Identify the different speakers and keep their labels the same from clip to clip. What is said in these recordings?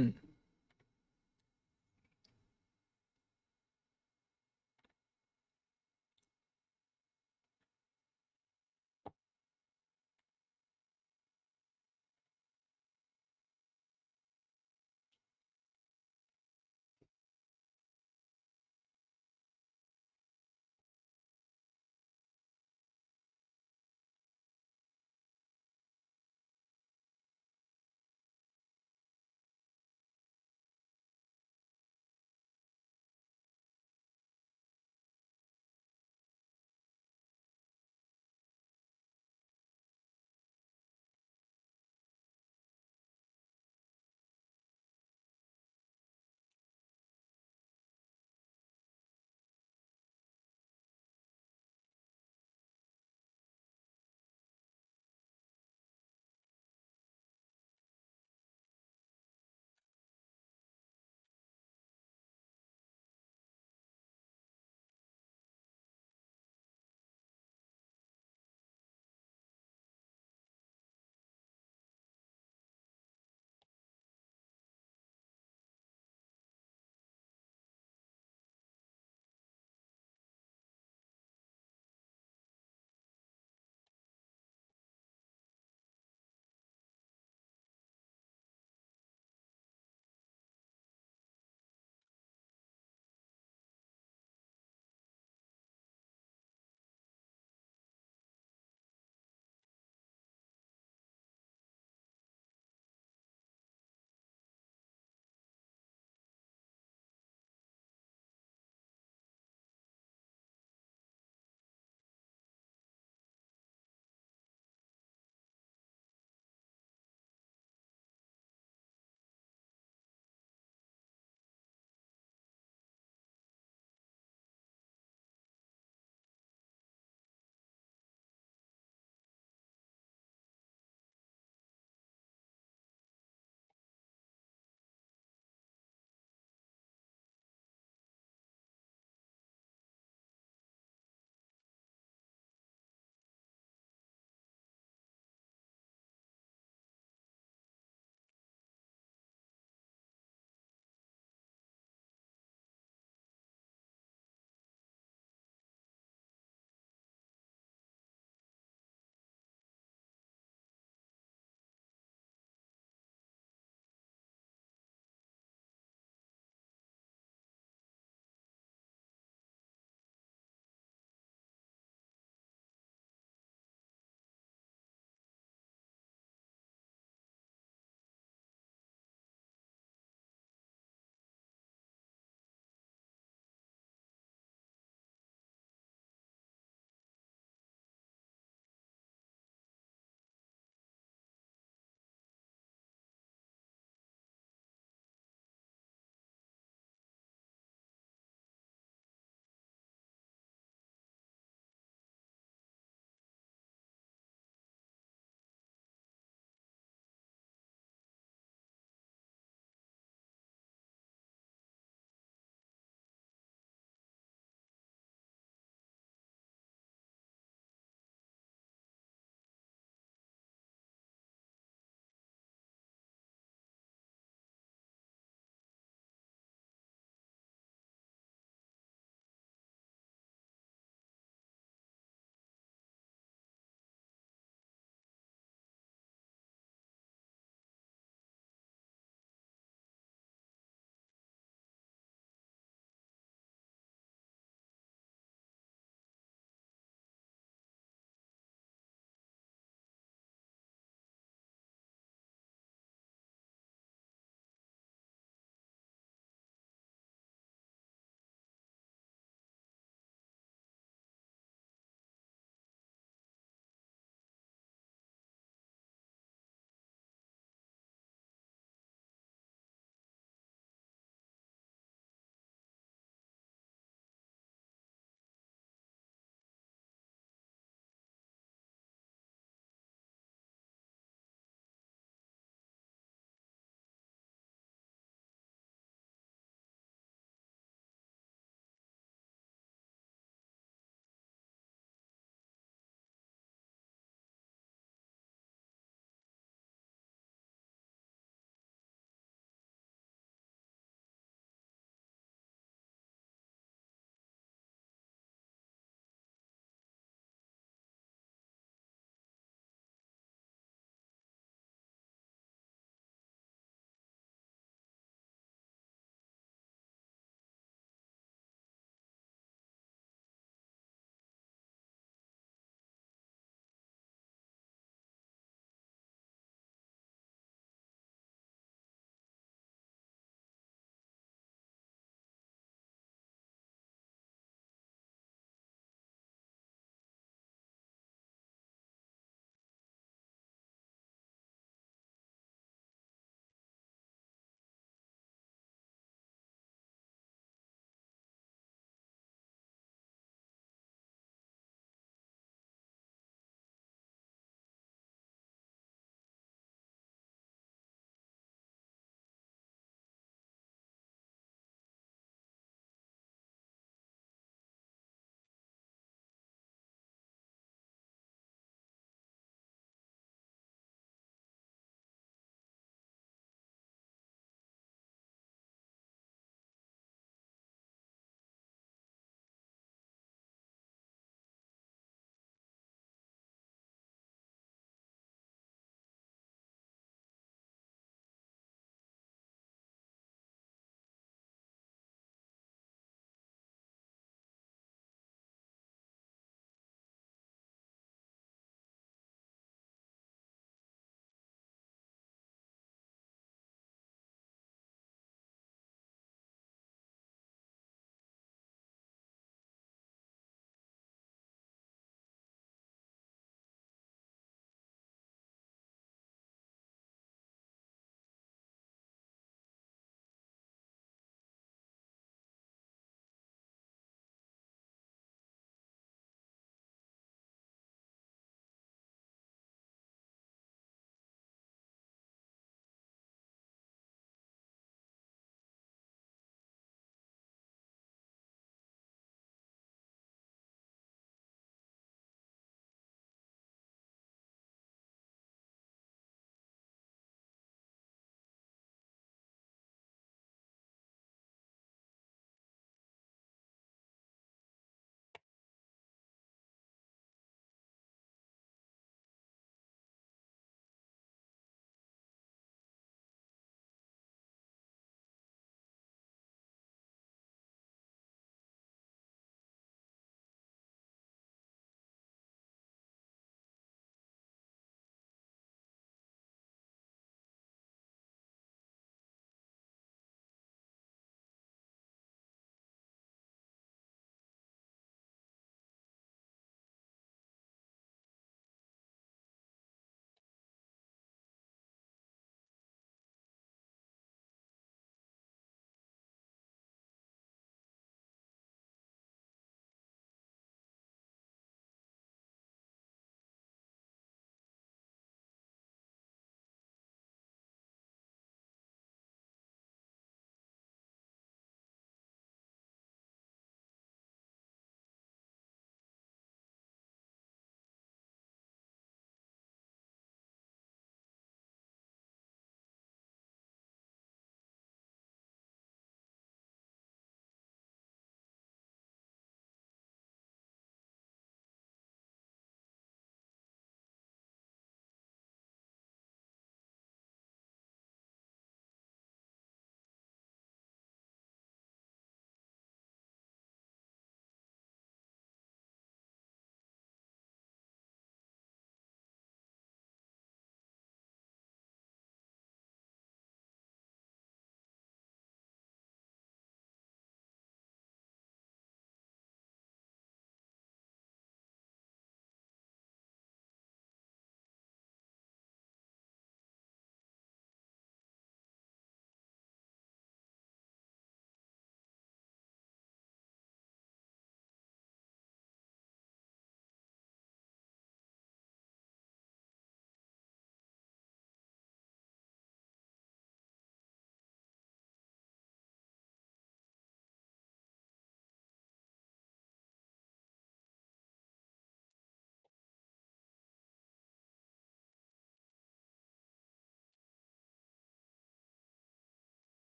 Speaker 1: Mm.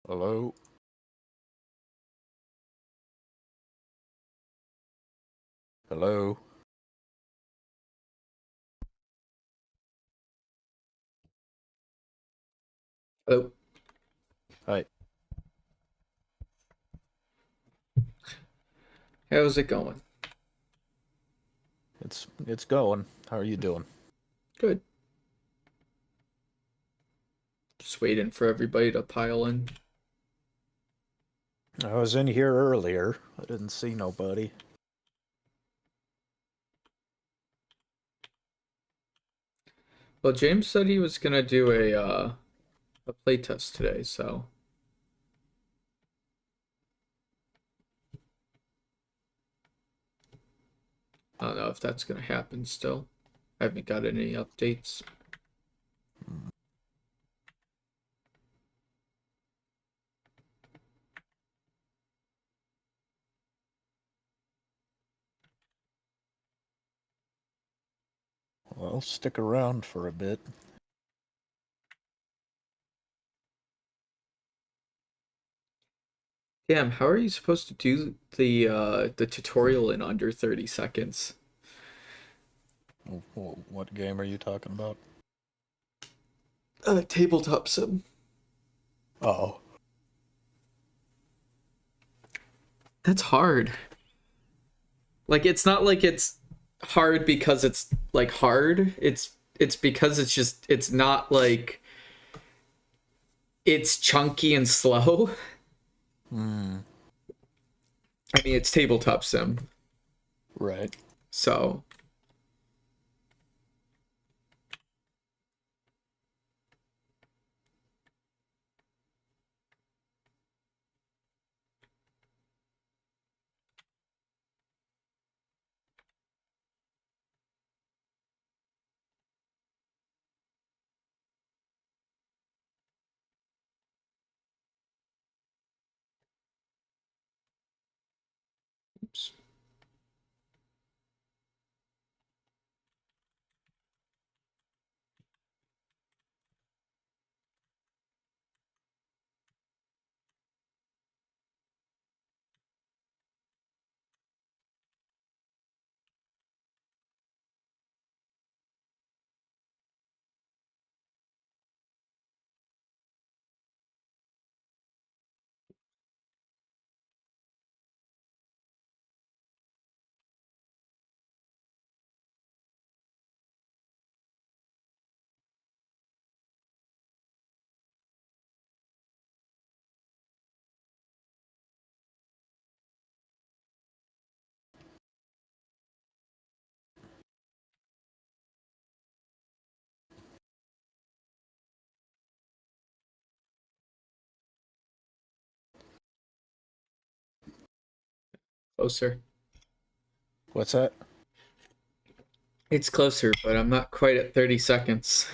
Speaker 1: Hello? Hello?
Speaker 2: Oh,
Speaker 1: Hi.
Speaker 2: how's it going?
Speaker 1: It's going. How are you doing?
Speaker 2: Good. Just waiting for everybody to pile in.
Speaker 1: I was in here earlier. I didn't see nobody.
Speaker 2: Well, James said he was gonna do a playtest today, so I don't know if that's gonna happen still. I haven't got any updates.
Speaker 1: Well, stick around for a bit.
Speaker 2: Damn, how are you supposed to do the tutorial in under 30 seconds?
Speaker 1: What game are you talking about?
Speaker 2: Tabletop sim.
Speaker 1: Oh,
Speaker 2: That's hard. Like it's not like it's hard because it's like hard. It's because it's not like it's chunky and slow.
Speaker 1: hmm,
Speaker 2: I mean, it's tabletop sim.
Speaker 1: right.
Speaker 2: So, oops. Closer.
Speaker 1: What's that?
Speaker 2: It's closer, but I'm not quite at 30 seconds.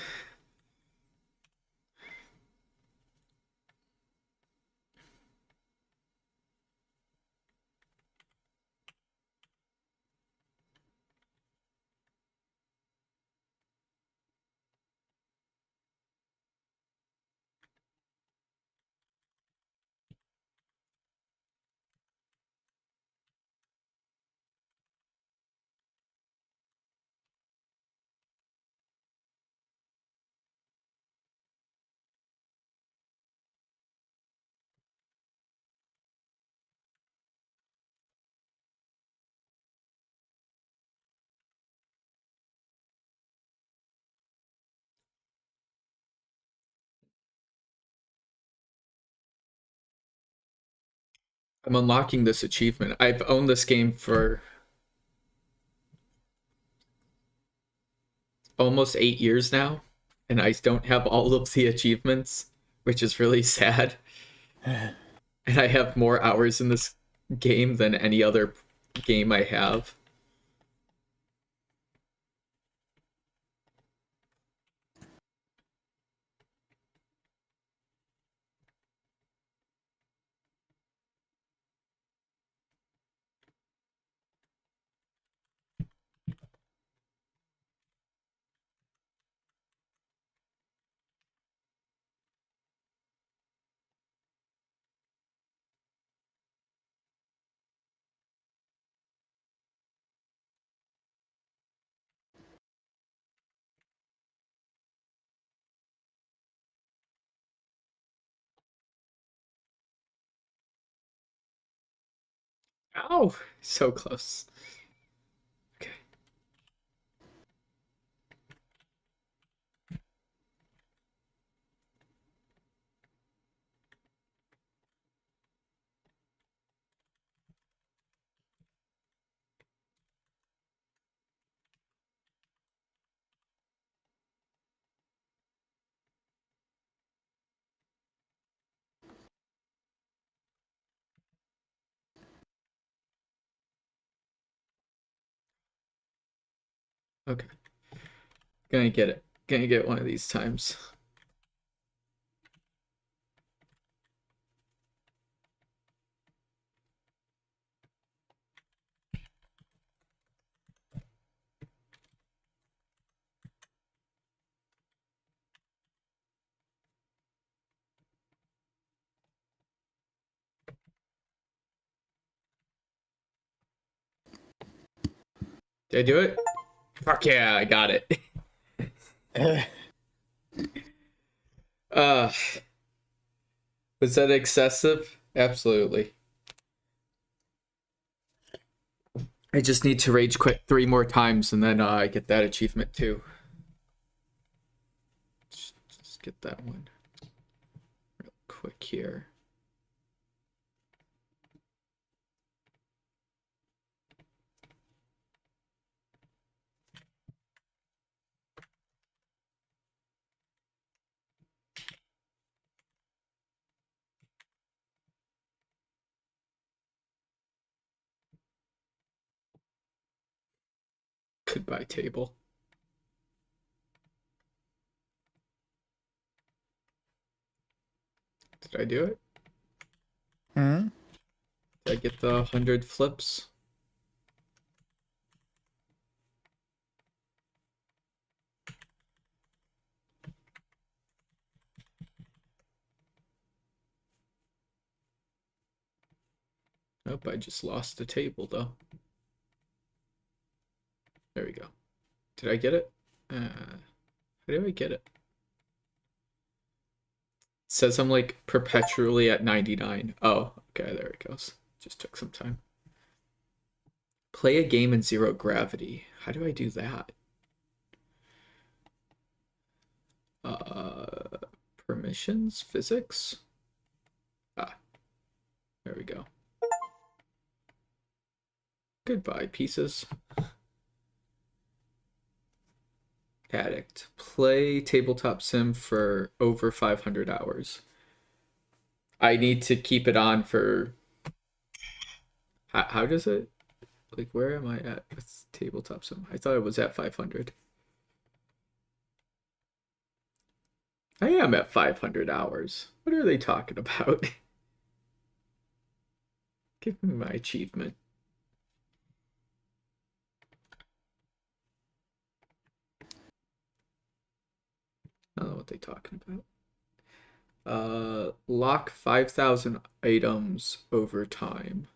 Speaker 2: I'm unlocking this achievement. I've owned this game for almost 8 years now, and I don't have all of the achievements, which is really sad. And I have more hours in this game than any other game I have. Ow! So close. Okay. Okay. Gonna get it. Gonna get one of these times. Did I do it? Fuck yeah, I got it. uh, was that excessive? Absolutely. I just need to rage quit 3 more times and then I get that achievement too. Just get that one real quick here. Goodbye, table. Did I do it?
Speaker 1: Hmm?
Speaker 2: Did I get the 100 flips? Nope, I just lost the table though. There we go. Did I get it? How do I get it? It says I'm like perpetually at 99. Oh, okay, there it goes. Just took some time. Play a game in 0 gravity. How do I do that? Uh, Permissions, physics. Ah, there we go. Goodbye, pieces. Addict. Play tabletop sim for over 500 hours. I need to keep it on for. How does it? Like, where am I at with tabletop sim? I thought it was at 500. I am at 500 hours. What are they talking about? Give me my achievement. I don't know what they're talking about. Lock 5,000 items over time.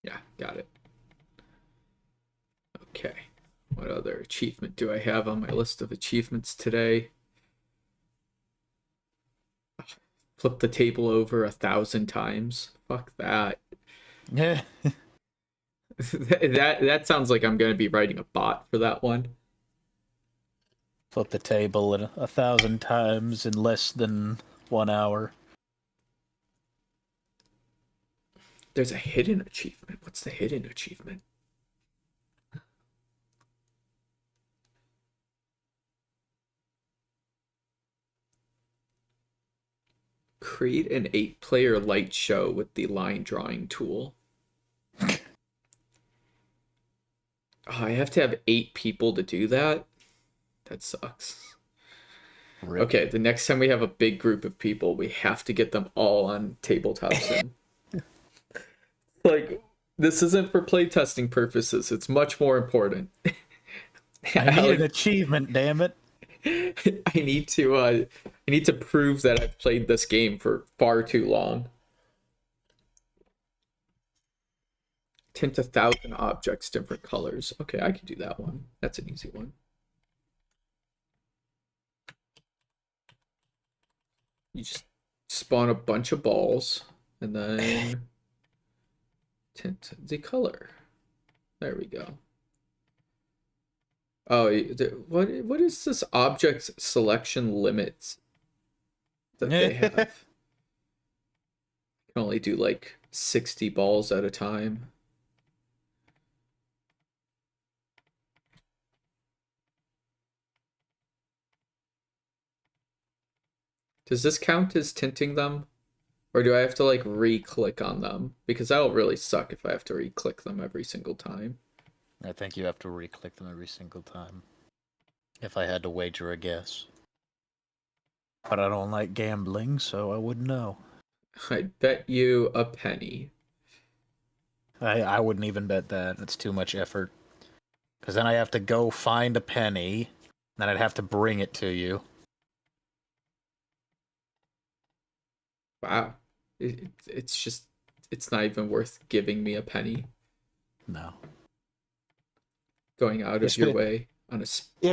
Speaker 2: Yeah, got it. Okay. What other achievement do I have on my list of achievements today? Flip the table over 1,000 times. Fuck that.
Speaker 1: Yeah.
Speaker 2: That sounds like I'm gonna be writing a bot for that one.
Speaker 1: Flip the table 1,000 times in less than 1 hour.
Speaker 2: There's a hidden achievement. What's the hidden achievement? Create an 8-player light show with the line drawing tool. Oh, I have to have 8 people to do that? That sucks.
Speaker 1: Rip.
Speaker 2: Okay, the next time we have a big group of people, we have to get them all on tabletop sim. Like, this isn't for playtesting purposes. It's much more important.
Speaker 1: I need an achievement, damn it.
Speaker 2: I need to prove that I've played this game for far too long. Tint 1,000 objects different colors. Okay, I can do that one. That's an easy one. You just spawn a bunch of balls and then tint the color. There we go. Oh, what is this object selection limit that they have? I can only do like 60 balls at a time. Does this count as tinting them? Or do I have to like re-click on them? Because that'll really suck if I have to re-click them every single time.
Speaker 1: I think you have to re-click them every single time. If I had to wager a guess. But I don't like gambling, so I wouldn't know.
Speaker 2: I'd bet you a penny.
Speaker 1: I wouldn't even bet that. It's too much effort. Because then I have to go find a penny, then I'd have to bring it to you.
Speaker 2: Wow. It's not even worth giving me a penny.
Speaker 1: No.
Speaker 2: Going out of your way on a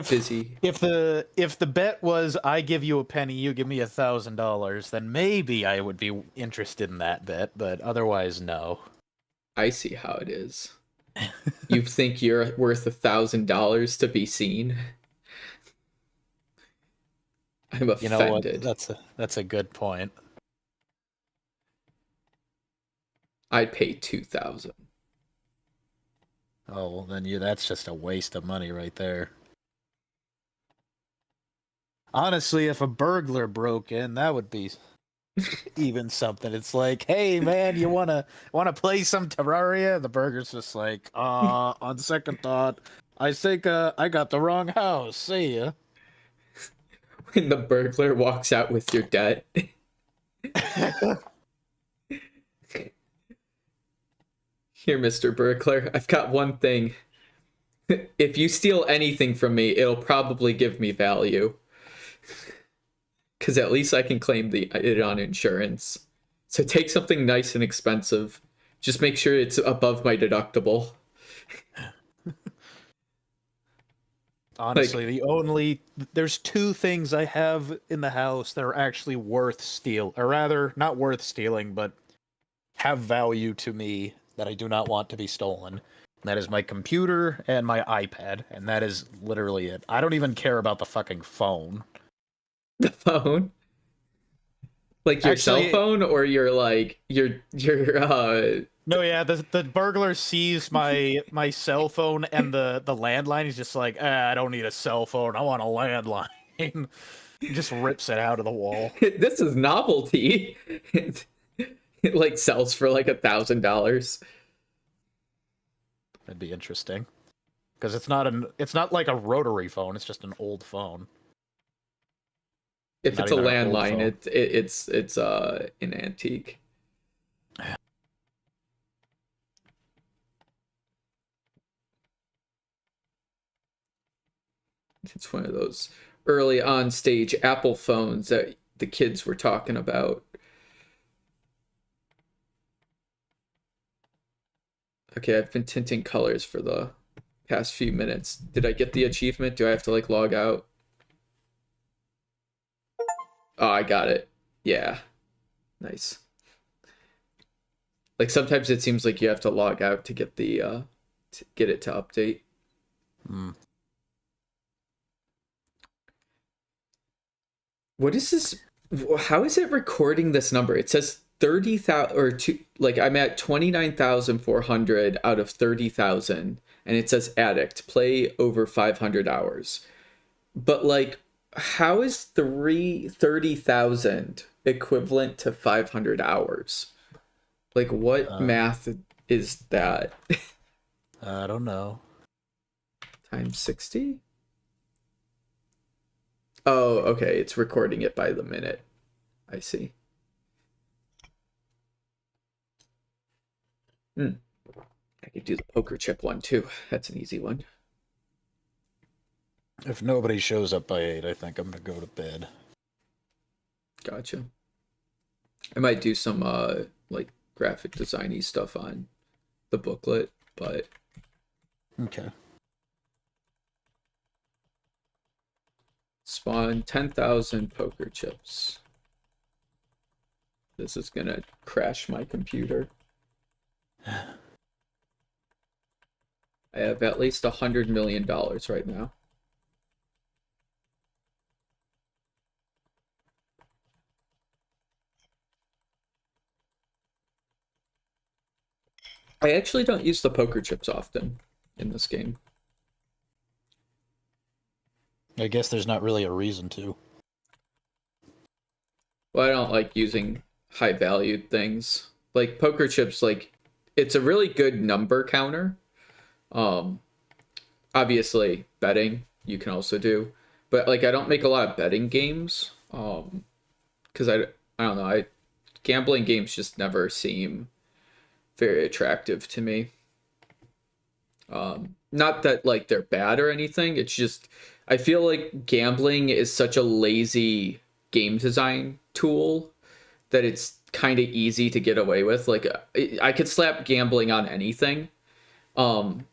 Speaker 2: busy...
Speaker 1: If the bet was I give you a penny, you give me $1,000, then maybe I would be interested in that bet, but otherwise, no.
Speaker 2: I see how it is. You think you're worth $1,000 to be seen? I'm offended.
Speaker 1: You know what? That's a good point.
Speaker 2: I'd pay $2,000.
Speaker 1: Oh, well, then that's just a waste of money right there. Honestly, if a burglar broke in, that would be even something. It's like, hey man, you wanna play some Terraria? The burglar's just like, on second thought, I think I got the wrong house. See ya.
Speaker 2: When the burglar walks out with your debt. Here, Mr. Burglar, I've got one thing. If you steal anything from me, it'll probably give me value. Because at least I can claim it on insurance. So take something nice and expensive. Just make sure it's above my deductible.
Speaker 1: Honestly, there's 2 things I have in the house that are actually worth steal, or rather, not worth stealing, but have value to me that I do not want to be stolen. And that is my computer and my iPad, and that is literally it. I don't even care about the fucking phone.
Speaker 2: The phone? Like your cell phone, or your
Speaker 1: No, yeah, the burglar sees my cell phone and the landline. He's just like, I don't need a cell phone. I want a landline. He just rips it out of the wall.
Speaker 2: This is novelty. It like sells for like $1,000.
Speaker 1: That'd be interesting. Because it's not like a rotary phone, it's just an old phone.
Speaker 2: If it's a landline, it's an antique. It's one of those early on stage Apple phones that the kids were talking about. Okay, I've been tinting colors for the past few minutes. Did I get the achievement? Do I have to like log out? Oh, I got it. Yeah. Nice. Like sometimes it seems like you have to log out to get the to get it to update. What is this? How is it recording this number? It says 30,000 or two, like I'm at 29,400 out of 30,000, and it says addict, play over 500 hours. But like, how is 30,000 equivalent to 500 hours. Like, what
Speaker 1: Uh,
Speaker 2: math is that?
Speaker 1: I don't know.
Speaker 2: Times 60? Oh, okay. It's recording it by the minute. I see. I could do the poker chip one too. That's an easy one.
Speaker 1: If nobody shows up by 8, I think I'm gonna go to bed.
Speaker 2: Gotcha. I might do some like graphic designy stuff on the booklet, but
Speaker 1: Okay.
Speaker 2: spawn 10,000 poker chips. This is gonna crash my computer. I have at least $100 million right now. I actually don't use the poker chips often in this game.
Speaker 1: I guess there's not really a reason to.
Speaker 2: Well, I don't like using high valued things. Like poker chips, like it's a really good number counter. Obviously betting you can also do. But like I don't make a lot of betting games. Because I don't know, gambling games just never seem very attractive to me. Not that like they're bad or anything. It's just I feel like gambling is such a lazy game design tool that it's kind of easy to get away with. Like I could slap gambling on anything, and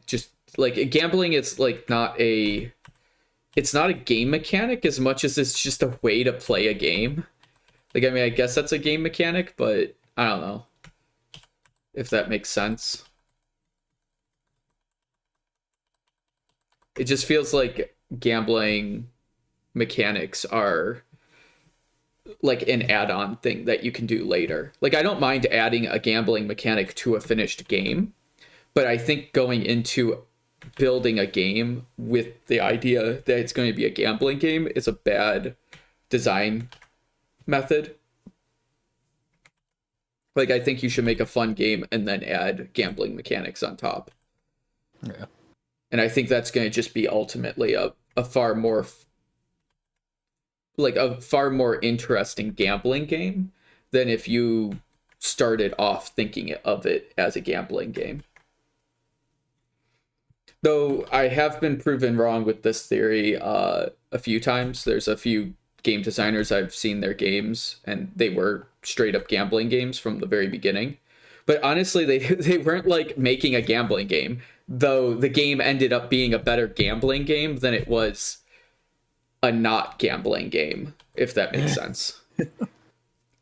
Speaker 2: just like gambling, it's not a game mechanic as much as it's just a way to play a game. Like I mean, I guess that's a game mechanic, but I don't know if that makes sense. It just feels like gambling mechanics are like an add-on thing that you can do later. Like I don't mind adding a gambling mechanic to a finished game, but I think going into building a game with the idea that it's going to be a gambling game is a bad design method. Like I think you should make a fun game and then add gambling mechanics on top.
Speaker 1: Yeah.
Speaker 2: And I think that's going to just be ultimately a far more interesting gambling game than if you started off thinking of it as a gambling game. Though I have been proven wrong with this theory a few times. There's a few game designers I've seen their games and they were straight up gambling games from the very beginning. But honestly, they weren't like making a gambling game, though the game ended up being a better gambling game than it was a not gambling game, if that makes sense.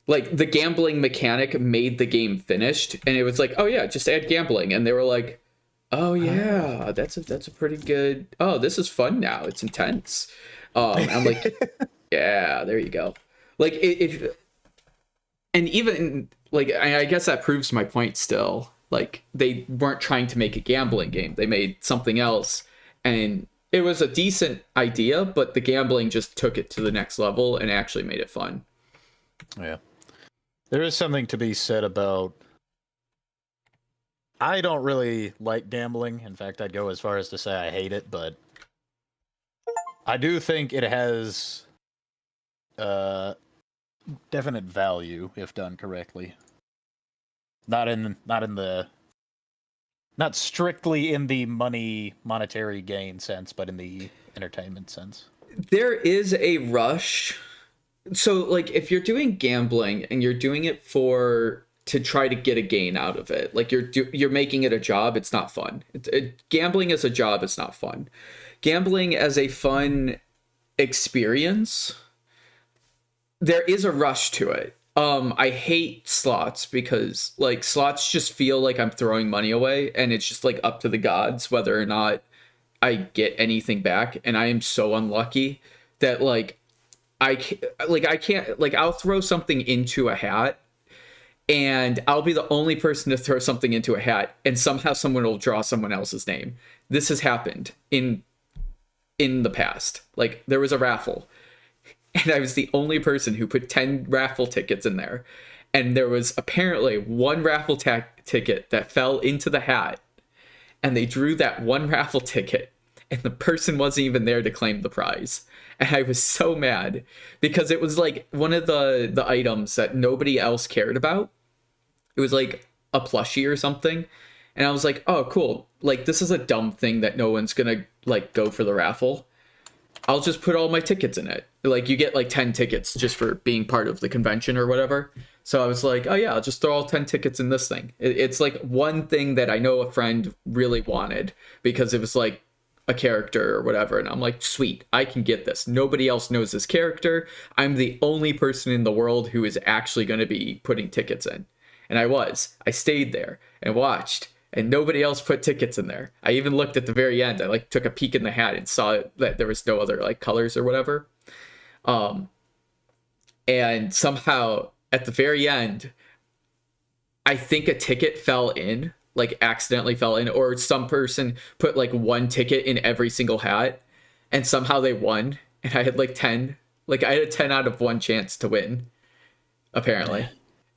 Speaker 2: Like the gambling mechanic made the game finished, and it was like, oh yeah, just add gambling, and they were like, oh yeah, that's a pretty good. Oh, this is fun now. It's intense. I'm like, yeah, there you go. Like and even like I guess that proves my point still. Like they weren't trying to make a gambling game. They made something else, and it was a decent idea, but the gambling just took it to the next level and actually made it fun.
Speaker 1: Yeah. There is something to be said about I don't really like gambling. In fact, I'd go as far as to say I hate it, but I do think it has definite value if done correctly. Not strictly in the monetary gain sense, but in the entertainment sense.
Speaker 2: There is a rush. So like if you're doing gambling and you're doing it to try to get a gain out of it, like you're making it a job, it's not fun. Gambling as a job, it's not fun. Gambling as a fun experience, there is a rush to it. I hate slots because like slots just feel like I'm throwing money away, and it's just like up to the gods whether or not I get anything back, and I am so unlucky that like I can't like I'll throw something into a hat and I'll be the only person to throw something into a hat, and somehow someone will draw someone else's name. This has happened in the past. Like there was a raffle and I was the only person who put 10 raffle tickets in there. And there was apparently one raffle ticket that fell into the hat, and they drew that one raffle ticket, and the person wasn't even there to claim the prize. And I was so mad because it was like one of the items that nobody else cared about. It was like a plushie or something. And I was like, oh, cool. Like, this is a dumb thing that no one's gonna like go for the raffle. I'll just put all my tickets in it. Like, you get like 10 tickets just for being part of the convention or whatever. So I was like, oh yeah, I'll just throw all 10 tickets in this thing. It's like one thing that I know a friend really wanted because it was like a character or whatever. And I'm like, sweet, I can get this. Nobody else knows this character. I'm the only person in the world who is actually going to be putting tickets in. And I stayed there and watched, and nobody else put tickets in there. I even looked at the very end. I like took a peek in the hat and saw that there was no other like colors or whatever. And somehow at the very end, I think a ticket fell in, like accidentally fell in, or some person put like one ticket in every single hat, and somehow they won. And I had like 10, like I had a 10 out of 1 chance to win, apparently,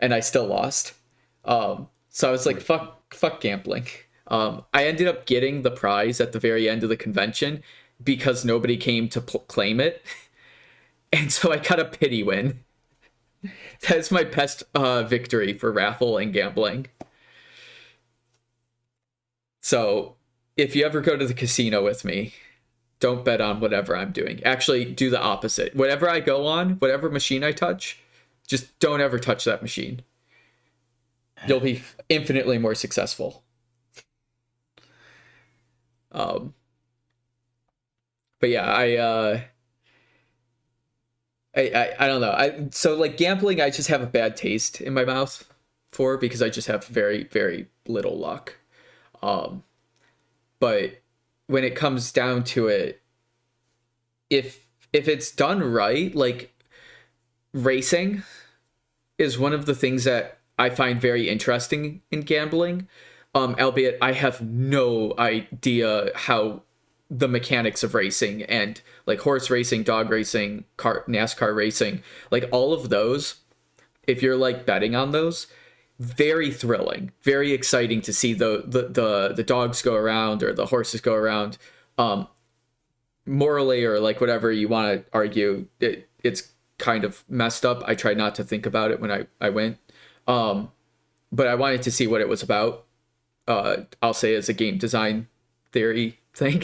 Speaker 2: and I still lost. So I was like, fuck gambling. I ended up getting the prize at the very end of the convention because nobody came to claim it. And so I got a pity win. That's my best victory for raffle and gambling. So if you ever go to the casino with me, don't bet on whatever I'm doing. Actually, do the opposite. Whatever I go on, whatever machine I touch, just don't ever touch that machine. You'll be infinitely more successful. But yeah, I don't know. So like gambling, I just have a bad taste in my mouth for, because I just have very, very little luck. But when it comes down to it, if it's done right, like racing is one of the things that I find very interesting in gambling. Albeit I have no idea how the mechanics of racing and like horse racing, dog racing, NASCAR racing, like all of those, if you're like betting on those, very thrilling, very exciting to see the dogs go around or the horses go around. Morally, or like whatever you want to argue, it's kind of messed up. I tried not to think about it when I went. But I wanted to see what it was about. I'll say as a game design theory thing.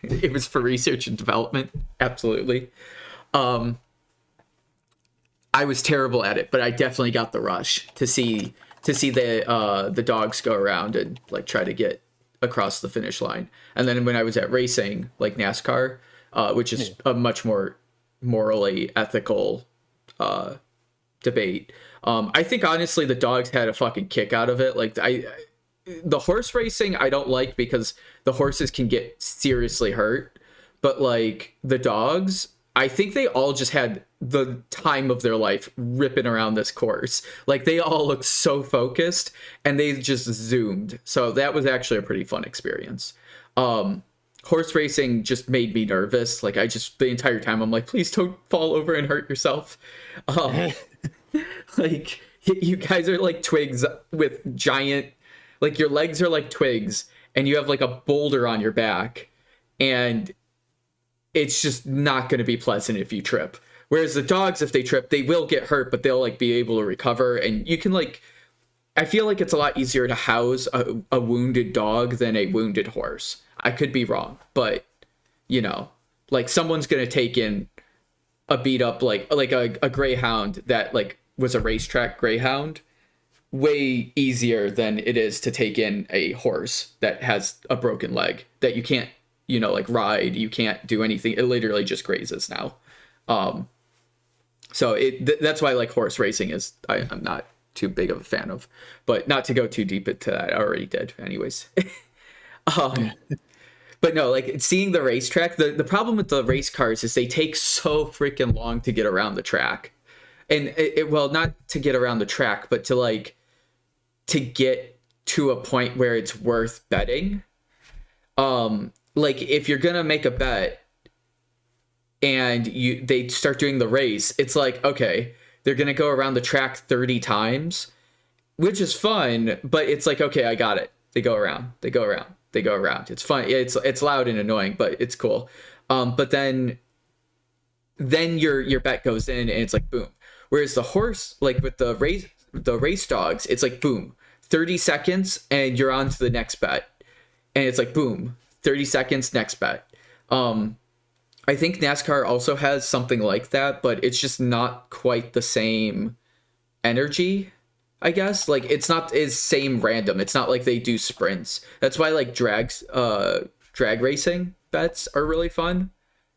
Speaker 2: It was for research and development. Absolutely. I was terrible at it, but I definitely got the rush to see the dogs go around and like try to get across the finish line. And then when I was at racing, like NASCAR, which is a much more morally ethical debate. I think honestly the dogs had a fucking kick out of it. Like the horse racing I don't like because the horses can get seriously hurt, but like the dogs, I think they all just had the time of their life ripping around this course. Like they all looked so focused and they just zoomed. So that was actually a pretty fun experience. Horse racing just made me nervous. Like the entire time I'm like, please don't fall over and hurt yourself. Like you guys are like twigs with giant, like your legs are like twigs and you have like a boulder on your back, and it's just not going to be pleasant if you trip. Whereas the dogs, if they trip, they will get hurt, but they'll like be able to recover. And you can like, I feel like it's a lot easier to house a wounded dog than a wounded horse. I could be wrong, but you know, like someone's going to take in a beat up, like a greyhound that like was a racetrack greyhound way easier than it is to take in a horse that has a broken leg that you can't, you know, like ride, you can't do anything. It literally just grazes now. So that's why like horse racing is, I'm not too big of a fan of, but not to go too deep into that. I already did anyways. But no, like seeing the racetrack, the problem with the race cars is they take so freaking long to get around the track. And well, not to get around the track, but to get to a point where it's worth betting. Like if you're going to make a bet, and they start doing the race, it's like, okay, they're gonna go around the track 30 times, which is fun, but it's like, okay, I got it. They go around, they go around, they go around. It's fun. It's loud and annoying, but it's cool. But then your bet goes in and it's like boom. Whereas the horse, like with the race dogs, it's like boom, 30 seconds and you're on to the next bet. And it's like boom, 30 seconds, next bet. I think NASCAR also has something like that, but it's just not quite the same energy, I guess. Like it's not as same random. It's not like they do sprints. That's why like drag racing bets are really fun,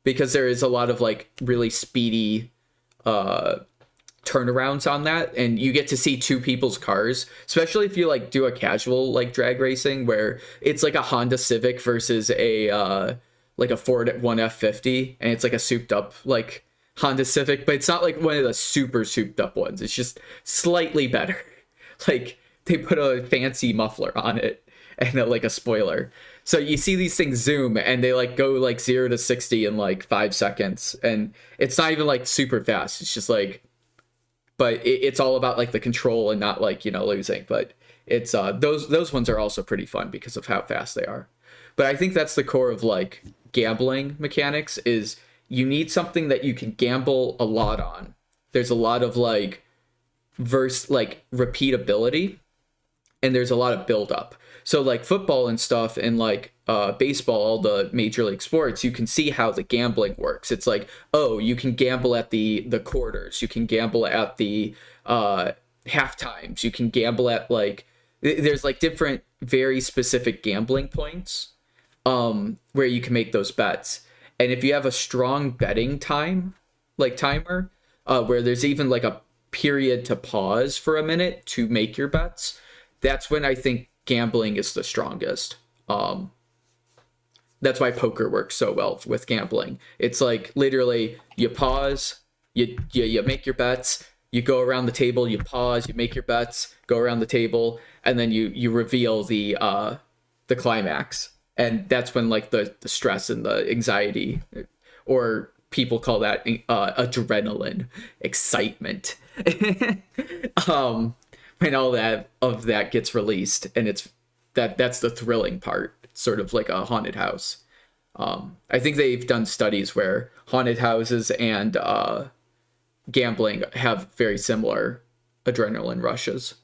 Speaker 2: because there is a lot of like really speedy turnarounds on that, and you get to see two people's cars, especially if you like do a casual like drag racing where it's like a Honda Civic versus a like a Ford 1F50, and it's like a souped up like Honda Civic, but it's not like one of the super souped up ones. It's just slightly better. Like they put a fancy muffler on it and like a spoiler. So you see these things zoom and they like go like 0 to 60 in like 5 seconds, and it's not even like super fast. It's just like, but it's all about like the control and not like, you know, losing. But it's those ones are also pretty fun because of how fast they are. But I think that's the core of like gambling mechanics, is you need something that you can gamble a lot on. There's a lot of like repeatability, and there's a lot of build up. So like football and stuff, and like baseball, all the major league sports, you can see how the gambling works. It's like, oh, you can gamble at the quarters, you can gamble at the half times, you can gamble at like, there's like different very specific gambling points where you can make those bets. And if you have a strong betting timer, where there's even like a period to pause for a minute to make your bets, that's when I think gambling is the strongest. That's why poker works so well with gambling. It's like literally you pause, you make your bets, you go around the table, you pause, you make your bets, go around the table, and then you reveal the climax. And that's when like the stress and the anxiety, or people call that adrenaline, excitement, when all that gets released, and that's the thrilling part. It's sort of like a haunted house. I think they've done studies where haunted houses and gambling have very similar adrenaline rushes.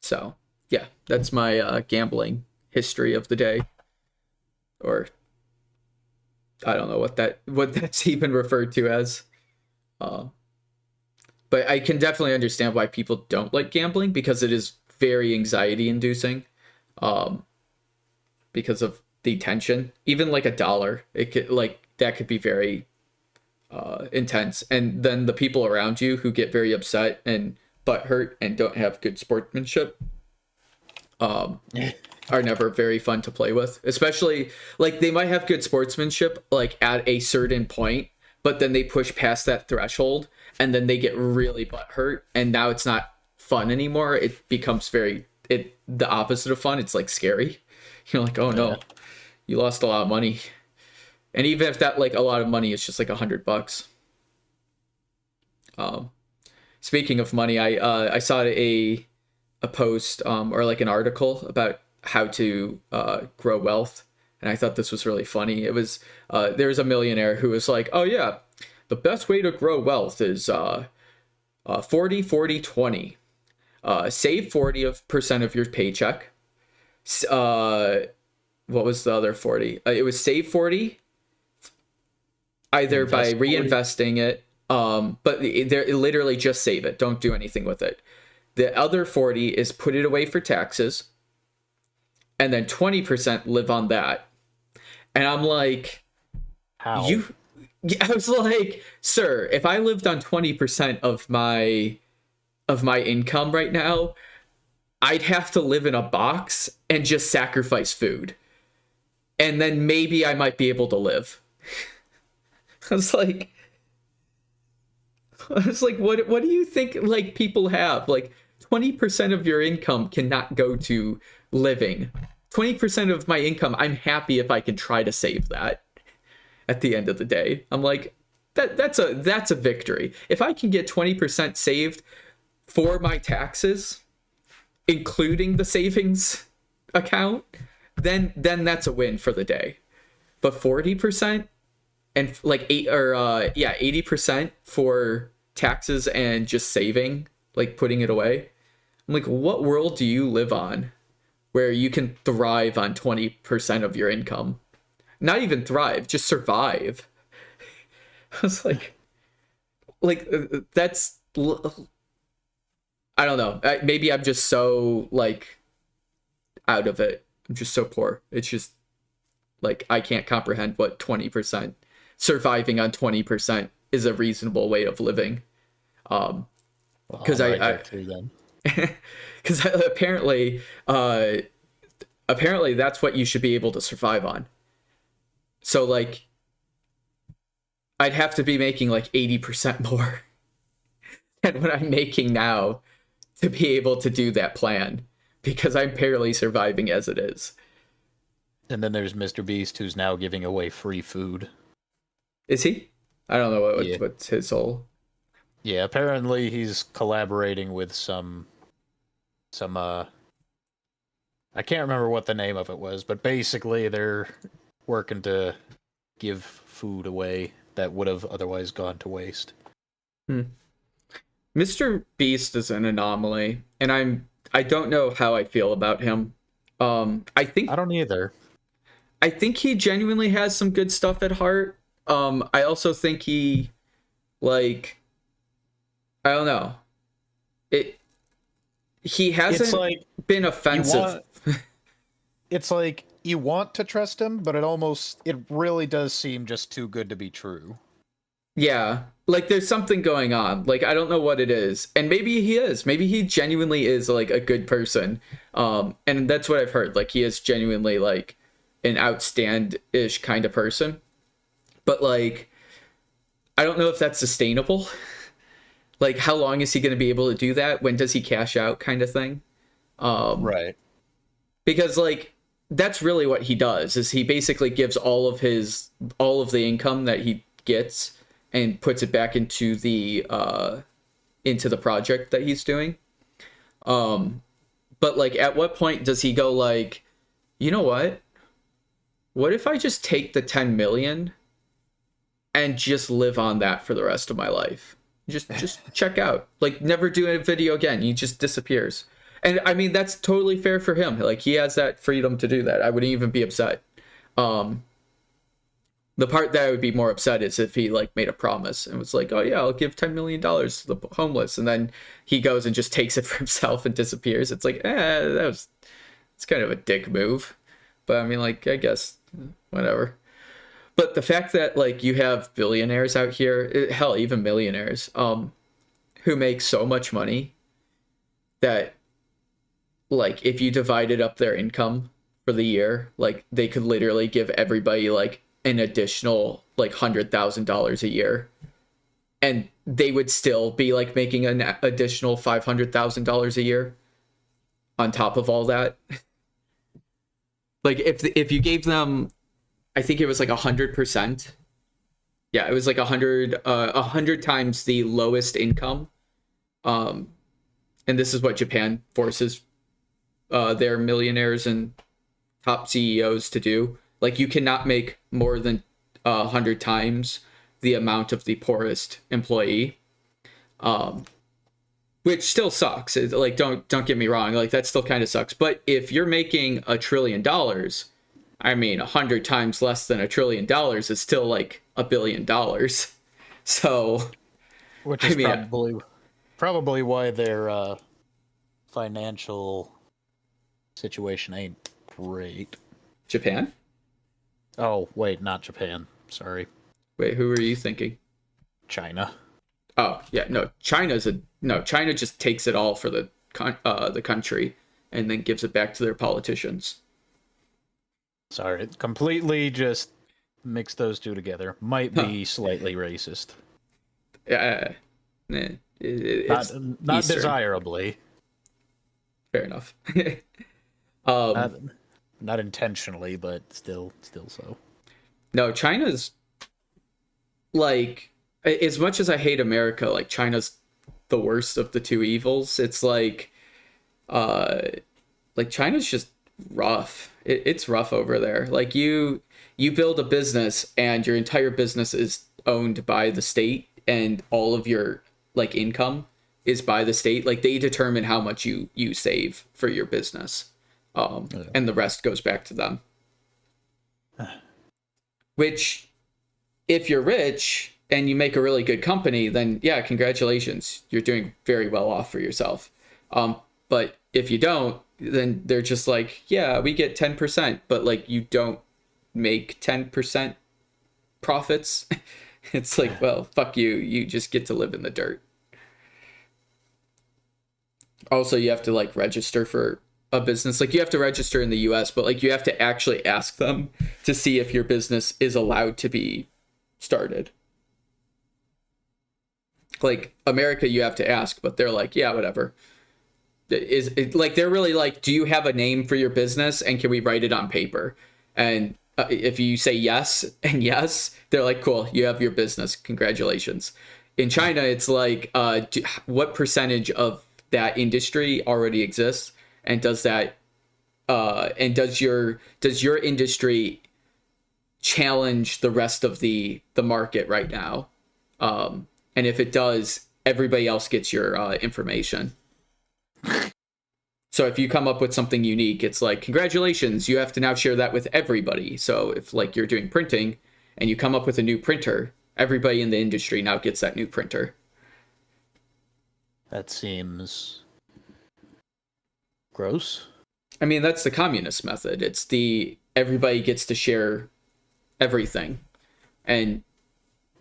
Speaker 2: So yeah, that's my gambling history of the day. Or I don't know what that's even referred to as. But I can definitely understand why people don't like gambling, because it is very anxiety inducing, because of the tension. Even like $1, it could like that could be very intense. And then the people around you who get very upset and butthurt and don't have good sportsmanship are never very fun to play with. Especially like they might have good sportsmanship like at a certain point, but then they push past that threshold and then they get really butthurt, and now it's not fun anymore. It becomes the opposite of fun. It's like scary. You're like, oh no, you lost a lot of money. And even if that like a lot of money is just like $100. Speaking of money, I saw a post or like an article about how to grow wealth, and I thought this was really funny. It was there was a millionaire who was like, oh yeah, the best way to grow wealth is 40 40 20. Save 40% of your paycheck. What was the other 40? It was save 40 either
Speaker 1: Invest
Speaker 2: by
Speaker 1: 40.
Speaker 2: reinvesting it, but they're literally just save it. Don't do anything with it. The other 40 is put it away for taxes, and then 20% live on that. And I'm like,
Speaker 1: How?
Speaker 2: I was like, sir, if I lived on 20% of my income right now, I'd have to live in a box and just sacrifice food. And then maybe I might be able to live. I was like, what do you think like people have? Like 20% of your income cannot go to living. 20% of my income, I'm happy if I can try to save that at the end of the day. I'm like, that's a victory. If I can get 20% saved for my taxes, including the savings account, then that's a win for the day. But 40% and like 80% for taxes and just saving, like putting it away. I'm like, what world do you live on where you can thrive on 20% of your income? Not even thrive, just survive. I was like that's, I don't know. Maybe I'm just so like out of it. I'm just so poor. It's just like I can't comprehend what 20% surviving on 20% is a reasonable way of living. Because because apparently that's what you should be able to survive on. So like I'd have to be making like 80% more than what I'm making now to be able to do that plan, because I'm barely surviving as it is.
Speaker 1: And then there's Mr. Beast, who's now giving away free food.
Speaker 2: Is he? I don't know what's his whole.
Speaker 1: Yeah, apparently he's collaborating with some I can't remember what the name of it was, but basically they're working to give food away that would have otherwise gone to waste.
Speaker 2: Mr. Beast is an anomaly, and I don't know how I feel about him. I don't
Speaker 1: either.
Speaker 2: I think he genuinely has some good stuff at heart. I also think he, like, I don't know. He hasn't been offensive.
Speaker 1: It's like you want to trust him, but it really does seem just too good to be true.
Speaker 2: Yeah, like there's something going on. Like I don't know what it is, and maybe he is. Maybe he genuinely is like a good person. And that's what I've heard. Like he is genuinely like an outstand-ish kind of person. But like, I don't know if that's sustainable. Like, how long is he going to be able to do that? When does he cash out, kind of thing?
Speaker 1: Right.
Speaker 2: Because like that's really what he does. Is he basically gives all of the income that he gets and puts it back into the project that he's doing. But like, at what point does he go like, you know what? What if I just take the 10 million and just live on that for the rest of my life? Just check out. Like, never do a video again. He just disappears. And I mean, that's totally fair for him. Like, he has that freedom to do that. I wouldn't even be upset. The part that I would be more upset is if he like made a promise and was like, oh yeah, I'll give $10 million to the homeless. And then he goes and just takes it for himself and disappears. It's like, it's kind of a dick move. But I mean, like, I guess, whatever. But the fact that like you have billionaires out here, hell, even millionaires, who make so much money that like if you divided up their income for the year, like they could literally give everybody like an additional like $100,000 a year, and they would still be like making an additional $500,000 a year on top of all that. Like if you gave them, I think it was like 100%. Yeah, it was like 100 times the lowest income. And this is what Japan forces their millionaires and top CEOs to do. Like, you cannot make more than 100 times the amount of the poorest employee, which still sucks. Like, don't get me wrong. Like, that still kind of sucks. But if you're making $1 trillion, I mean, 100 times less than $1 trillion is still like $1 billion. So,
Speaker 1: which is probably why their financial situation ain't great.
Speaker 2: Japan?
Speaker 1: Oh, wait, not Japan. Sorry.
Speaker 2: Wait, who were you thinking?
Speaker 1: China.
Speaker 2: Oh, yeah, no. China just takes it all for the country and then gives it back to their politicians.
Speaker 1: Sorry, completely just mix those two together. Might be slightly racist. Not desirably.
Speaker 2: Fair enough.
Speaker 1: not intentionally, but still so.
Speaker 2: No, China's like, as much as I hate America, like China's the worst of the two evils. It's uh like China's just rough. It's rough over there. Like you build a business and your entire business is owned by the state, and all of your like income is by the state. Like they determine how much you save for your business, and the rest goes back to them. Which, if you're rich and you make a really good company, then yeah, congratulations, you're doing very well off for yourself. But if you don't, then they're just like, yeah, we get 10%, but like you don't make 10% profits. It's like, well, fuck you. You just get to live in the dirt. Also, you have to like register for a business. Like you have to register in the US, but like you have to actually ask them to see if your business is allowed to be started. Like America, you have to ask, but they're like, yeah, whatever. Is it, like they're really like, do you have a name for your business and can we write it on paper? And if you say yes and yes, they're like, cool, you have your business, congratulations. In China, it's like, what percentage of that industry already exists, and does that and does your industry challenge the rest of the market right now? And if it does, everybody else gets your information. So if you come up with something unique, it's like, congratulations, you have to now share that with everybody. So if like you're doing printing and you come up with a new printer, everybody in the industry now gets that new printer.
Speaker 1: That seems gross.
Speaker 2: I mean, that's the communist method. It's the everybody gets to share everything. And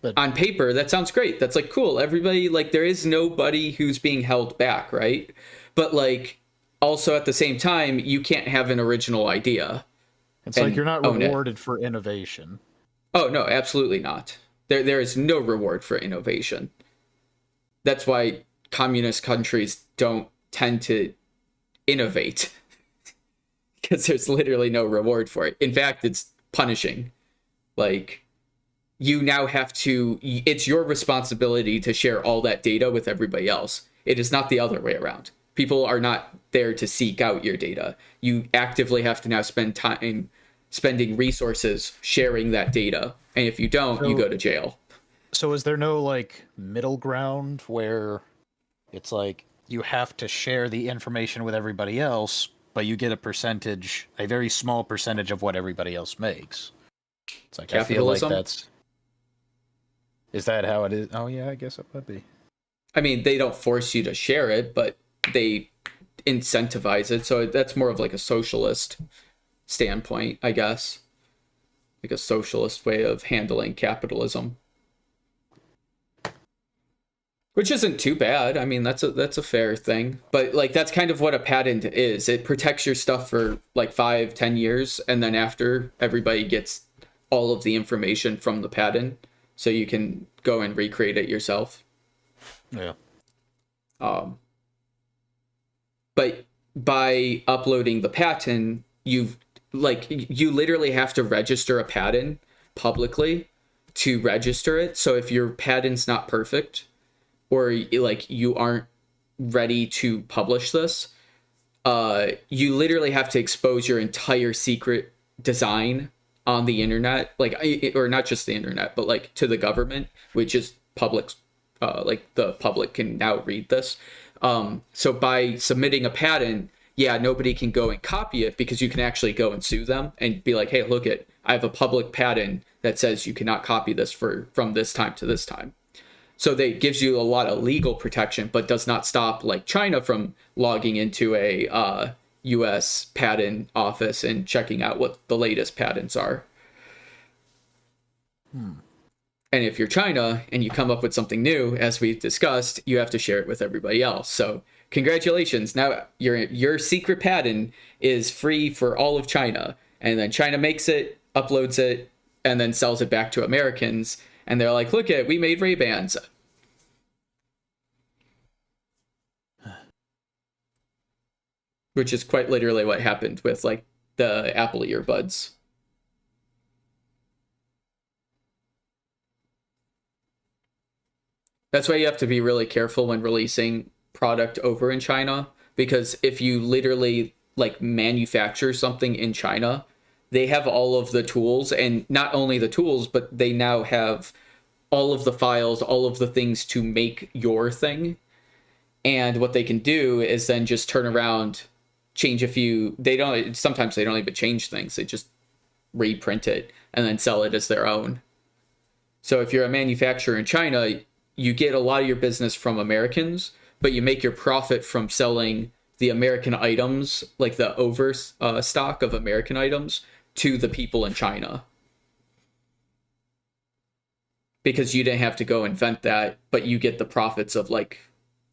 Speaker 2: but on paper, that sounds great. That's like, cool. Everybody, like, there is nobody who's being held back, right? But like, also at the same time, you can't have an original idea.
Speaker 1: It's like you're not rewarded for innovation.
Speaker 2: Oh, no, absolutely not. There is no reward for innovation. That's why communist countries don't tend to innovate, because there's literally no reward for it. In fact, it's punishing. Like, you now have to, it's your responsibility to share all that data with everybody else. It is not the other way around. People are not there to seek out your data. You actively have to now spend time spending resources sharing that data. And if you don't, you go to jail.
Speaker 1: So is there no like middle ground where it's like you have to share the information with everybody else, but you get a percentage, a very small percentage of what everybody else makes? It's like,
Speaker 2: capitalism?
Speaker 1: I feel like that's... Is that how it is? Oh yeah, I guess it would be.
Speaker 2: I mean, they don't force you to share it, but they incentivize it. So that's more of like a socialist standpoint, I guess. Like a socialist way of handling capitalism. Which isn't too bad. I mean, that's a fair thing. But like, that's kind of what a patent is. It protects your stuff for like 5-10 years, and then after, everybody gets all of the information from the patent, so you can go and recreate it yourself.
Speaker 1: Yeah.
Speaker 2: But by uploading the patent, you literally have to register a patent publicly to register it. So if your patent's not perfect, or like you aren't ready to publish this, you literally have to expose your entire secret design on the internet, like, or not just the internet, but like to the government, which is public. Like the public can now read this. So by submitting a patent, yeah, nobody can go and copy it, because you can actually go and sue them and be like, hey, look it, I have a public patent that says you cannot copy this from this time to this time. So that gives you a lot of legal protection, but does not stop like China from logging into a US patent office and checking out what the latest patents are. And if you're China and you come up with something new, as we've discussed, you have to share it with everybody else. So congratulations. Now your secret patent is free for all of China. And then China makes it, uploads it, and then sells it back to Americans. And they're like, look at, we made Ray-Bans. Which is quite literally what happened with like the Apple earbuds. That's why you have to be really careful when releasing product over in China, because if you literally like manufacture something in China, they have all of the tools, and not only the tools, but they now have all of the files, all of the things to make your thing. And what they can do is then just turn around, change a few, sometimes they don't even change things. They just reprint it and then sell it as their own. So if you're a manufacturer in China, you get a lot of your business from Americans, but you make your profit from selling the American items, like the overstock of American items, to the people in China. Because you didn't have to go invent that, but you get the profits of like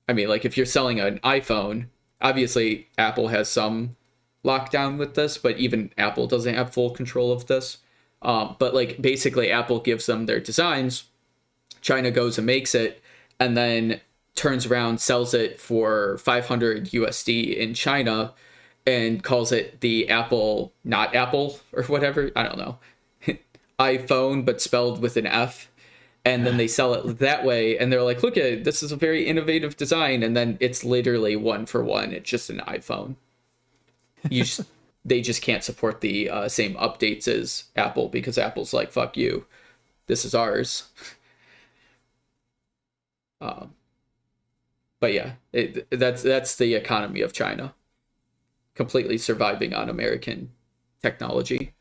Speaker 2: if you're selling an iPhone, obviously Apple has some lockdown with this, but even Apple doesn't have full control of this. But like basically Apple gives them their designs, China goes and makes it, and then turns around, sells it for 500 USD in China, and calls it the Apple, not Apple or whatever, I don't know, iPhone, but spelled with an F. And then they sell it that way, and they're like, look at it, this is a very innovative design, and then it's literally one for one, it's just an iPhone. They just can't support the same updates as Apple, because Apple's like, fuck you, this is ours. But yeah, that's the economy of China, completely surviving on American technology.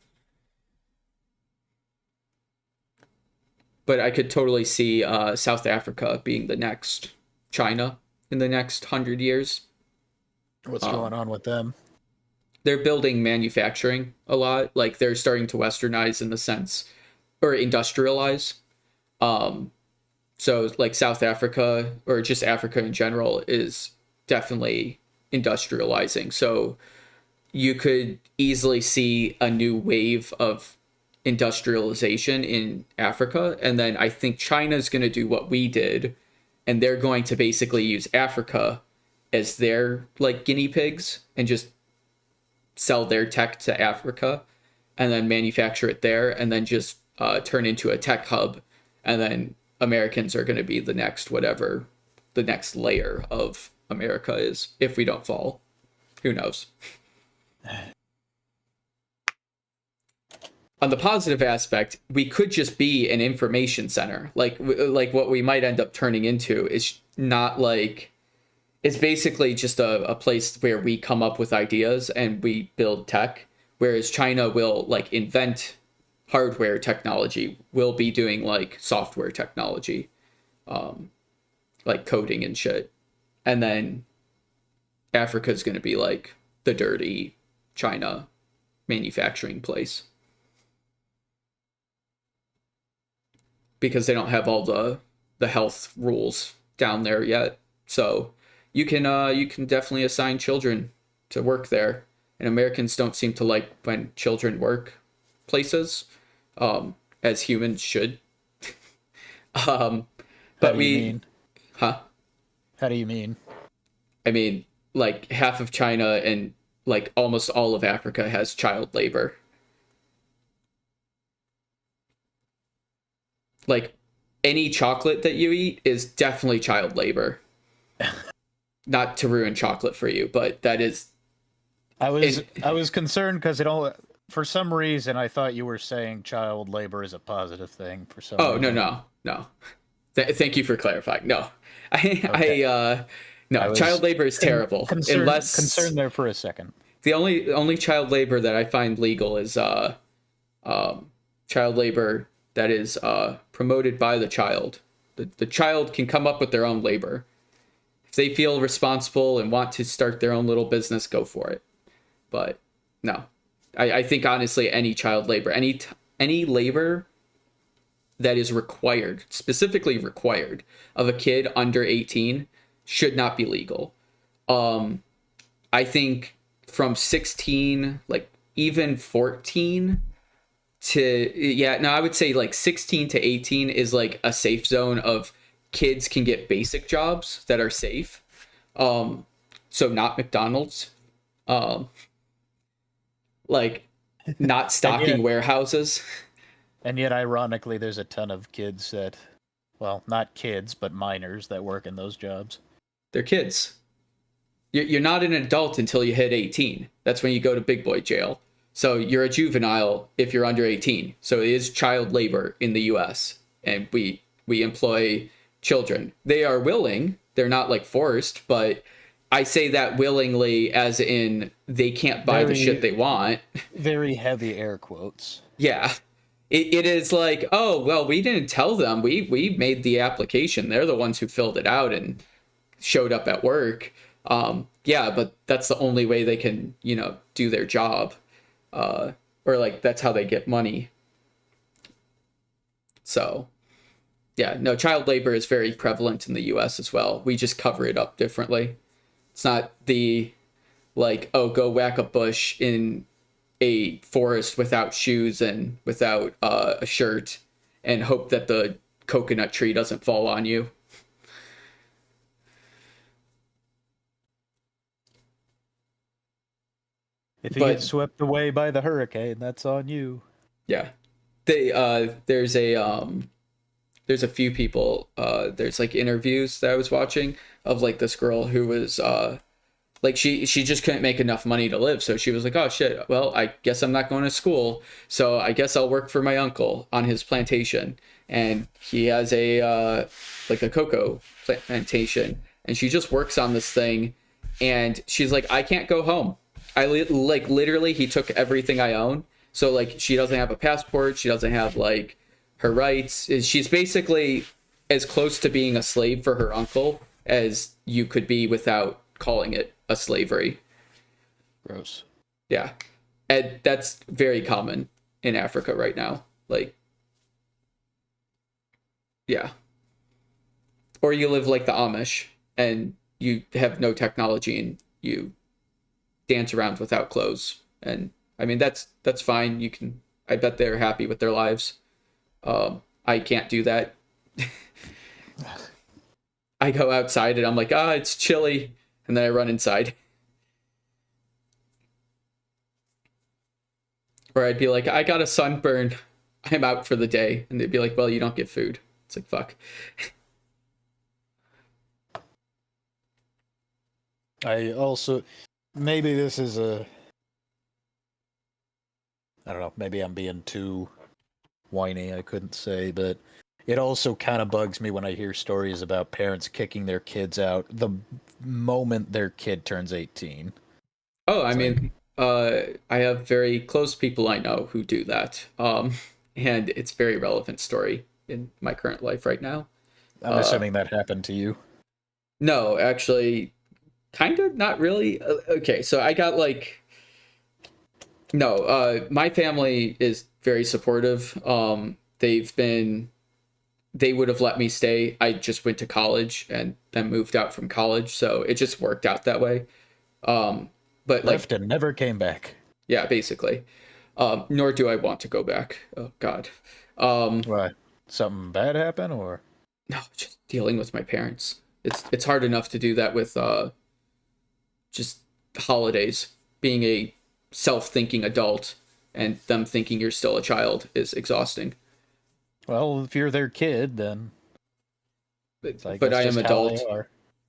Speaker 2: But I could totally see South Africa being the next China in the next 100 years.
Speaker 1: What's going on with them?
Speaker 2: They're building manufacturing a lot. Like they're starting to westernize in the sense, or industrialize. So like South Africa, or just Africa in general, is definitely industrializing. So you could easily see a new wave of industrialization in Africa, and then I think China's going to do what we did, and they're going to basically use Africa as their like guinea pigs and just sell their tech to Africa and then manufacture it there, and then just turn into a tech hub, and then Americans are going to be the next whatever the next layer of America is, if we don't fall. Who knows? On the positive aspect, we could just be an information center. Like what we might end up turning into is not like, it's basically just a place where we come up with ideas and we build tech, whereas China will like invent hardware technology, will be doing like software technology, like coding and shit. And then Africa is going to be like the dirty China manufacturing place, because they don't have all the health rules down there yet. So you can definitely assign children to work there, and Americans don't seem to like when children work places, as humans should. But
Speaker 1: How do you mean?
Speaker 2: Huh?
Speaker 1: How do you mean?
Speaker 2: I mean, like half of China and like almost all of Africa has child labor. Like any chocolate that you eat is definitely child labor. Not to ruin chocolate for you, but that is.
Speaker 1: I was concerned because for some reason I thought you were saying child labor is a positive thing for some reason.
Speaker 2: No. Thank you for clarifying. No, no, child labor is terrible.
Speaker 1: Concerned there for a second.
Speaker 2: The only child labor that I find legal is child labor that is promoted by the child. The child can come up with their own labor. If they feel responsible and want to start their own little business, go for it. But no, I think honestly, any child labor, any labor that is required, specifically required of a kid under 18, should not be legal. I think from 16, like even 14 I would say like 16 to 18 is like a safe zone of kids can get basic jobs that are safe. So not McDonald's. like not
Speaker 1: And
Speaker 2: stocking warehouses.
Speaker 1: yet, ironically, there's a ton of kids that, well, not kids, but minors that work in those jobs.
Speaker 2: They're kids. You're not an adult until you hit 18. That's when you go to big boy jail. So you're a juvenile if you're under 18. So it is child labor in the US. And we employ children. They are willing. They're not like forced, but I say that willingly as in they can't buy the shit they want.
Speaker 1: Very heavy air quotes.
Speaker 2: Yeah. It is like, oh, well, we didn't tell them. We made the application. They're the ones who filled it out and showed up at work. Yeah, but that's the only way they can, do their job. Or like that's how they get money. So, yeah, no, child labor is very prevalent in the US as well. We just cover it up differently. It's not the like, oh, go whack a bush in a forest without shoes and without a shirt and hope that the coconut tree doesn't fall on you.
Speaker 1: If you get swept away by the hurricane, that's on you.
Speaker 2: Yeah. There's a few people, there's like interviews that I was watching of like this girl who was like she just couldn't make enough money to live, so she was like, oh shit, well, I guess I'm not going to school, so I guess I'll work for my uncle on his plantation. And he has a like a cocoa plantation, and she just works on this thing. And she's like, I can't go home. Like literally he took everything I own, so like she doesn't have a passport, she doesn't have like her rights. She's basically as close to being a slave for her uncle as you could be without calling it a slavery.
Speaker 1: Gross.
Speaker 2: Yeah. And that's very common in Africa right now. Like, yeah. Or you live like the Amish and you have no technology and you dance around without clothes. And I mean, that's fine. I bet they're happy with their lives. I can't do that. I go outside and I'm like, it's chilly. And then I run inside. Or I'd be like, I got a sunburn. I'm out for the day. And they'd be like, well, you don't get food. It's like, fuck.
Speaker 1: I also, maybe this is I don't know, maybe I'm being too whiny, I couldn't say, but it also kind of bugs me when I hear stories about parents kicking their kids out the moment their kid turns 18.
Speaker 2: Oh, I mean, I have very close people I know who do that. And it's a very relevant story in my current life right now.
Speaker 1: I'm assuming that happened to you.
Speaker 2: No, actually, kind of not really. Okay, so I got like, no, my family is very supportive. They would have let me stay. I just went to college and then moved out from college, so it just worked out that way. But
Speaker 1: Left
Speaker 2: like,
Speaker 1: and never came back.
Speaker 2: yeah, basically. Nor do I want to go back. Oh God.
Speaker 1: Why? Something bad happen, or?
Speaker 2: No, just dealing with my parents. It's hard enough to do that with just holidays. Being a self-thinking adult and them thinking you're still a child is exhausting.
Speaker 1: Well, if you're their kid, then.
Speaker 2: But I am adult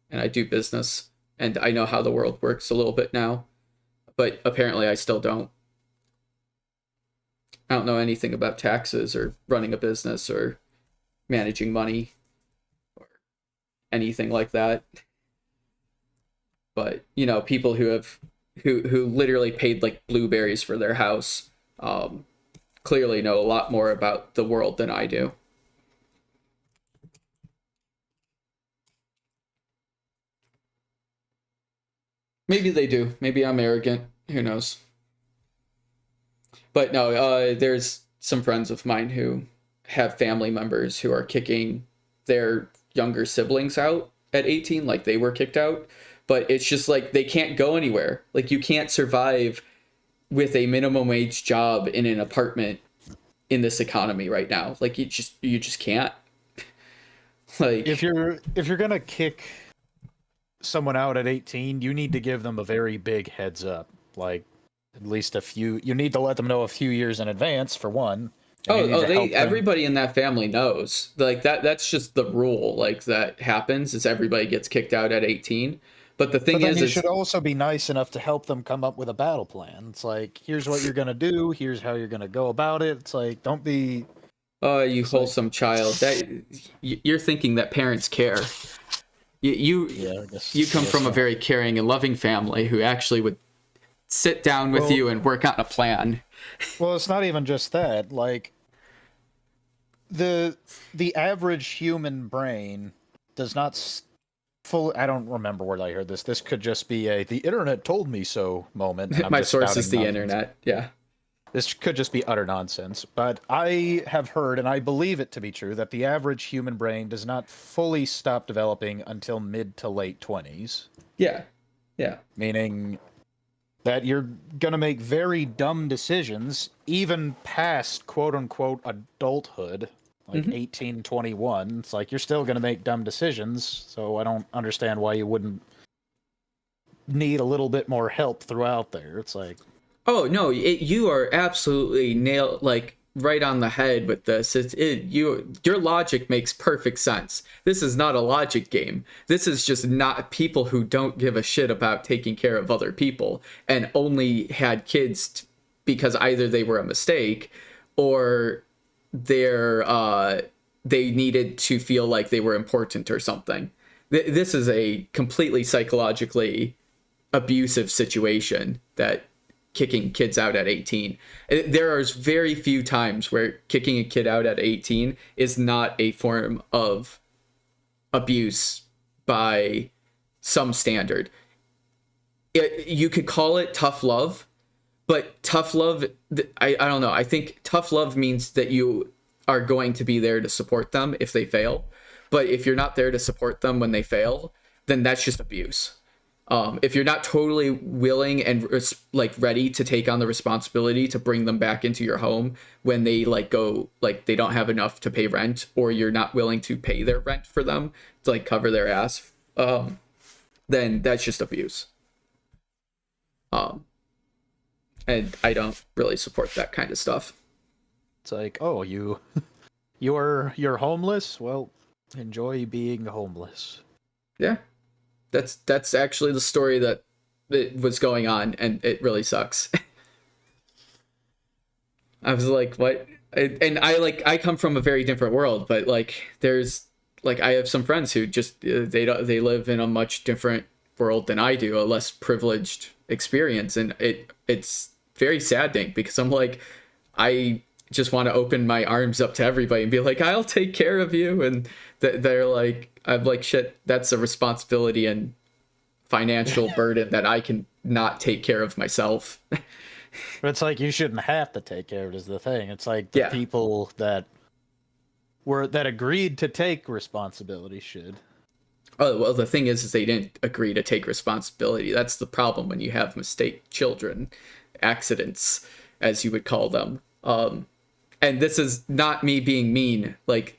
Speaker 2: and I do business and I know how the world works a little bit now. But apparently I still don't. I don't know anything about taxes or running a business or managing money or anything like that. But, people who literally paid like blueberries for their house clearly know a lot more about the world than I do. Maybe they do. Maybe I'm arrogant. Who knows? But no, there's some friends of mine who have family members who are kicking their younger siblings out at 18, like they were kicked out. But it's just like they can't go anywhere. Like you can't survive with a minimum wage job in an apartment in this economy right now. Like you just can't. Like
Speaker 1: if you're gonna kick someone out at 18, you need to give them a very big heads up. Like, at least a few. You need to let them know a few years in advance for one, and you need
Speaker 2: Oh,
Speaker 1: to help them.
Speaker 2: everybody in that family knows. Like that's just the rule. Like that happens is everybody gets kicked out at 18. But the thing
Speaker 1: But then you
Speaker 2: is
Speaker 1: should also be nice enough to help them come up with a battle plan. It's like, here's what you're gonna do. Here's how you're gonna go about it. It's like, don't be.
Speaker 2: oh, you
Speaker 1: It's like,
Speaker 2: wholesome child. That you're thinking that parents care.
Speaker 1: yeah, I guess,
Speaker 2: You come
Speaker 1: I guess
Speaker 2: from a
Speaker 1: so.
Speaker 2: very caring and loving family who actually would sit down with
Speaker 1: Well-
Speaker 2: you and work out a plan.
Speaker 1: Well, it's not even just that. Like, the average human brain does not fully. I don't remember where I heard this. This could just be a "the internet told me so" moment. and I'm
Speaker 2: My
Speaker 1: just
Speaker 2: source is the
Speaker 1: spouting nonsense.
Speaker 2: internet. Yeah.
Speaker 1: This could just be utter nonsense, but I have heard, and I believe it to be true, that the average human brain does not fully stop developing until mid to late 20s.
Speaker 2: Yeah. Yeah.
Speaker 1: Meaning that you're going to make very dumb decisions, even past quote unquote adulthood, like 18, 21. It's like you're still going to make dumb decisions, so I don't understand why you wouldn't need a little bit more help throughout there. It's like,
Speaker 2: Oh no, you are absolutely nailed, like right on the head with this. Your logic makes perfect sense. This is not a logic game. This is just not people who don't give a shit about taking care of other people and only had kids because either they were a mistake or they needed to feel like they were important or something. This is a completely psychologically abusive situation that kicking kids out at 18. There are very few times where kicking a kid out at 18 is not a form of abuse by some standard. You could call it tough love, but tough love, I don't know. I think tough love means that you are going to be there to support them if they fail. But if you're not there to support them when they fail, then that's just abuse. If you're not totally willing and like ready to take on the responsibility to bring them back into your home when they they don't have enough to pay rent, or you're not willing to pay their rent for them to like cover their ass, then that's just abuse. And I don't really support that kind of stuff.
Speaker 1: It's like, oh, you're homeless? Well, enjoy being homeless.
Speaker 2: Yeah. That's actually the story that was going on, and it really sucks. I was like, what? And I come from a very different world, but like there's like I have some friends who just they live in a much different world than I do, a less privileged experience, and it's very saddening because I'm like, I just want to open my arms up to everybody and be like, I'll take care of you, and they're like, I'm like, shit, that's a responsibility and financial burden that I can not take care of myself.
Speaker 1: But it's like you shouldn't have to take care of it is the thing. It's like the people that agreed to take responsibility should.
Speaker 2: Oh, well, the thing is they didn't agree to take responsibility. That's the problem when you have mistake children, accidents, as you would call them. And this is not me being mean. Like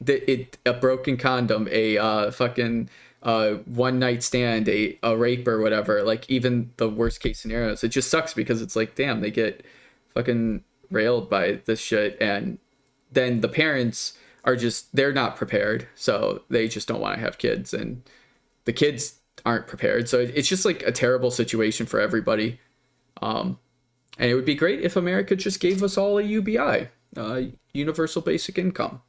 Speaker 2: a broken condom, a fucking one night stand, a rape or whatever. Like even the worst case scenarios, it just sucks because it's like, damn, they get fucking railed by this shit, and then the parents are they're not prepared, so they just don't want to have kids, and the kids aren't prepared, so it's just like a terrible situation for everybody. And it would be great if America just gave us all a UBI. Universal basic income,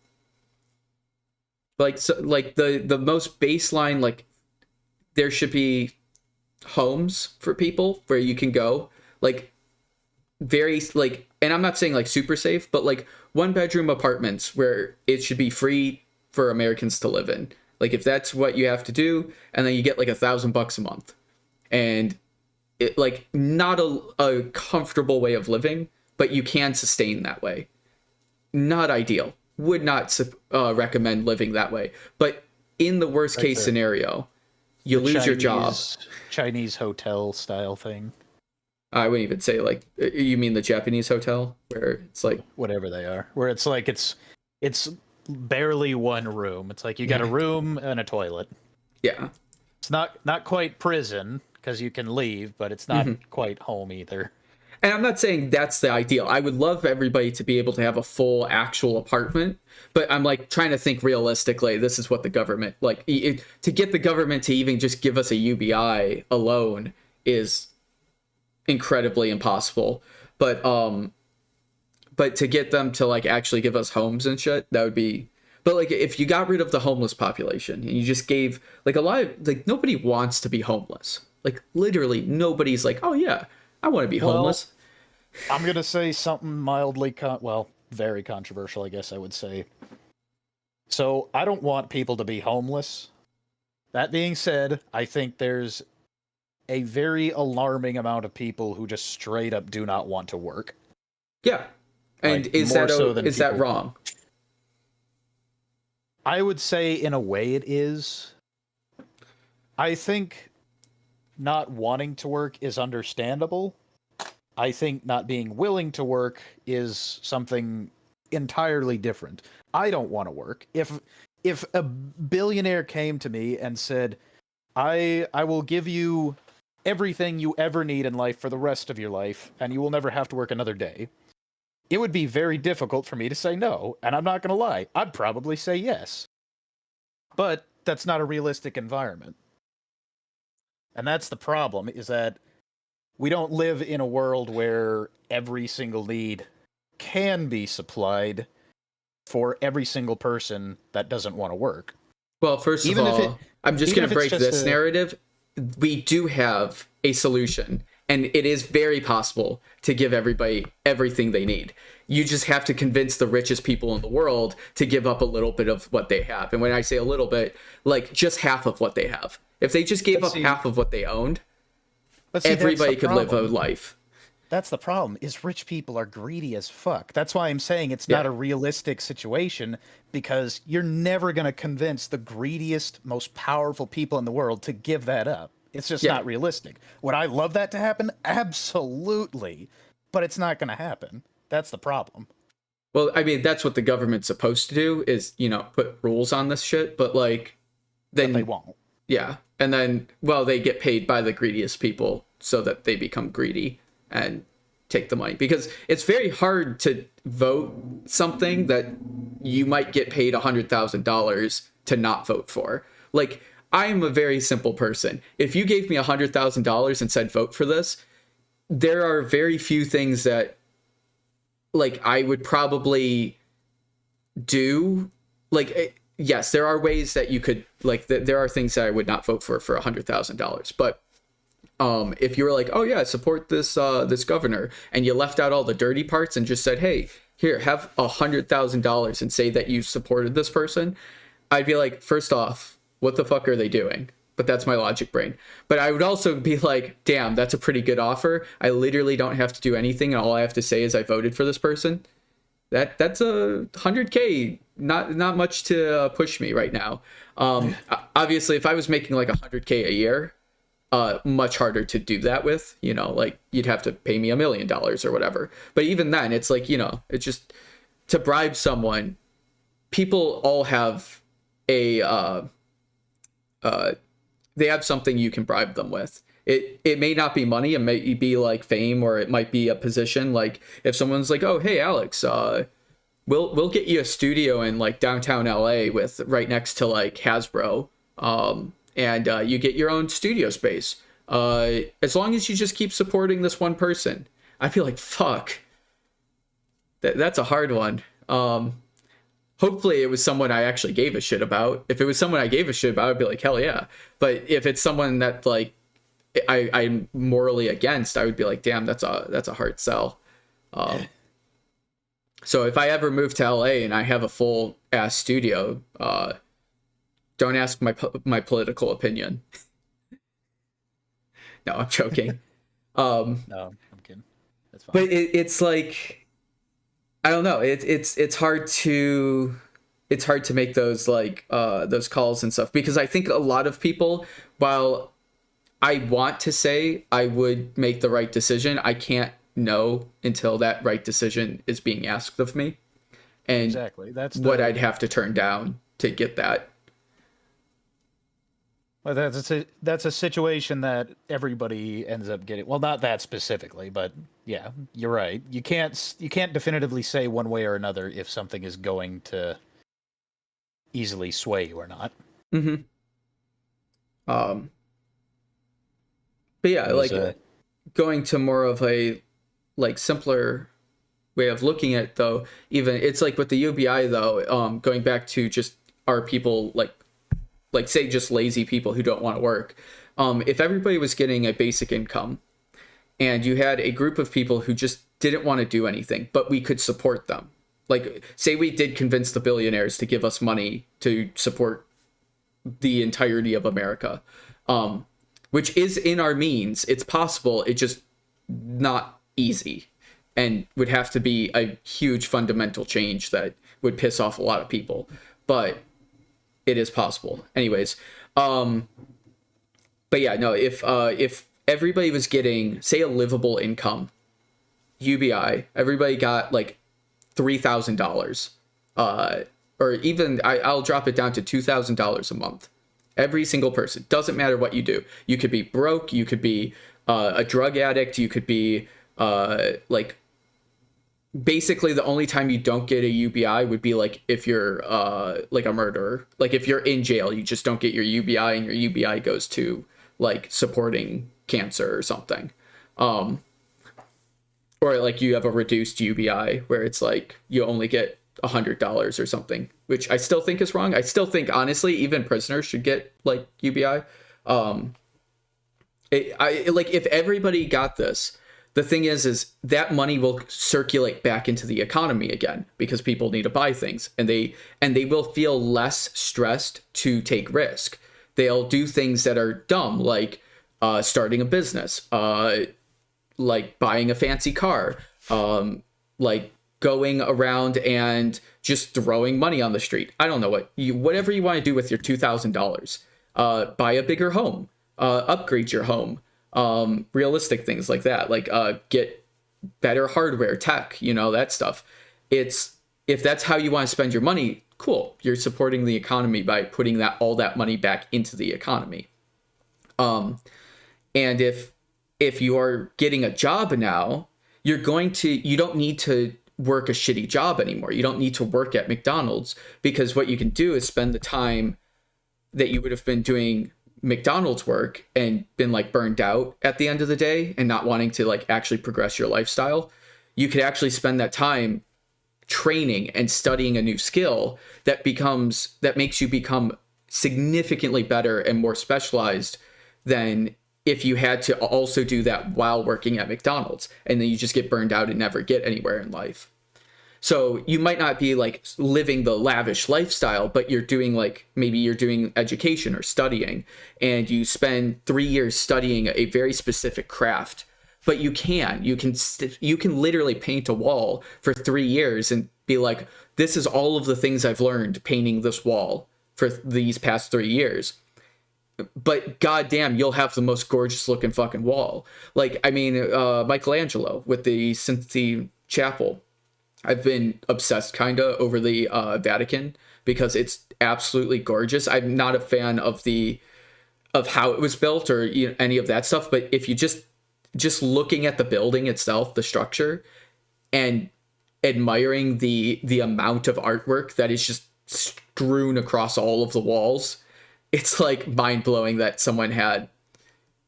Speaker 2: like the most baseline, like there should be homes for people where you can go, like very like, and I'm not saying like super safe, but like 1-bedroom apartments where it should be free for Americans to live in, like if that's what you have to do, and then you get like $1,000 a month, and it like not a comfortable way of living, but you can sustain that way. Not ideal. Would not recommend living that way. But in the worst case scenario, you lose your job.
Speaker 1: Chinese hotel style thing.
Speaker 2: I wouldn't even say like, you mean the Japanese hotel where it's like
Speaker 1: whatever they are, where it's like it's barely one room. It's like you got a room and a toilet.
Speaker 2: Yeah.
Speaker 1: It's not quite prison because you can leave, but it's not quite home either.
Speaker 2: And I'm not saying that's the ideal. I would love everybody to be able to have a full actual apartment, but I'm like trying to think realistically. This is what the government like to get the government to even just give us a UBI alone is incredibly impossible. But to get them to like actually give us homes and shit, that would be. But like if you got rid of the homeless population and you just gave like a lot of like nobody wants to be homeless. Like literally nobody's like, oh yeah, I want to be homeless.
Speaker 1: I'm gonna say something very controversial, I guess I would say. So I don't want people to be homeless. That being said, I think there's a very alarming amount of people who just straight up do not want to work.
Speaker 2: Yeah. And
Speaker 1: Like,
Speaker 2: is
Speaker 1: more
Speaker 2: that
Speaker 1: so than
Speaker 2: is that
Speaker 1: people-
Speaker 2: wrong?
Speaker 1: I would say in a way it is. I think not wanting to work is understandable. I think not being willing to work is something entirely different. I don't want to work. If a billionaire came to me and said, I will give you everything you ever need in life for the rest of your life, and you will never have to work another day, it would be very difficult for me to say no, and I'm not going to lie. I'd probably say yes. But that's not a realistic environment. And that's the problem, is that we don't live in a world where every single need can be supplied for every single person that doesn't want to work.
Speaker 2: Well, first of all, I'm just going to break this narrative. We do have a solution, and it is very possible to give everybody everything they need. You just have to convince the richest people in the world to give up a little bit of what they have. And when I say a little bit, like just half of what they have. If they just gave up half of what they owned, everybody could live a life.
Speaker 1: That's the problem, is rich people are greedy as fuck. That's why I'm saying it's not a realistic situation, because you're never going to convince the greediest, most powerful people in the world to give that up. It's just not realistic. Would I love that to happen? Absolutely. But it's not going to happen. That's the problem.
Speaker 2: Well, I mean, that's what the government's supposed to do is, you know, put rules on this shit. But like, then
Speaker 1: but they won't.
Speaker 2: Yeah. And then, well, they get paid by the greediest people so that they become greedy and take the money, because it's very hard to vote something that you might get paid $100,000 to not vote for. Like, I'm a very simple person. If you gave me $100,000 and said vote for this, there are very few things that like I would probably do. Like, yes, there are ways that you could like there are things that I would not vote for $100,000, but if you were like, oh yeah, support this this governor, and you left out all the dirty parts and just said, hey, here, have $100,000 and say that you supported this person, I'd be like, first off, what the fuck are they doing? But that's my logic brain. But I would also be like, damn, that's a pretty good offer. I literally don't have to do anything, and all I have to say is I voted for this person. That's a 100K, not much to push me right now. Obviously, if I was making like 100K a year, much harder to do that with, you know, like you'd have to pay me $1 million or whatever. But even then, it's like, you know, it's just to bribe someone. People all have a they have something you can bribe them with. It may not be money, it may be like fame, or it might be a position. Like if someone's like, oh hey Alex, we'll get you a studio in like downtown LA with right next to like Hasbro, and you get your own studio space, as long as you just keep supporting this one person. I feel like, fuck, that's a hard one. Hopefully it was someone I actually gave a shit about. If it was someone I gave a shit about, I'd be like, hell yeah. But if it's someone that like I'm morally against, I would be like, damn, that's a hard sell. So if I ever move to LA and I have a full ass studio, don't ask my political opinion. No, I'm joking.
Speaker 1: No, I'm kidding. That's fine.
Speaker 2: But it's like, I don't know. It's hard to make those like those calls and stuff, because I think a lot of people, while I want to say I would make the right decision, I can't know until that right decision is being asked of me, and
Speaker 1: exactly that's
Speaker 2: what I'd have to turn down to get that.
Speaker 1: Well, that's a situation that everybody ends up getting. Well, not that specifically, but yeah, you're right. You can't definitively say one way or another if something is going to easily sway you or not.
Speaker 2: Mm-hmm. Um, but yeah,
Speaker 1: It was
Speaker 2: like
Speaker 1: a
Speaker 2: going to more of a like simpler way of looking at it, though. Even it's like with the UBI though, going back to just our people like say just lazy people who don't want to work. If everybody was getting a basic income and you had a group of people who just didn't want to do anything, but we could support them. Like, say we did convince the billionaires to give us money to support the entirety of America, which is in our means. It's possible. It's just not easy and would have to be a huge fundamental change that would piss off a lot of people. But it is possible. Anyways, but yeah, no, if everybody was getting, say, a livable income, UBI, everybody got like $3,000, or even I'll drop it down to $2,000 a month. Every single person, doesn't matter what you do. You could be broke, you could be a drug addict, you could be like basically the only time you don't get a UBI would be like if you're like a murderer. Like if you're in jail, you just don't get your UBI, and your UBI goes to like supporting cancer or something. Or like you have a reduced UBI where it's like you only get $100 or something, which I still think is wrong. I still think honestly, even prisoners should get like UBI. Like if everybody got this, the thing is that money will circulate back into the economy again because people need to buy things, and they will feel less stressed to take risk. They'll do things that are dumb, like starting a business, like buying a fancy car, like going around and just throwing money on the street. I don't know whatever you want to do with your $2,000. Buy a bigger home, upgrade your home, realistic things like that, like get better hardware, tech, that stuff. If that's how you want to spend your money, cool. You're supporting the economy by putting all that money back into the economy. And if you are getting a job now, you don't need to work a shitty job anymore. You don't need to work at McDonald's, because what you can do is spend the time that you would have been doing McDonald's work and been like burned out at the end of the day and not wanting to like actually progress your lifestyle. You could actually spend that time training and studying a new skill that makes you become significantly better and more specialized than if you had to also do that while working at McDonald's, and then you just get burned out and never get anywhere in life. So you might not be like living the lavish lifestyle, but you're doing maybe you're doing education or studying, and you spend 3 years studying a very specific craft. But you can literally paint a wall for 3 years and be like, this is all of the things I've learned painting this wall for these past 3 years. But goddamn, you'll have the most gorgeous looking fucking wall. Like, I mean, Michelangelo with the Sistine Chapel. I've been obsessed kinda over the Vatican because it's absolutely gorgeous. I'm not a fan of how it was built or any of that stuff. But if you just looking at the building itself, the structure, and admiring the amount of artwork that is just strewn across all of the walls, it's like mind-blowing that someone had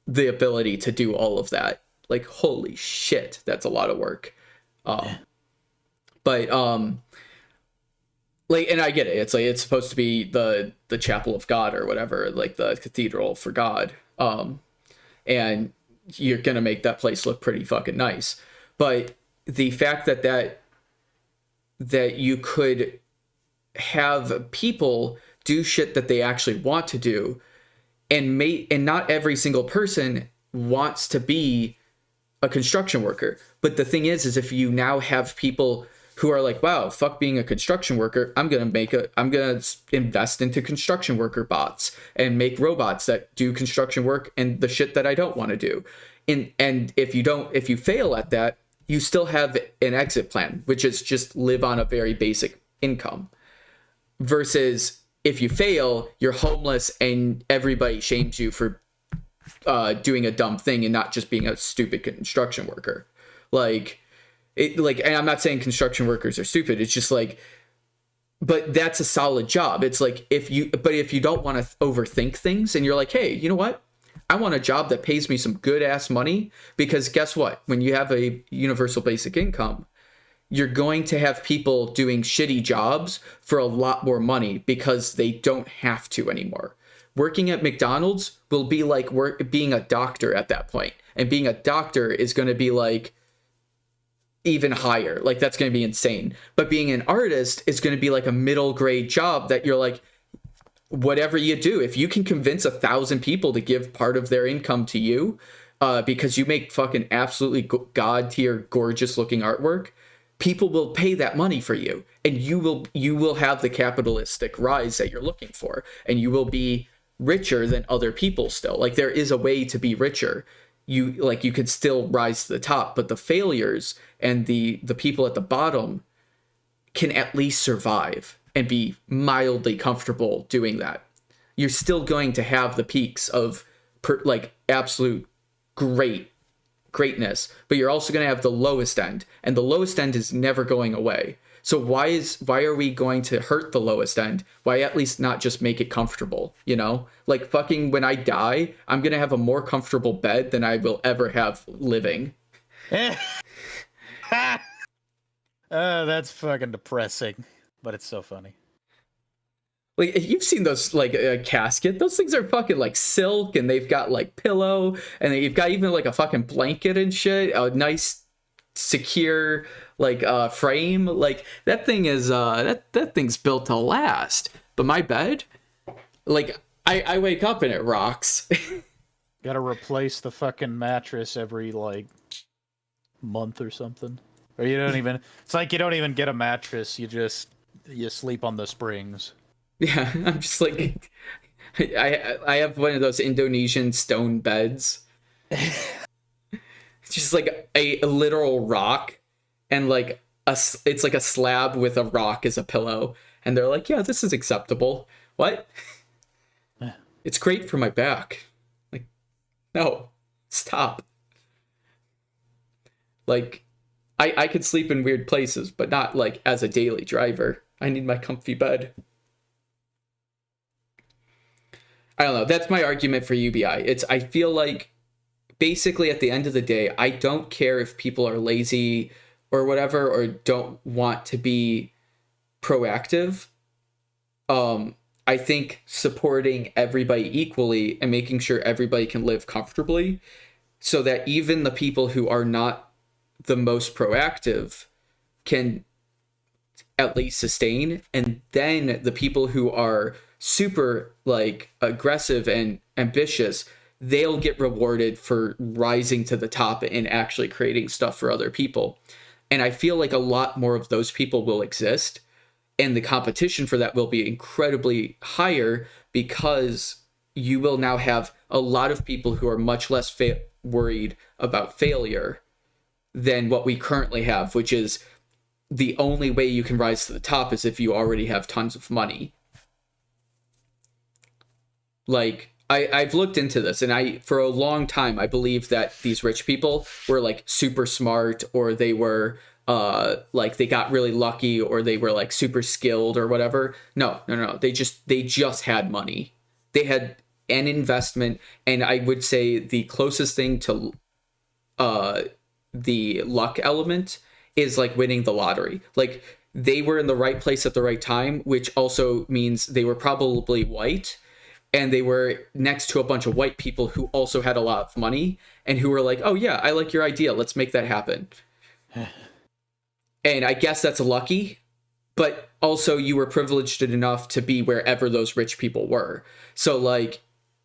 Speaker 2: the ability to do all of that. Like, holy shit, that's a lot of work. But like, and I get it. It's like it's supposed to be the chapel of God or whatever, like the cathedral for God. And you're gonna make that place look pretty fucking nice. But the fact that you could have people do shit that they actually want to do, and not every single person wants to be a construction worker. But the thing is if you now have people who are like, wow, fuck being a construction worker, I'm gonna invest into construction worker bots and make robots that do construction work and the shit that I don't want to do. And if you fail at that, you still have an exit plan, which is just live on a very basic income. Versus if you fail, you're homeless and everybody shames you for doing a dumb thing and not just being a stupid construction worker. Like, and I'm not saying construction workers are stupid. It's just like, but that's a solid job. It's like, if you don't want to overthink things and you're like, hey, you know what? I want a job that pays me some good ass money, because guess what? When you have a universal basic income, you're going to have people doing shitty jobs for a lot more money because they don't have to anymore. Working at McDonald's will be like being a doctor at that point. And being a doctor is going to be like even higher. Like, that's going to be insane. But being an artist is going to be like a middle grade job that you're like, whatever you do, if you can convince 1,000 people to give part of their income to you, because you make fucking absolutely god tier gorgeous looking artwork, people will pay that money for you, and you will have the capitalistic rise that you're looking for, and you will be richer than other people still. Like, there is a way to be richer. You could still rise to the top, but the failures and the people at the bottom can at least survive and be mildly comfortable doing that. You're still going to have the peaks of absolute greatness, but you're also going to have the lowest end, and the lowest end is never going away. So why are we going to hurt the lowest end? Why at least not just make it comfortable, you know? Like, fucking when I die, I'm going to have a more comfortable bed than I will ever have living.
Speaker 1: That's fucking depressing, but it's so funny.
Speaker 2: Like, you've seen those, like, a casket. Those things are fucking, like, silk, and they've got, like, pillow, and you've got even, like, a fucking blanket and shit. A nice, secure, like, frame. Like, that thing is, that thing's built to last. But my bed, like, I wake up and it rocks.
Speaker 1: Gotta replace the fucking mattress every, like, month or something. Or you don't even... It's like you don't even get a mattress. You sleep on the springs.
Speaker 2: Yeah, I'm just like, I have one of those Indonesian stone beds. It's just like a literal rock, and like it's like a slab with a rock as a pillow, and they're like, yeah, this is acceptable. What? It's great for my back. Like, no, stop. Like, I could sleep in weird places, but not like as a daily driver. I need my comfy bed. I don't know. That's my argument for UBI. I feel like basically at the end of the day, I don't care if people are lazy or whatever, or don't want to be proactive. I think supporting everybody equally and making sure everybody can live comfortably, so that even the people who are not the most proactive can at least sustain, and then the people who are super like aggressive and ambitious, they'll get rewarded for rising to the top and actually creating stuff for other people. And I feel like a lot more of those people will exist, and the competition for that will be incredibly higher, because you will now have a lot of people who are much less worried about failure than what we currently have, which is the only way you can rise to the top is if you already have tons of money. Like, I've looked into this, and for a long time, I believed that these rich people were like super smart, or they were like they got really lucky, or they were like super skilled or whatever. No. They just had money. They had an investment, and I would say the closest thing to the luck element is like winning the lottery. Like, they were in the right place at the right time, which also means they were probably white, and they were next to a bunch of white people who also had a lot of money, and who were like, oh yeah, I like your idea, let's make that happen. And I guess that's lucky, but also you were privileged enough to be wherever those rich people were. So like,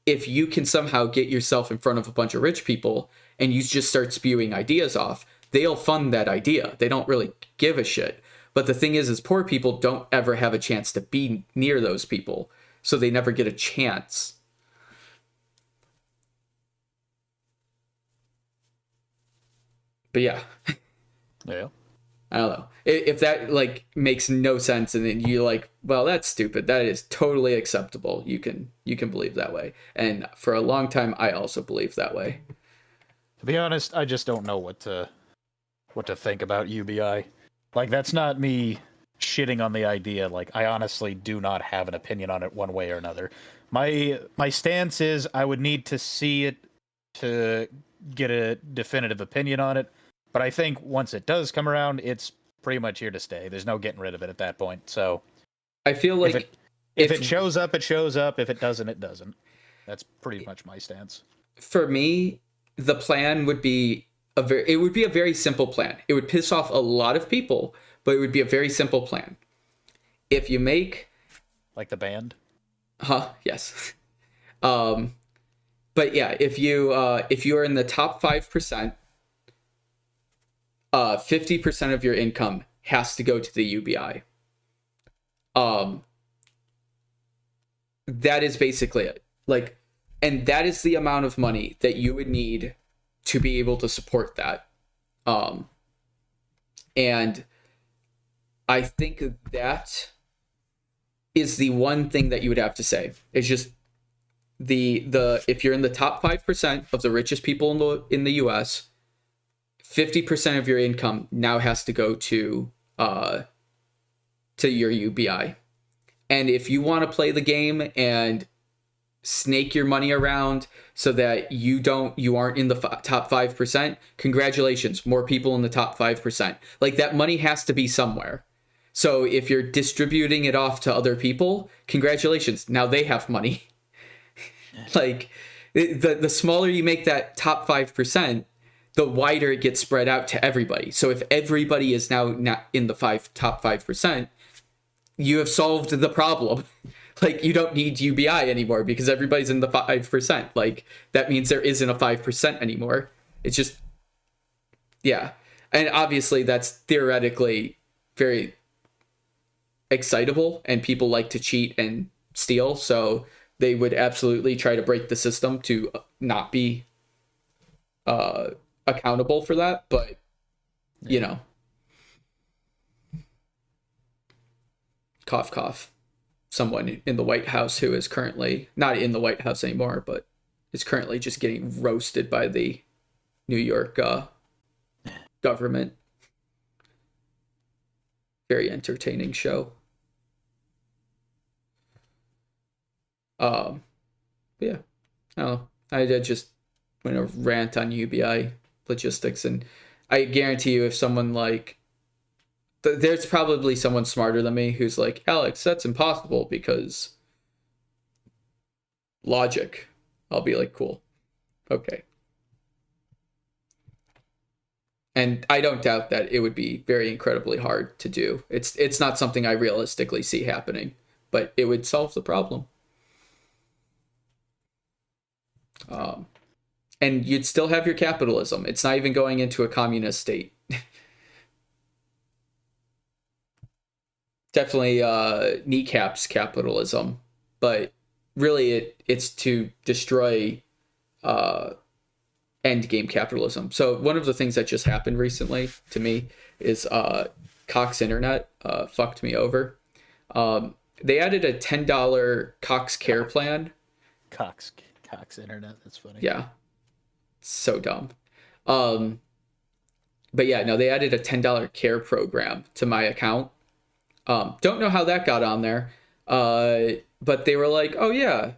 Speaker 2: if you can somehow get yourself in front of a bunch of rich people and you just start spewing ideas off, they'll fund that idea. They don't really give a shit. But the thing is poor people don't ever have a chance to be near those people, so they never get a chance. But yeah.
Speaker 1: Yeah.
Speaker 2: I don't know. If that like makes no sense, and then you're like, well, that's stupid. That is totally acceptable. You can believe that way. And for a long time, I also believed that way.
Speaker 1: To be honest, I just don't know what to think about UBI. Like, that's not me shitting on the idea. Like, I honestly do not have an opinion on it one way or another. My stance is I would need to see it to get a definitive opinion on it. But I think once it does come around, it's pretty much here to stay. There's no getting rid of it at that point. So
Speaker 2: I feel like
Speaker 1: if it shows up, it shows up. If it doesn't, it doesn't. That's pretty much my stance.
Speaker 2: For me, the plan would be a very simple plan. It would piss off a lot of people, but it would be a very simple plan. If you make
Speaker 1: like the band,
Speaker 2: yes. But yeah, if you are in the top 5%, 50% of your income has to go to the UBI. That is basically it. Like, and that is the amount of money that you would need to be able to support that. And I think that is the one thing that you would have to say. It's just the if you're in the top 5% of the richest people in the US, 50% of your income now has to go to your UBI. And if you want to play the game and snake your money around so that you aren't in the top 5%, congratulations, more people in the top 5%. Like, that money has to be somewhere. So if you're distributing it off to other people, congratulations, now they have money. Like, the smaller you make that top 5%, the wider it gets spread out to everybody. So if everybody is now not in the top 5%, you have solved the problem. Like, you don't need UBI anymore because everybody's in the 5%. Like, that means there isn't a 5% anymore. It's just, yeah. And obviously that's theoretically very excitable, and people like to cheat and steal. So they would absolutely try to break the system to not be accountable for that. But, you know, cough, cough. Someone in the White House who is currently not in the White House anymore, but is currently just getting roasted by the New York government. Very entertaining show. Yeah, I don't know. I just went to rant on UBI logistics, and I guarantee you, if someone like there's probably someone smarter than me who's like, Alex, that's impossible because logic. I'll be like, cool. Okay. And I don't doubt that it would be very incredibly hard to do. It's not something I realistically see happening, but it would solve the problem. And you'd still have your capitalism. It's not even going into a communist state. Definitely kneecaps capitalism, but really it's to destroy end game capitalism. So one of the things that just happened recently to me is Cox Internet fucked me over. They added a $10 Cox Care plan.
Speaker 1: Cox Internet, that's funny.
Speaker 2: Yeah, so dumb. But yeah, no, they added a $10 care program to my account. Don't know how that got on there. But they were like, oh yeah.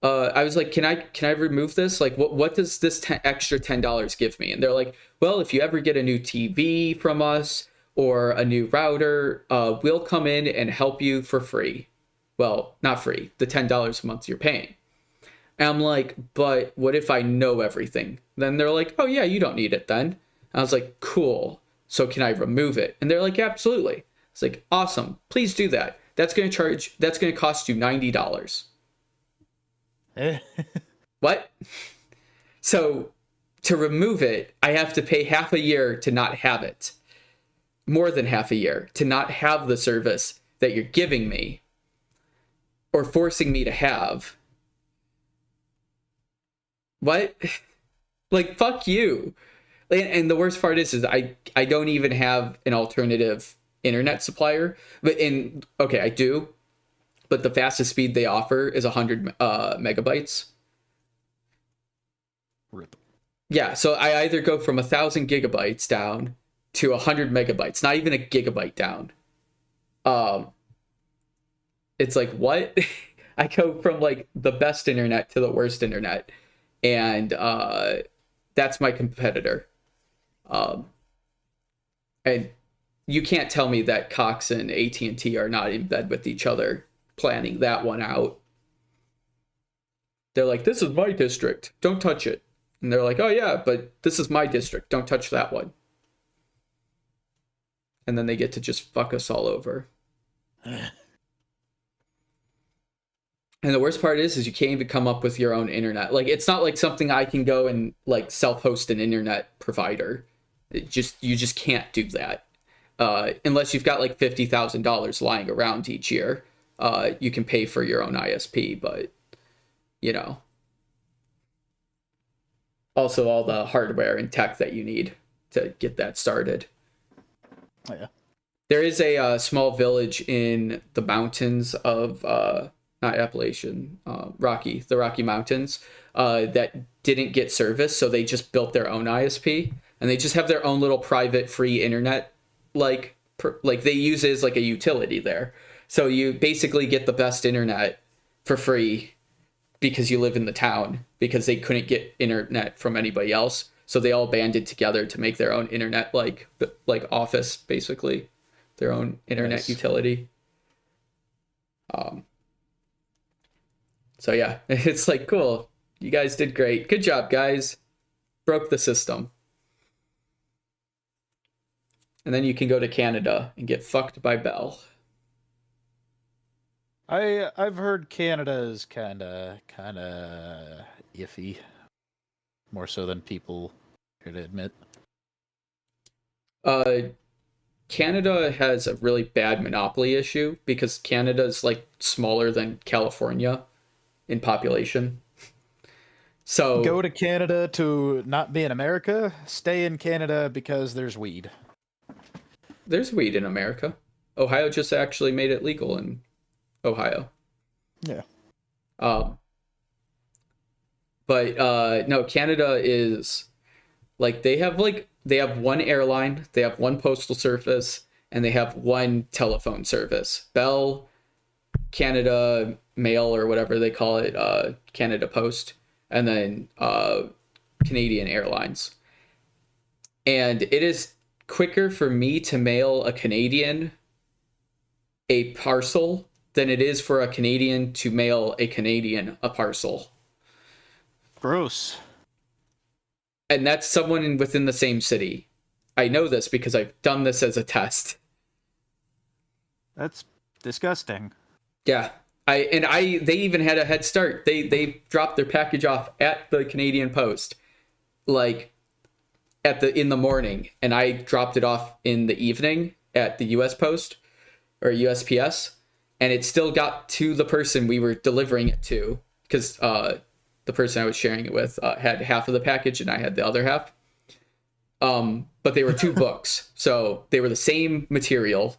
Speaker 2: I was like, can I remove this? Like, what does this extra $10 give me? And they're like, well, if you ever get a new TV from us or a new router, we'll come in and help you for free. Well, not free, the $10 a month you're paying. And I'm like, but what if I know everything? Then they're like, oh yeah, you don't need it then. And I was like, cool. So can I remove it? And they're like, absolutely. It's like, awesome. Please do that. That's going to cost you $90. What? So to remove it, I have to pay half a year to not have it. More than half a year to not have the service that you're giving me or forcing me to have. What? Like, fuck you. And the worst part is I don't even have an alternative internet supplier. Okay, I do, but the fastest speed they offer is 100 megabytes.
Speaker 1: Rip.
Speaker 2: Yeah, so I either go from 1,000 gigabytes down to 100 megabytes, not even a gigabyte down. It's like, what? I go from like the best internet to the worst internet, and that's my competitor. And you can't tell me that Cox and AT&T are not in bed with each other planning that one out. They're like, this is my district, don't touch it. And they're like, oh yeah, but this is my district, don't touch that one. And then they get to just fuck us all over. And the worst part is you can't even come up with your own internet. Like, it's not like something I can go and like self-host an internet provider. You just can't do that. Unless you've got like $50,000 lying around each year. You can pay for your own ISP, but you know. Also all the hardware and tech that you need to get that started.
Speaker 1: Oh, yeah.
Speaker 2: There is a small village in the mountains of not Appalachian, the Rocky Mountains, that didn't get service, so they just built their own ISP, and they just have their own little private free internet, like they use it as like a utility there. So you basically get the best internet for free because you live in the town, because they couldn't get internet from anybody else, so they all banded together to make their own internet, like office, basically, their own internet utility. So yeah, it's like, cool. You guys did great. Good job, guys. Broke the system. And then you can go to Canada and get fucked by Bell.
Speaker 1: I've heard Canada is kind of iffy, more so than people here to admit.
Speaker 2: Canada has a really bad monopoly issue because Canada is like smaller than California in population. So
Speaker 1: go to Canada to not be in America, stay in Canada because there's weed.
Speaker 2: There's weed in America. Ohio just actually made it legal in Ohio.
Speaker 1: Yeah.
Speaker 2: But no, Canada is like they have one airline, they have one postal service, and they have one telephone service. Bell, Canada Mail, or whatever they call it, Canada Post, and then Canadian Airlines. And it is quicker for me to mail a Canadian a parcel than it is for a Canadian to mail a Canadian a parcel.
Speaker 1: Gross.
Speaker 2: And that's someone within the same city. I know this because I've done this as a test.
Speaker 1: That's disgusting.
Speaker 2: Yeah. They even had a head start. They dropped their package off at the Canadian Post, like in the morning, and I dropped it off in the evening at the US Post or USPS, and it still got to the person we were delivering it to, because the person I was sharing it with had half of the package and I had the other half. But they were two books, so they were the same material,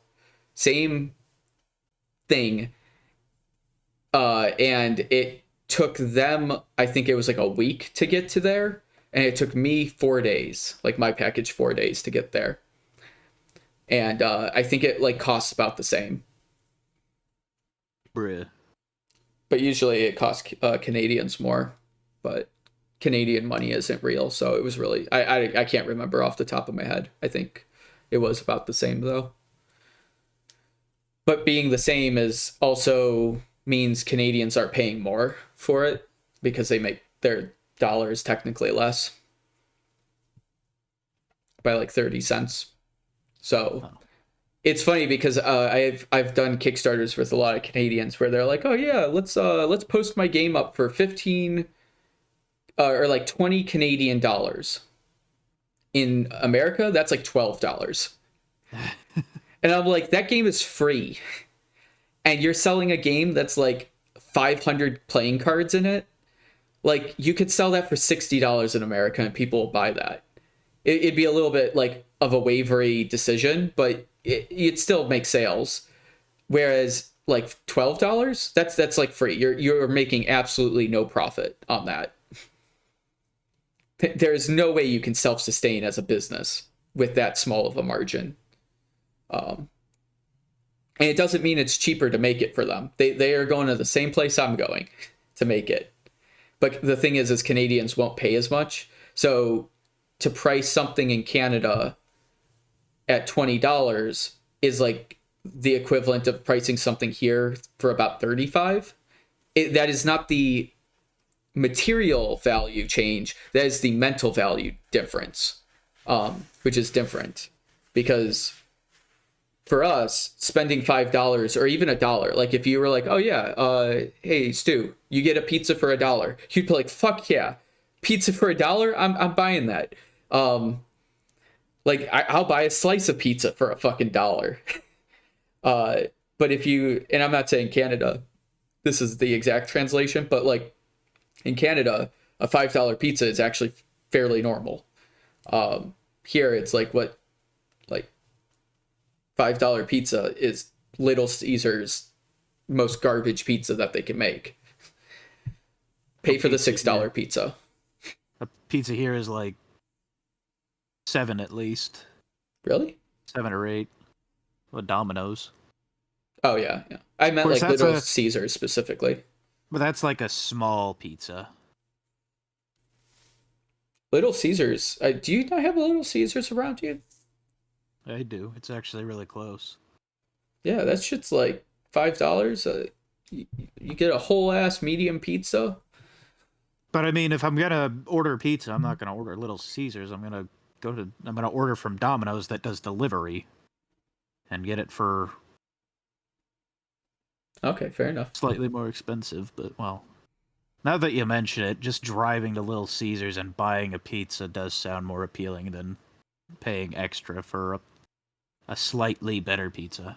Speaker 2: same thing. And it took them, I think it was like a week to get to there, and it took me 4 days, like my package 4 days to get there. And I think it like costs about the same.
Speaker 1: Bruh.
Speaker 2: But usually it costs Canadians more, but Canadian money isn't real, so it was really, I can't remember off the top of my head. I think it was about the same though. But being the same is also means Canadians are paying more for it because they make their dollars technically less by like 30 cents. So it's funny because I've done Kickstarters with a lot of Canadians where they're like, oh yeah, let's post my game up for 15 or like 20 Canadian dollars. In America, that's like $12. And I'm like, that game is free. And you're selling a game that's like 500 playing cards in it. Like, you could sell that for $60 in America and people will buy that. it'd be a little bit like of a wavery decision, but it'd still make sales. Whereas like $12, that's like free. You're making absolutely no profit on that. There is no way you can self-sustain as a business with that small of a margin. And it doesn't mean it's cheaper to make it for them. They are going to the same place I'm going to make it. But the thing is Canadians won't pay as much. So to price something in Canada at $20 is like the equivalent of pricing something here for about 35. That is not the material value change. That is the mental value difference, which is different. Because for us, spending $5 or even $1, like if you were like, oh yeah, hey Stu, you get a pizza for $1, you'd be like, fuck yeah, pizza for $1, I'm buying that. Like I'll buy a slice of pizza for a fucking dollar. But if you, and I'm not saying Canada, this is the exact translation, but like in Canada, a $5 pizza is actually fairly normal. Here it's like what, like $5 pizza is Little Caesars most garbage pizza that they can make. Pay for the $6 pizza.
Speaker 1: A pizza here is like 7 at least.
Speaker 2: Really?
Speaker 1: 7 or 8. With Domino's.
Speaker 2: Oh yeah. I meant like Little Caesars specifically.
Speaker 1: But that's like a small pizza.
Speaker 2: Little Caesars. Do you not have a Little Caesars around you?
Speaker 1: I do. It's actually really close.
Speaker 2: Yeah, that shit's like $5. You get a whole ass medium pizza.
Speaker 1: But I mean, if I'm gonna order pizza, I'm not gonna order Little Caesars. I'm gonna order from Domino's that does delivery, and get it for.
Speaker 2: Okay, fair enough.
Speaker 1: Slightly more expensive, but well. Now that you mention it, just driving to Little Caesars and buying a pizza does sound more appealing than paying extra for a slightly better pizza.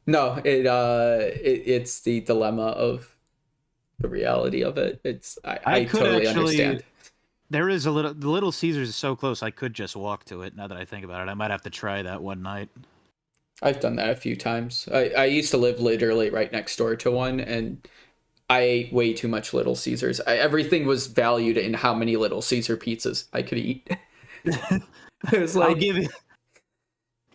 Speaker 2: No, it's the dilemma of the reality of it. I totally understand.
Speaker 1: There is the Little Caesars is so close I could just walk to it. Now that I think about it, I might have to try that one night.
Speaker 2: I've done that a few times. I used to live literally right next door to one, and I ate way too much Little Caesars. Everything was valued in how many Little Caesar pizzas I could eat. It was like,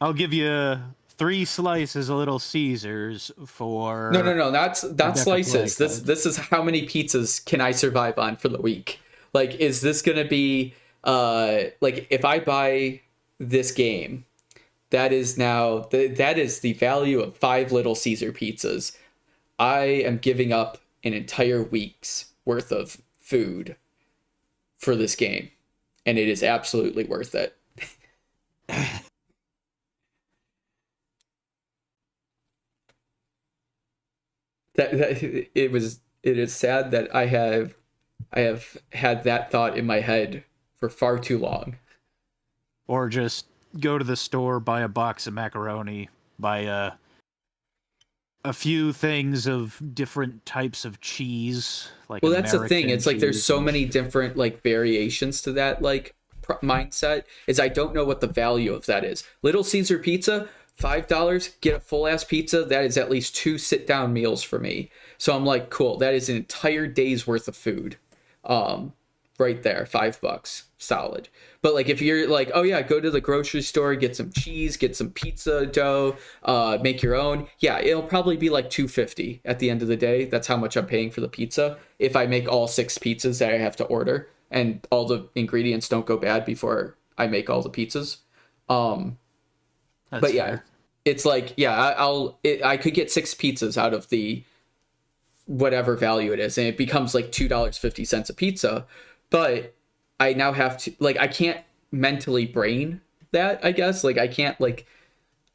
Speaker 1: I'll give you 3 slices of Little Caesars for...
Speaker 2: No, that's not slices. This is how many pizzas can I survive on for the week. Like, is this gonna be like if I buy this game, that is now that is the value of 5 Little Caesar pizzas. I am giving up an entire week's worth of food for this game, and it is absolutely worth it. It is sad that I have had that thought in my head for far too long.
Speaker 1: Or just go to the store, buy a box of macaroni, buy a few things of different types of cheese. Like,
Speaker 2: well, that's the thing. It's like there's so many different like variations to that like mindset. Is I don't know what the value of that is. Little Caesar pizza, $5, get a full ass pizza. That is at least 2 sit down meals for me. So I'm like, cool. That is an entire day's worth of food. Right there, $5, solid. But like if you're like, oh yeah, go to the grocery store, get some cheese, get some pizza dough, make your own. Yeah, it'll probably be like $2.50 at the end of the day. That's how much I'm paying for the pizza. If I make all 6 pizzas that I have to order, and all the ingredients don't go bad before I make all the pizzas. But yeah, fair. It's like, yeah, I could get 6 pizzas out of the whatever value it is, and it becomes like $2.50 a pizza. But I now have to, like, I can't mentally brain that, I guess. Like, I can't, like,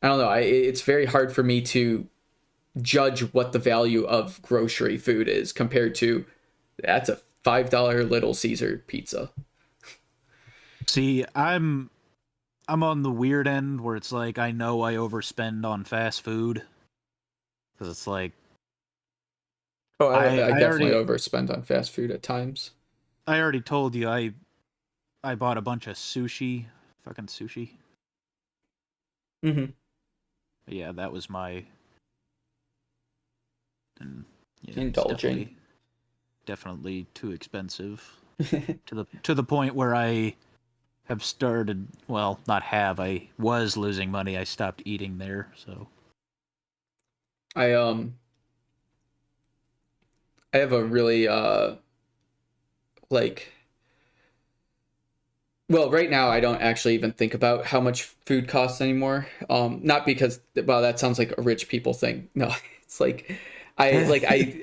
Speaker 2: I don't know. It's very hard for me to judge what the value of grocery food is compared to, that's a $5 Little Caesar pizza.
Speaker 1: See, I'm on the weird end where it's like, I know I overspend on fast food. Because it's like...
Speaker 2: Oh, I definitely overspend on fast food at times.
Speaker 1: I already told you, I bought a bunch of sushi, fucking sushi.
Speaker 2: Mm-hmm.
Speaker 1: But yeah, that was my. And yeah, it's
Speaker 2: Indulging.
Speaker 1: definitely too expensive to the point where I have started. Well, not have. I was losing money. I stopped eating there. So
Speaker 2: I I have a really like well, right now I don't actually even think about how much food costs anymore. Not because well, that sounds like a rich people thing. No, it's like I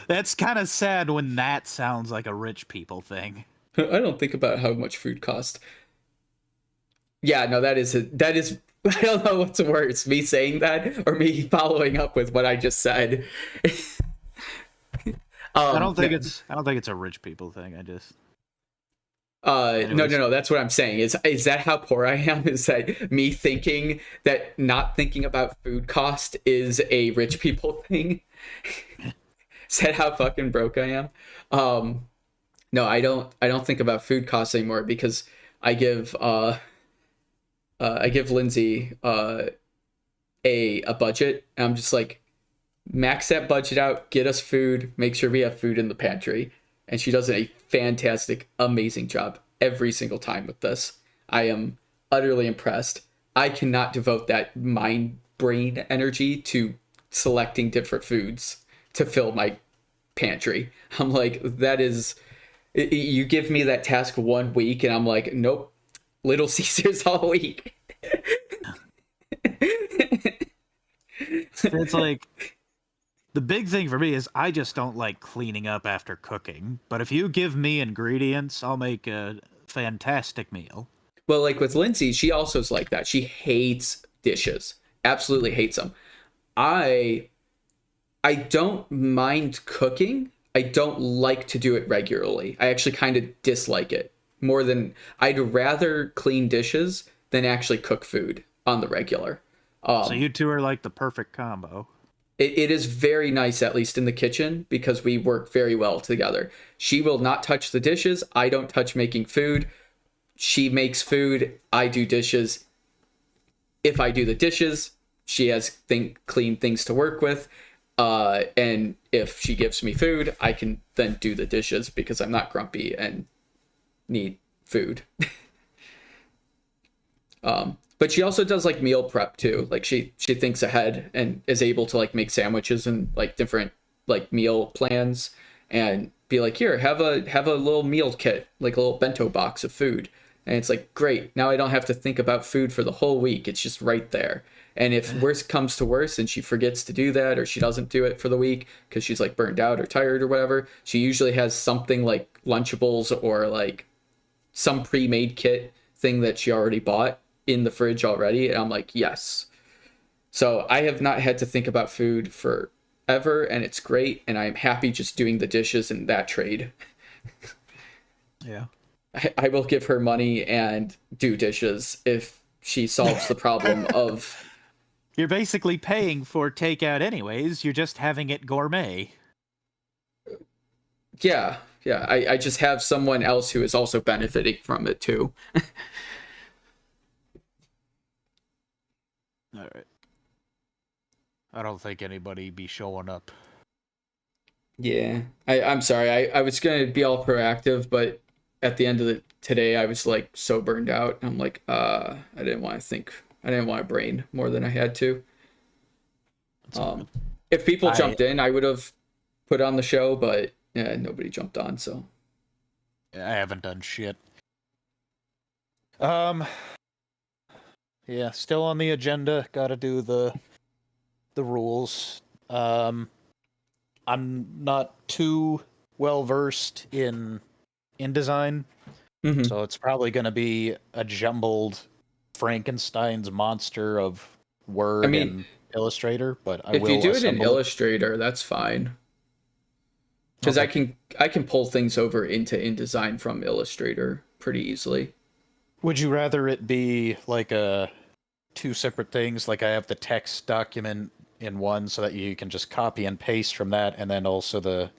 Speaker 1: that's kind of sad when that sounds like a rich people thing.
Speaker 2: I don't think about how much food costs. Yeah, no, that is I don't know what's worse, me saying that or me following up with what I just said. No,
Speaker 1: I don't think it's a rich people thing. I just.
Speaker 2: no,
Speaker 1: Anyways,
Speaker 2: that's what I'm saying. Is that how poor I am? Is that me thinking that not thinking about food cost is a rich people thing? Is that how fucking broke I am? No, I don't think about food costs anymore because I give I give Lindsay a budget. And I'm just like, max that budget out, get us food, make sure we have food in the pantry. And she does a fantastic, amazing job every single time with this. I am utterly impressed. I cannot devote that mind brain energy to selecting different foods to fill my pantry. I'm like, that is, you give me that task 1 week, and I'm like, nope, Little Caesars all week.
Speaker 1: it's like the big thing for me is I just don't like cleaning up after cooking. But if you give me ingredients, I'll make a fantastic meal.
Speaker 2: Well, like with Lindsay, she also is like that. She hates dishes. Absolutely hates them. I I don't mind cooking. I don't like to do it regularly. I actually kind of dislike it more than I'd rather clean dishes than actually cook food on the regular.
Speaker 1: So you two are like the perfect combo.
Speaker 2: It is very nice, at least in the kitchen, because we work very well together. She will not touch the dishes. I don't touch making food. She makes food. I do dishes. If I do the dishes, she has clean things to work with. And if she gives me food, I can then do the dishes because I'm not grumpy and need food. But she also does like meal prep too. Like she thinks ahead and is able to like make sandwiches and like different like meal plans and be like, here, have a little meal kit, like a little bento box of food. And it's like, great. Now I don't have to think about food for the whole week. It's just right there. And if worse comes to worse and she forgets to do that or she doesn't do it for the week because she's like burned out or tired or whatever, she usually has something like Lunchables or like some pre-made kit thing that she already bought in the fridge already. And I'm like, yes. So I have not had to think about food forever, and it's great. And I'm happy just doing the dishes in that trade.
Speaker 1: Yeah.
Speaker 2: I will give her money and do dishes if she solves the problem of.
Speaker 1: You're basically paying for takeout anyways. You're just having it gourmet.
Speaker 2: Yeah. I just have someone else who is also benefiting from it too.
Speaker 1: All right. I don't think anybody be showing up.
Speaker 2: Yeah. I'm sorry. I was going to be all proactive, but at the end of today, I was like so burned out. I'm like, I didn't want to think. I didn't want to brain more than I had to. If people jumped in, I would have put on the show, but yeah, nobody jumped on, so.
Speaker 1: I haven't done shit. Yeah, still on the agenda. Got to do the rules. I'm not too well versed in InDesign, so it's probably going to be a jumbled Frankenstein's monster of Word and Illustrator. But I
Speaker 2: if
Speaker 1: will
Speaker 2: you do it in
Speaker 1: assemble
Speaker 2: Illustrator, that's fine. Because
Speaker 1: Okay.
Speaker 2: I can pull things over into InDesign from Illustrator pretty easily.
Speaker 1: Would you rather it be like two separate things? Like I have the text document in one, so that you can just copy and paste from that, and then also the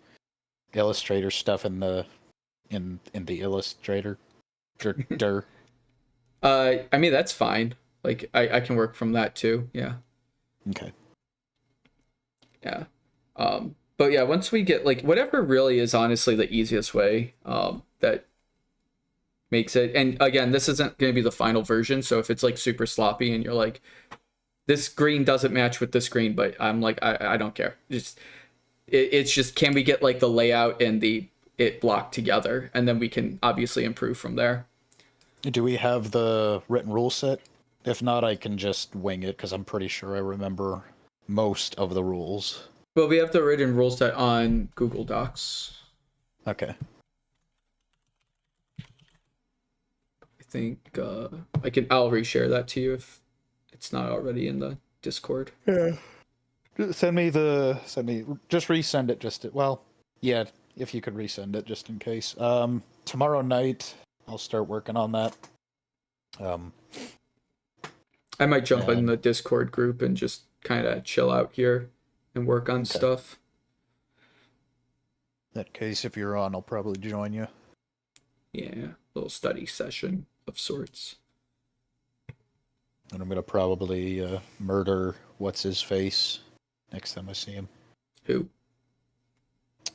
Speaker 1: Illustrator stuff in the Illustrator. Dur.
Speaker 2: I mean, that's fine. Like, I can work from that too. Yeah.
Speaker 1: Okay.
Speaker 2: Yeah. But yeah, once we get like whatever really is honestly the easiest way, that makes it. And again, this isn't going to be the final version. So if it's like super sloppy and you're like, this green doesn't match with this green, but I'm like, I don't care. It's just, can we get like the layout and it blocked together, and then we can obviously improve from there.
Speaker 1: Do we have the written rule set? If not, I can just wing it because I'm pretty sure I remember most of the rules.
Speaker 2: Well, we have the written rule set on Google Docs.
Speaker 1: Okay.
Speaker 2: I think I'll reshare that to you if it's not already in the Discord.
Speaker 1: Yeah. Just resend it yeah, if you could resend it just in case. Tomorrow night I'll start working on that.
Speaker 2: I might jump in the Discord group and just kind of chill out here and work on stuff.
Speaker 1: In that case, if you're on, I'll probably join you.
Speaker 2: Yeah, little study session of sorts.
Speaker 1: And I'm gonna probably murder what's his face next time I see him.
Speaker 2: Who?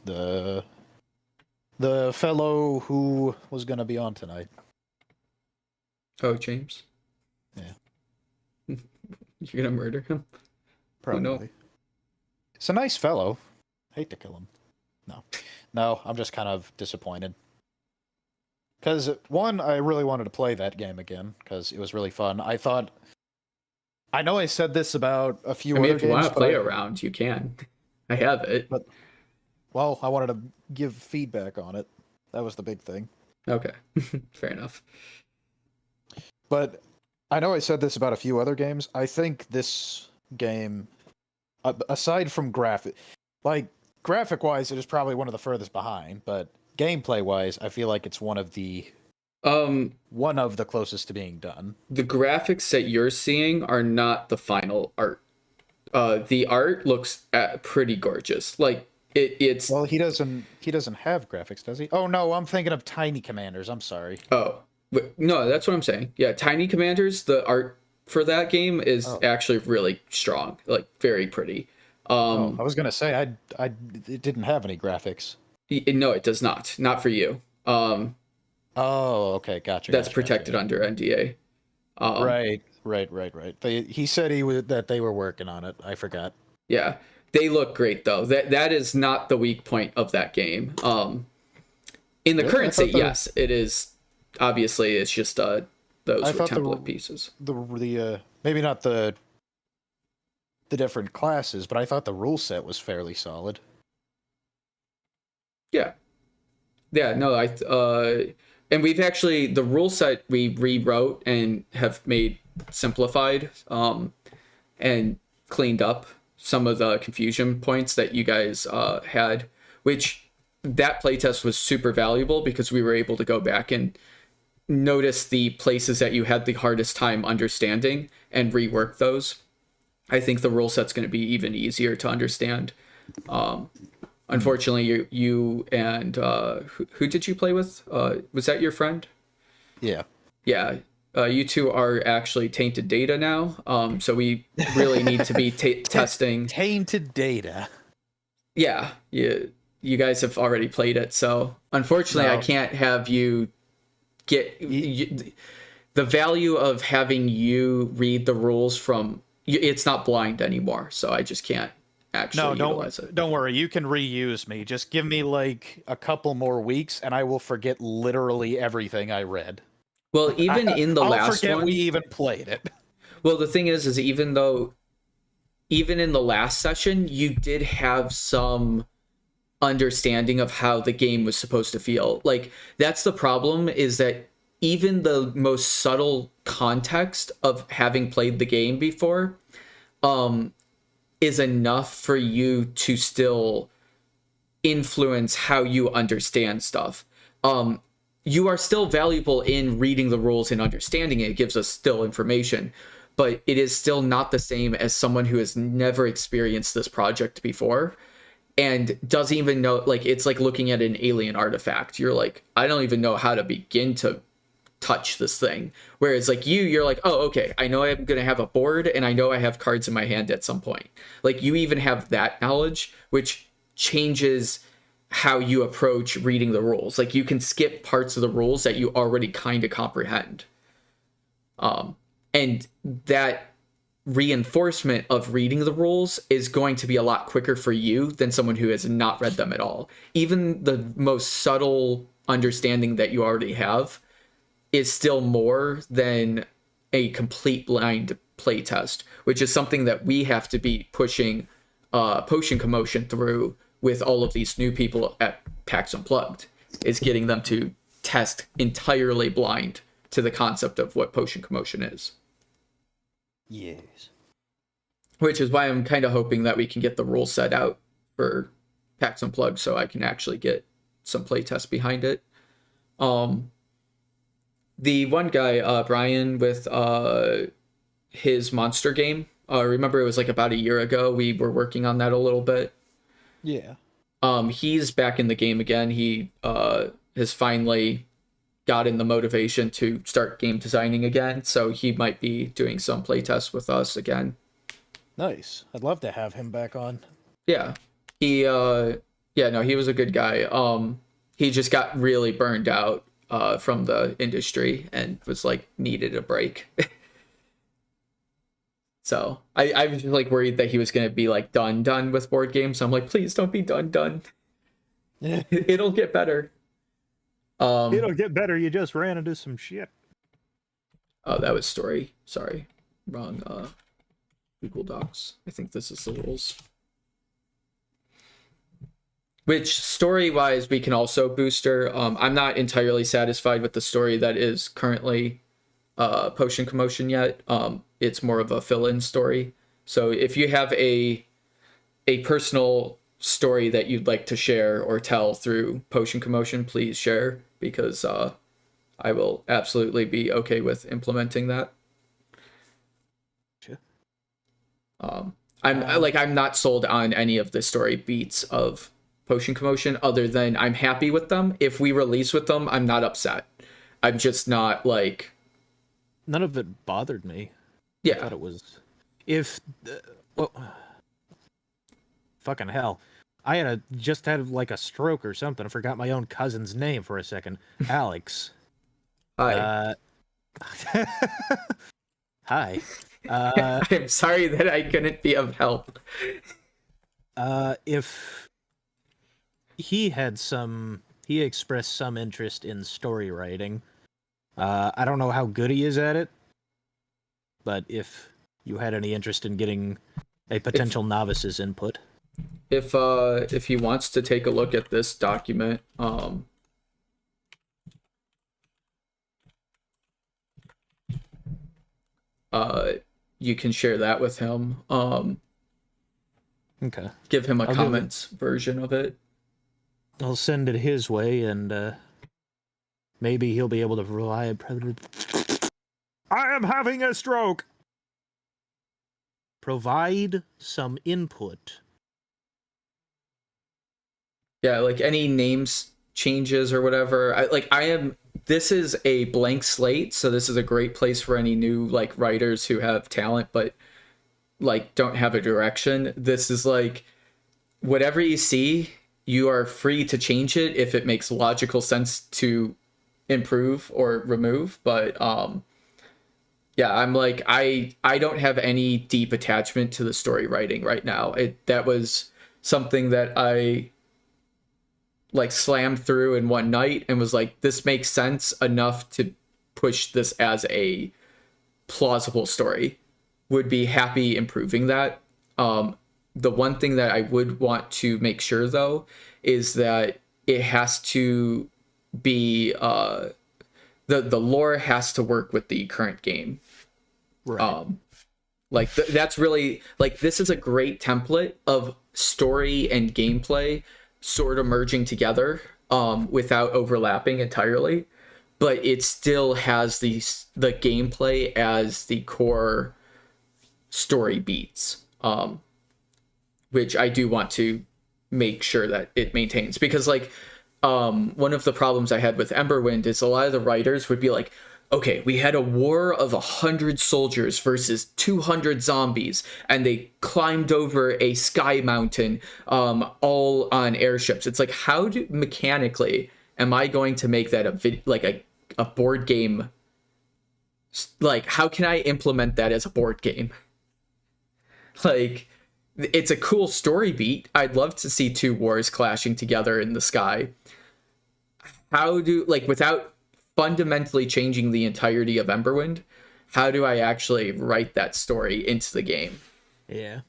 Speaker 1: The fellow who was gonna be on tonight.
Speaker 2: Oh, James.
Speaker 1: Yeah.
Speaker 2: You're gonna murder him?
Speaker 1: Probably.
Speaker 2: Oh, no.
Speaker 1: He's a nice fellow. Hate to kill him. No, I'm just kind of disappointed. Because, one, I really wanted to play that game again, because it was really fun. I know I said this about a few other games.
Speaker 2: If you want to play around, you can. I have it.
Speaker 1: But, well, I wanted to give feedback on it. That was the big thing.
Speaker 2: Okay. Fair enough.
Speaker 1: But I know I said this about a few other games. I think this game, aside from graphic-wise, it is probably one of the furthest behind, but gameplay-wise, I feel like it's one of the closest to being done.
Speaker 2: The graphics that you're seeing are not the final art. The art looks pretty gorgeous. Like it's.
Speaker 1: Well, he doesn't have graphics, does he? Oh no, I'm thinking of Tiny Commanders. I'm sorry.
Speaker 2: Oh no, that's what I'm saying. Yeah, Tiny Commanders. The art for that game is actually really strong. Like very pretty.
Speaker 1: I was gonna say it didn't have any graphics.
Speaker 2: No, it does not. Not for you.
Speaker 1: Oh, okay, gotcha.
Speaker 2: That's protected under NDA.
Speaker 1: Right. He said that they were working on it. I forgot.
Speaker 2: Yeah, they look great though. That is not the weak point of that game. In the current state, yes, it is. Obviously, it's just those were template pieces.
Speaker 1: Maybe not the different classes, but I thought the rule set was fairly solid.
Speaker 2: Yeah. No, and we've actually the rule set we rewrote and have made simplified, and cleaned up some of the confusion points that you guys had, which that playtest was super valuable because we were able to go back and notice the places that you had the hardest time understanding and rework those. I think the rule set's going to be even easier to understand. Unfortunately, you and who did you play with? Was that your friend?
Speaker 1: Yeah.
Speaker 2: Yeah. You two are actually tainted data now. So we really need to be testing.
Speaker 1: Tainted data.
Speaker 2: Yeah. You guys have already played it. So unfortunately, I can't have you get the value of having you read the rules from. It's not blind anymore. So I just can't actually utilize it.
Speaker 1: Don't worry. You can reuse me. Just give me like a couple more weeks and I will forget literally everything I read.
Speaker 2: Well, even in the last one,
Speaker 1: we even played it.
Speaker 2: Well, the thing is even in the last session, you did have some understanding of how the game was supposed to feel. Like, that's the problem, is that even the most subtle context of having played the game before is enough for you to still influence how you understand stuff. You are still valuable in reading the rules and understanding it. It gives us still information, but it is still not the same as someone who has never experienced this project before and doesn't even know. Like, it's like looking at an alien artifact. You're like, I don't even know how to begin to touch this thing. Whereas like you're like, oh, okay, I know I'm gonna have a board and I know I have cards in my hand at some point. Like you even have that knowledge, which changes how you approach reading the rules. Like you can skip parts of the rules that you already kind of comprehend. And that reinforcement of reading the rules is going to be a lot quicker for you than someone who has not read them at all. Even the most subtle understanding that you already have is still more than a complete blind playtest, which is something that we have to be pushing Potion Commotion through with all of these new people at PAX Unplugged, is getting them to test entirely blind to the concept of what Potion Commotion is.
Speaker 1: Yes.
Speaker 2: Which is why I'm kind of hoping that we can get the rule set out for PAX Unplugged so I can actually get some playtest behind it. The one guy, Brian, with his monster game, remember it was like about a year ago, we were working on that a little bit.
Speaker 1: Yeah.
Speaker 2: He's back in the game again. He has finally gotten the motivation to start game designing again, so he might be doing some playtests with us again.
Speaker 1: Nice. I'd love to have him back on.
Speaker 2: Yeah. He he was a good guy. He just got really burned out from the industry and was like needed a break. So I was just like worried that he was gonna be like done with board games. So I'm like, please don't be done. It'll get better.
Speaker 3: It'll get better. You just ran into some shit.
Speaker 2: Oh, that was story. Sorry, wrong. Google Docs. I think this is the rules. Which story-wise we can also booster. I'm not entirely satisfied with the story that is currently Potion Commotion yet. It's more of a fill-in story. So if you have a personal story that you'd like to share or tell through Potion Commotion, please share, because I will absolutely be okay with implementing that.
Speaker 1: Sure.
Speaker 2: I'm not sold on any of the story beats of Potion Commotion other than I'm happy with them. If we release with them, I'm not upset. I'm just not like...
Speaker 1: None of it bothered me.
Speaker 2: Yeah.
Speaker 1: I thought it was... fucking hell. I just had like a stroke or something. I forgot my own cousin's name for a second. Alex.
Speaker 2: Hi.
Speaker 1: Hi.
Speaker 2: I'm sorry that I couldn't be of help.
Speaker 1: If he expressed some interest in story writing. I don't know how good he is at it, but if you had any interest in getting a potential novice's input.
Speaker 2: If he wants to take a look at this document, you can share that with him.
Speaker 1: Okay.
Speaker 2: Give him a comments version of it.
Speaker 1: I'll send it his way, and maybe he'll be able to provide...
Speaker 3: I am having a stroke!
Speaker 1: Provide some input.
Speaker 2: Yeah, like any names changes or whatever. This is a blank slate, so this is a great place for any new like writers who have talent but like don't have a direction. This is like whatever you see, you are free to change it if it makes logical sense to improve or remove. But yeah, I'm like I don't have any deep attachment to the story writing right now. That was something that I like slammed through in one night and was like, this makes sense enough to push this as a plausible story. Would be happy improving that. The one thing that I would want to make sure though is that it has to be the lore has to work with the current game.
Speaker 1: Right.
Speaker 2: That's really like, this is a great template of story and gameplay sort of merging together without overlapping entirely, but it still has the gameplay as the core story beats, which I do want to make sure that it maintains, because like one of the problems I had with Emberwind is a lot of the writers would be like, okay, we had a war of 100 soldiers versus 200 zombies, and they climbed over a sky mountain, all on airships. It's like, how do mechanically am I going to make that a board game? Like, how can I implement that as a board game? Like, it's a cool story beat. I'd love to see two wars clashing together in the sky. How do, like, without fundamentally changing the entirety of Emberwind, how do I actually write that story into the game?
Speaker 1: Yeah.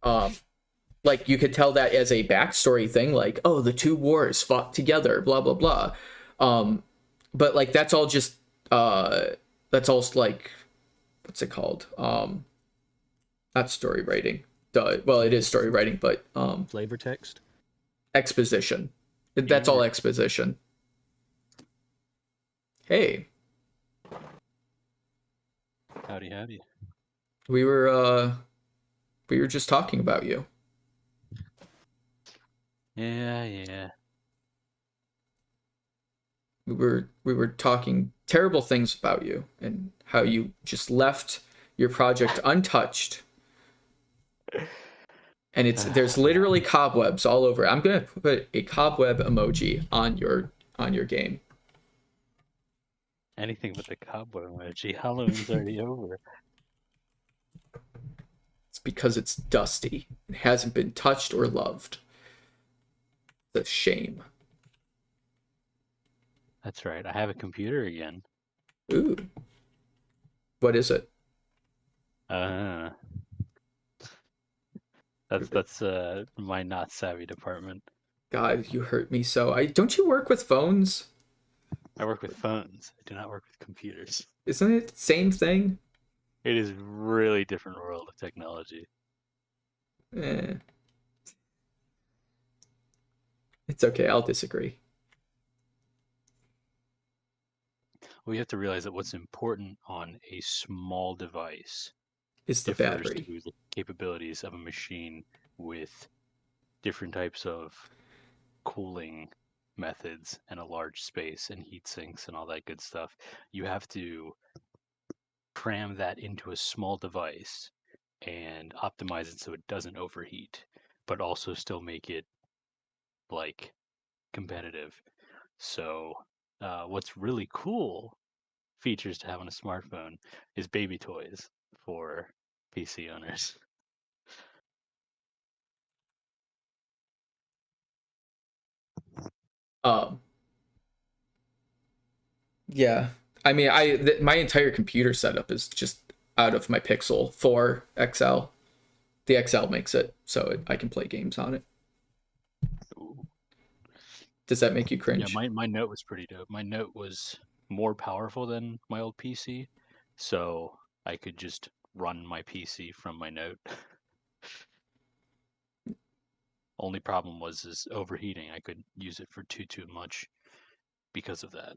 Speaker 2: Like, you could tell that as a backstory thing, like, oh, the two wars fought together, blah blah blah. But like, that's all just that's all like, what's it called? Not story writing. Duh. Well, it is story writing, but
Speaker 1: Flavor text.
Speaker 2: exposition. That's all exposition. Hey,
Speaker 4: Howdy.
Speaker 2: we were just talking about you.
Speaker 4: Yeah.
Speaker 2: We were talking terrible things about you and how you just left your project untouched. And there's literally cobwebs all over. I'm gonna put a cobweb emoji on your game.
Speaker 4: Anything but the cobweb emoji. Halloween's already over.
Speaker 2: It's because it's dusty. It hasn't been touched or loved. It's a shame.
Speaker 4: That's right. I have a computer again.
Speaker 2: Ooh. What is it?
Speaker 4: That's my not savvy department.
Speaker 2: God, you hurt me so. Don't you work with phones?
Speaker 4: I work with phones. I do not work with computers.
Speaker 2: Isn't it the same thing?
Speaker 4: It is really different world of technology.
Speaker 2: Eh. It's okay, I'll disagree.
Speaker 4: We have to realize that what's important on a small device
Speaker 2: It's the
Speaker 4: differs
Speaker 2: battery.
Speaker 4: to the capabilities of a machine with different types of cooling methods and a large space and heat sinks and all that good stuff. You have to cram that into a small device and optimize it so it doesn't overheat, but also still make it like competitive. So what's really cool features to have on a smartphone is baby toys for PC owners.
Speaker 2: Yeah. I mean, my entire computer setup is just out of my Pixel 4 XL. The XL makes it so I can play games on it.
Speaker 4: Ooh.
Speaker 2: Does that make you
Speaker 4: Yeah,
Speaker 2: cringe?
Speaker 4: my Note was pretty dope. My Note was more powerful than my old PC, so I could just run my PC from my Note. Only problem was is overheating. I could use it for too much because of that.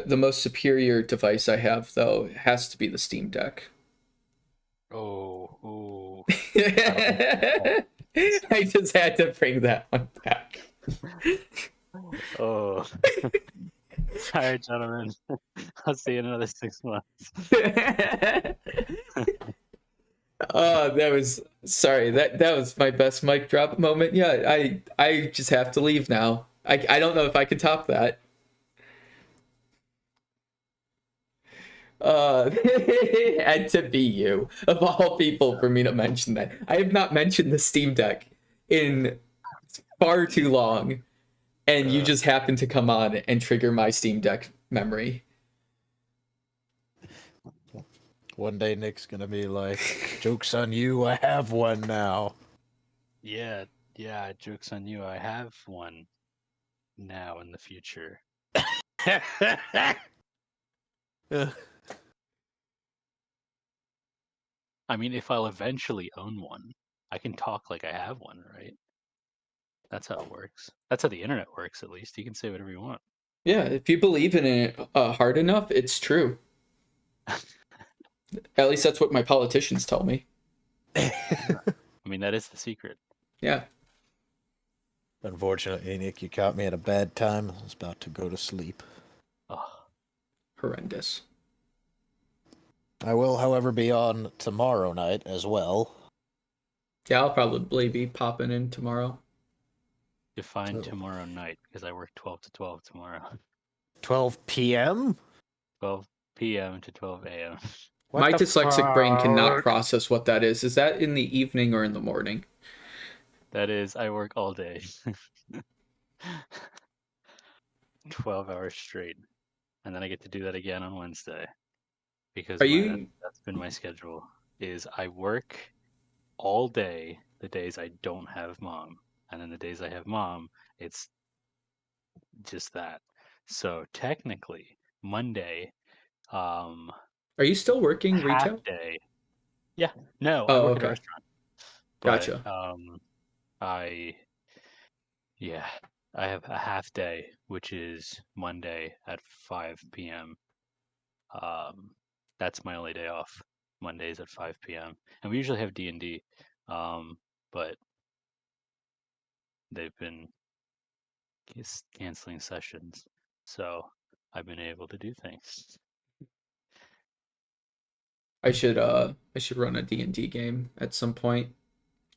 Speaker 2: The most superior device I have, though, has to be the Steam Deck.
Speaker 4: Oh.
Speaker 2: I just had to bring that one back.
Speaker 4: Oh. All right, gentlemen. I'll see you in another 6 months.
Speaker 2: Oh, that was my best mic drop moment. Yeah, I just have to leave now. I don't know if I can top that. It had to be you, of all people, for me to mention that. I have not mentioned the Steam Deck in far too long, and you just happen to come on and trigger my Steam Deck memory.
Speaker 1: One day Nick's gonna be like, "Joke's on you, I have one now."
Speaker 4: Yeah, joke's on you. I have one now in the future. I mean, if I'll eventually own one, I can talk like I have one, right? That's how it works. That's how the internet works, at least. You can say whatever you want.
Speaker 2: Yeah, if you believe in it hard enough, it's true. At least that's what my politicians tell me.
Speaker 4: I mean, that is the secret.
Speaker 2: Yeah.
Speaker 1: Unfortunately, Nick, you caught me at a bad time. I was about to go to sleep.
Speaker 4: Oh,
Speaker 2: horrendous.
Speaker 1: I will, however, be on tomorrow night as well.
Speaker 2: Yeah, I'll probably be popping in tomorrow.
Speaker 4: Define
Speaker 1: Oh.
Speaker 4: tomorrow night, because I work 12 to 12 tomorrow.
Speaker 1: 12 p.m.
Speaker 4: 12 p.m. to 12 a.m.
Speaker 1: What
Speaker 2: My
Speaker 1: the
Speaker 2: dyslexic brain cannot
Speaker 1: fuck?
Speaker 2: process what that is. Is that in the evening or in the morning?
Speaker 4: That is, I work all day. 12 hours straight. And then I get to do that again on Wednesday. Because
Speaker 2: Are you
Speaker 4: that's been my schedule. Is I work all day the days I don't have mom. And then the days I have mom, it's just that. So technically, Monday, um,
Speaker 2: are you still working
Speaker 4: half
Speaker 2: retail?
Speaker 4: day. Yeah, no, I
Speaker 2: Oh,
Speaker 4: work at a
Speaker 2: okay.
Speaker 4: restaurant. But
Speaker 2: Gotcha.
Speaker 4: I yeah, I have a half day, which is Monday at 5 p.m. Um, that's my only day off. Mondays at 5 p.m. And we usually have D&D, but they've been canceling sessions, so I've been able to do things.
Speaker 2: I should run a D&D game at some point.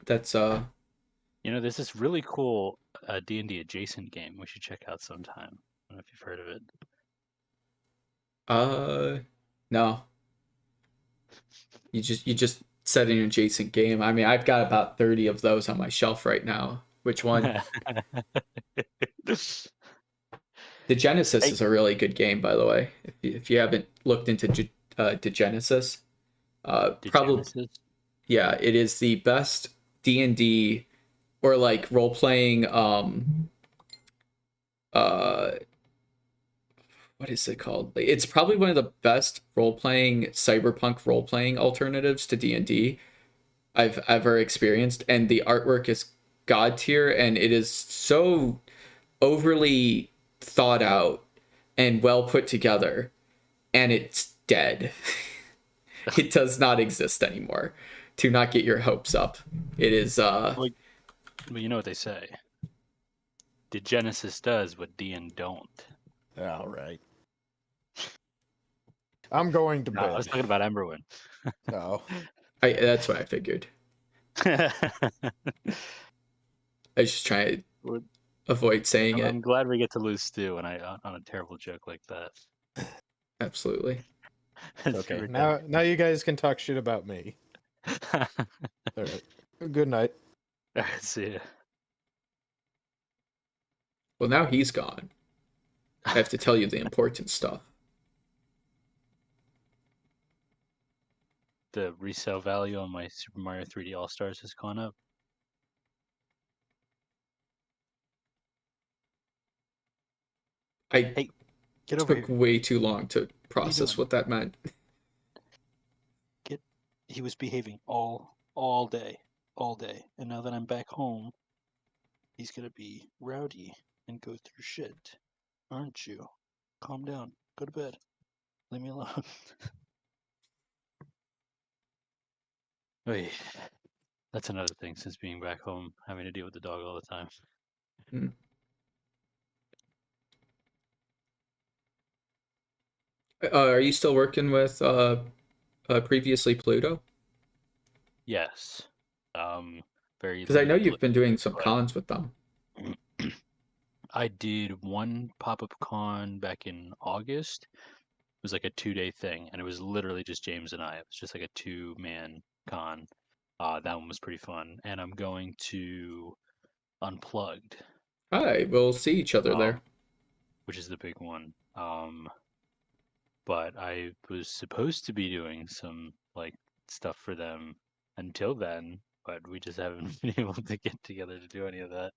Speaker 2: That's
Speaker 4: There's this really cool D&D adjacent game we should check out sometime. I don't know if you've heard of it.
Speaker 2: no. You just said an adjacent game. I mean, I've got about 30 of those on my shelf right now. Which one? The Genesis
Speaker 4: Hey,
Speaker 2: is a really good game, by the way. If you haven't looked into the Genesis, probably
Speaker 4: Degenesis?
Speaker 2: yeah, it is the best D&D or like role playing. Uh, what is it called? It's probably one of the best role playing cyberpunk role playing alternatives to D&D I've ever experienced, and the artwork is god tier, and it is so overly thought out and well put together, and it's dead. It does not exist anymore. Do not get your hopes up. It is
Speaker 4: Well, you know what they say. Degenesis does what DN don't.
Speaker 1: All right. I'm going to
Speaker 4: No, I was
Speaker 1: bed.
Speaker 4: talking about Emberwin.
Speaker 1: Oh.
Speaker 2: that's what I figured. I was just trying to
Speaker 4: Well,
Speaker 2: avoid saying
Speaker 4: I'm
Speaker 2: it.
Speaker 4: glad we get to lose Stu on a terrible joke like that.
Speaker 2: Absolutely.
Speaker 4: It's
Speaker 1: Okay.
Speaker 4: redemption.
Speaker 1: Now you guys can talk shit about me. All right. Good night.
Speaker 4: All right, see ya.
Speaker 2: Well, now he's gone. I have to tell you the important stuff.
Speaker 4: The resale value on my Super Mario 3D All Stars has gone up.
Speaker 2: I
Speaker 4: Hey, get over
Speaker 2: took
Speaker 4: here.
Speaker 2: way too long to
Speaker 4: What are you
Speaker 2: process
Speaker 4: doing?
Speaker 2: what that meant.
Speaker 4: He was behaving all day, and now that I'm back home, he's gonna be rowdy and go through shit, aren't you? Calm down. Go to bed. Leave me alone. Wait, that's another thing since being back home, having to deal with the dog all the time.
Speaker 2: Hmm. Are you still working with previously Pluto?
Speaker 4: Yes. Very
Speaker 2: Because I know
Speaker 4: limited
Speaker 2: you've been doing
Speaker 4: logistics,
Speaker 2: some cons with them.
Speaker 4: but I did one pop-up con back in August. It was like a 2-day thing, and it was literally just James and I. It was just like a two-man con. That one was pretty fun, and I'm going to Unplugged,
Speaker 2: Hi, we'll see each other there.
Speaker 4: which is the big one. But I was supposed to be doing some like stuff for them until then, but we just haven't been able to get together to do any of that.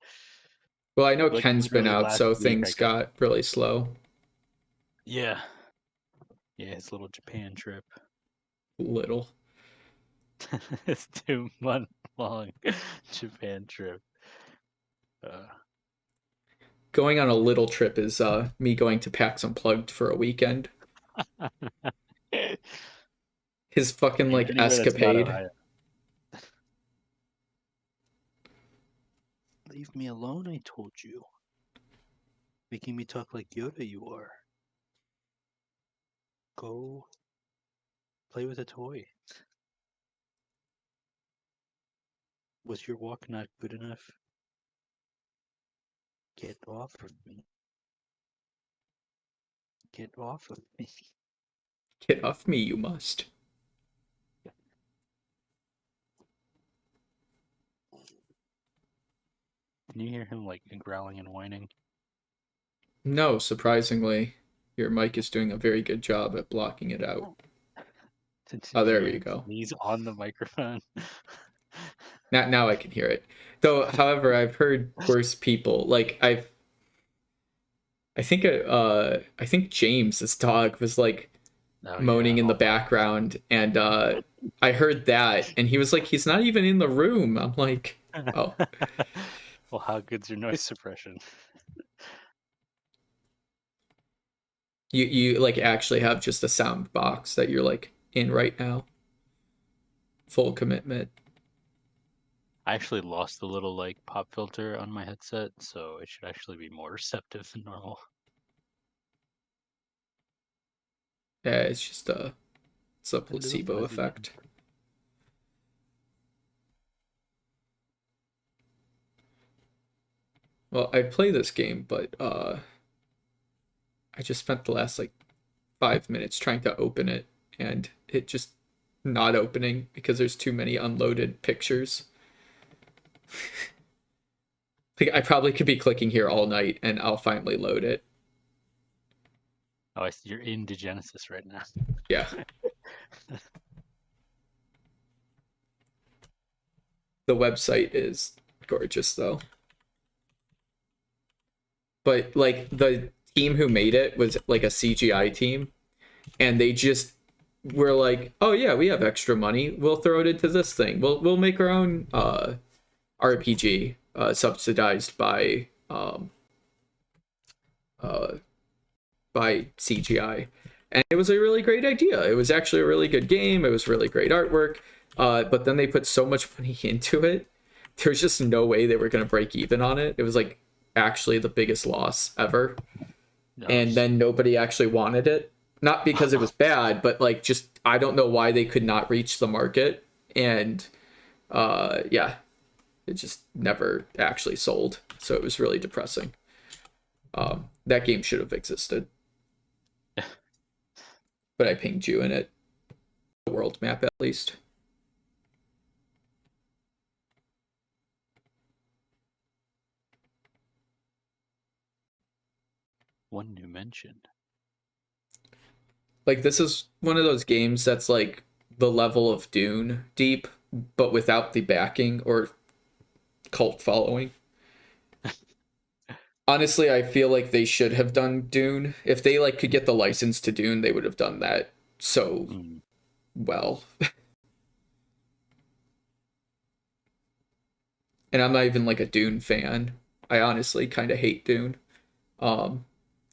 Speaker 2: Well, I know
Speaker 4: Like
Speaker 2: Ken's been
Speaker 4: literally
Speaker 2: out,
Speaker 4: last
Speaker 2: so
Speaker 4: week, I
Speaker 2: things
Speaker 4: got
Speaker 2: got really slow.
Speaker 4: yeah, his little Japan trip.
Speaker 2: Little.
Speaker 4: His 2-month long Japan trip. Uh,
Speaker 2: Going on a little trip is me going to PAX Unplugged for a weekend. His fucking like
Speaker 4: Anywhere that's not
Speaker 2: escapade.
Speaker 4: Ohio. Leave me alone, I told you. Making me talk like Yoda you are. Go play with a toy. Was your walk not good enough? Get off of me. Get off of me.
Speaker 2: Get off me, you must.
Speaker 4: Can you hear him like growling and whining?
Speaker 2: No, surprisingly, your mic is doing a very good job at blocking it out. Oh, there we go.
Speaker 4: He's on the microphone.
Speaker 2: Now I can hear it. Though, however, I've heard worse people. Like I think James's dog was like moaning in the background, and I heard that, and he was like, he's not even in the room. I'm like, oh.
Speaker 4: Well, how good's your noise suppression?
Speaker 2: You like actually have just a sound box that you're like in right now. Full commitment.
Speaker 4: I actually lost the little like pop filter on my headset, so it should actually be more receptive than normal.
Speaker 2: Yeah, it's a placebo effect. Well, I'd play this game, but I just spent the last like 5 minutes trying to open it, and it just not opening because there's too many unloaded pictures. Like I probably could be clicking here all night and I'll finally load it.
Speaker 4: Oh, I see you're in Genesis right now.
Speaker 2: Yeah. The website is gorgeous though. But like the team who made it was like a CGI team, and they just were like, "Oh yeah, we have extra money. We'll throw it into this thing. We'll make our own RPG subsidized by CGI." And it was a really great idea. It was actually a really good game. It was really great artwork. But then they put so much money into it. There's just no way they were going to break even on it. It was like actually the biggest loss ever. Nice. And then nobody actually wanted it. Not because it was bad, but like just I don't know why they could not reach the market. And yeah, it just never actually sold. So it was really depressing. That game should have existed. But I pinged you in it. The world map, at least.
Speaker 4: One new mention.
Speaker 2: Like, this is one of those games that's like the level of Dune deep, but without the backing or cult following. Honestly, I feel like they should have done Dune. If they like could get the license to Dune, they would have done that so well. And I'm not even like a Dune fan. I honestly kind of hate Dune. I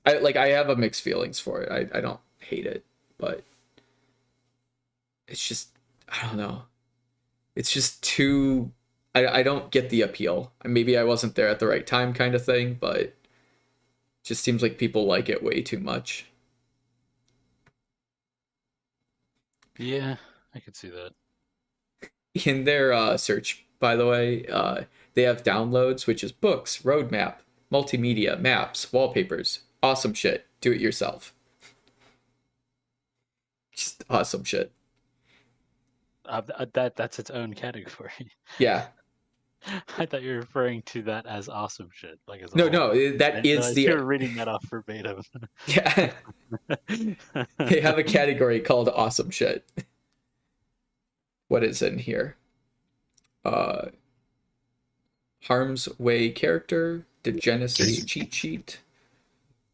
Speaker 2: have a mixed feelings for it. I don't hate it, but it's just I don't know. It's just too I don't get the appeal. Maybe I wasn't there at the right time kind of thing, but it just seems like people like it way too much.
Speaker 4: Yeah, I could see that.
Speaker 2: In their search, by the way, they have downloads, which is books, roadmap, multimedia, maps, wallpapers, awesome shit. Do it yourself. Just awesome shit.
Speaker 4: That's its own category.
Speaker 2: Yeah.
Speaker 4: I thought you were referring to that as awesome shit. Like as
Speaker 2: no, that is the.
Speaker 4: You're reading that off verbatim.
Speaker 2: Yeah. They have a category called awesome shit. What is in here? Harm's Way character, the Genesis cheat sheet.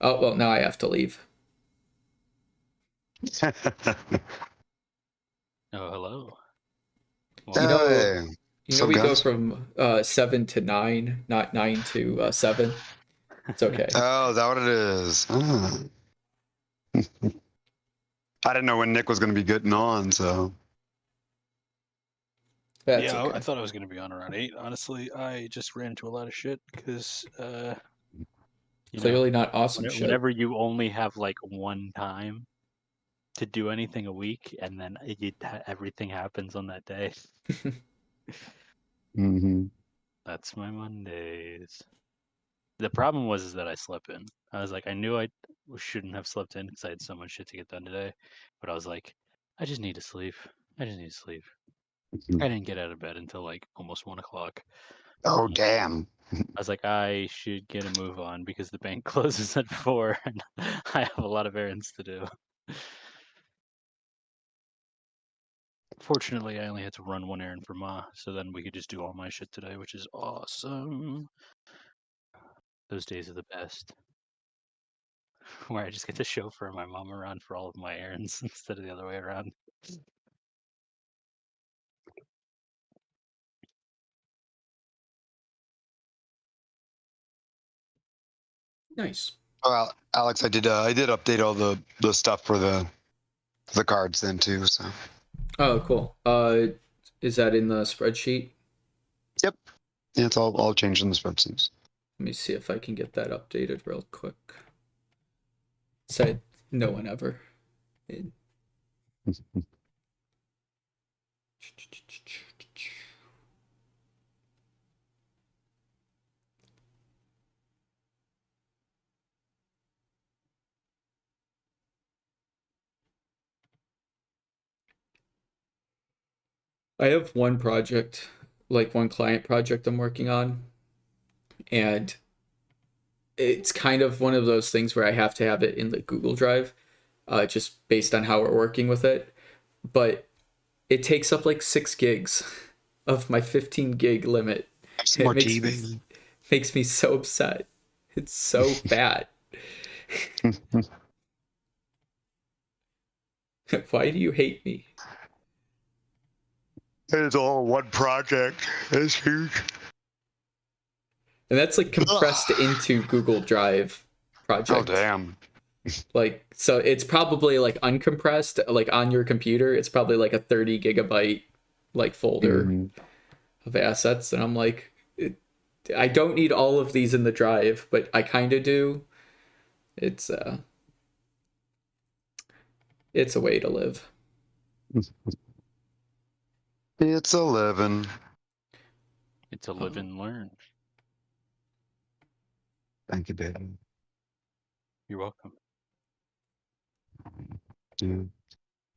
Speaker 2: Oh well, now I have to leave.
Speaker 4: Oh, hello.
Speaker 2: Well, you know we go from 7 to 9, not 9 to 7. It's okay.
Speaker 5: Oh, is that what it is? Oh. I didn't know when Nick was going to be getting on, so.
Speaker 4: That's okay. I thought I was going to be on around 8. Honestly, I just ran into a lot of shit because
Speaker 2: clearly not awesome shit.
Speaker 4: Whenever you only have like one time to do anything a week, and then everything happens on that day.
Speaker 5: Mm-hmm.
Speaker 4: That's my Mondays. The problem was that I slept in. I was like, I knew I shouldn't have slept in because I had so much shit to get done today. But I was like, I just need to sleep. I just need to sleep. I didn't get out of bed until like almost 1 o'clock.
Speaker 5: Oh, damn.
Speaker 4: I was like, I should get a move on because the bank closes at 4 and I have a lot of errands to do. Fortunately, I only had to run one errand for Ma, so then we could just do all my shit today, which is awesome. Those days are the best. Where I just get to chauffeur my mom around for all of my errands instead of the other way around.
Speaker 2: Nice.
Speaker 5: Well, Alex, I did update all the stuff for the cards then too. So
Speaker 2: Oh, cool. Is that in the spreadsheet?
Speaker 5: yeah, it's all changed in the spreadsheets.
Speaker 2: Let me see if I can get that updated real quick. Said no one ever. I have one project, like one client project I'm working on, and it's kind of one of those things where I have to have it in the Google Drive, just based on how we're working with it. But it takes up like 6 gigs of my 15 gig limit.
Speaker 5: Some more tea,
Speaker 2: Makes me so upset. It's so bad. Why do you hate me?
Speaker 5: It's all one project. It's huge.
Speaker 2: And that's like compressed into Google Drive project.
Speaker 5: Oh, damn.
Speaker 2: Like, so it's probably like uncompressed, like on your computer, it's probably like a 30 gigabyte like folder of assets. And I'm like, I don't need all of these in the drive, but I kind of do. It's a way to live.
Speaker 5: It's 11.
Speaker 4: It's a live and learn.
Speaker 5: Thank you, baby.
Speaker 4: You're welcome.
Speaker 5: Dude.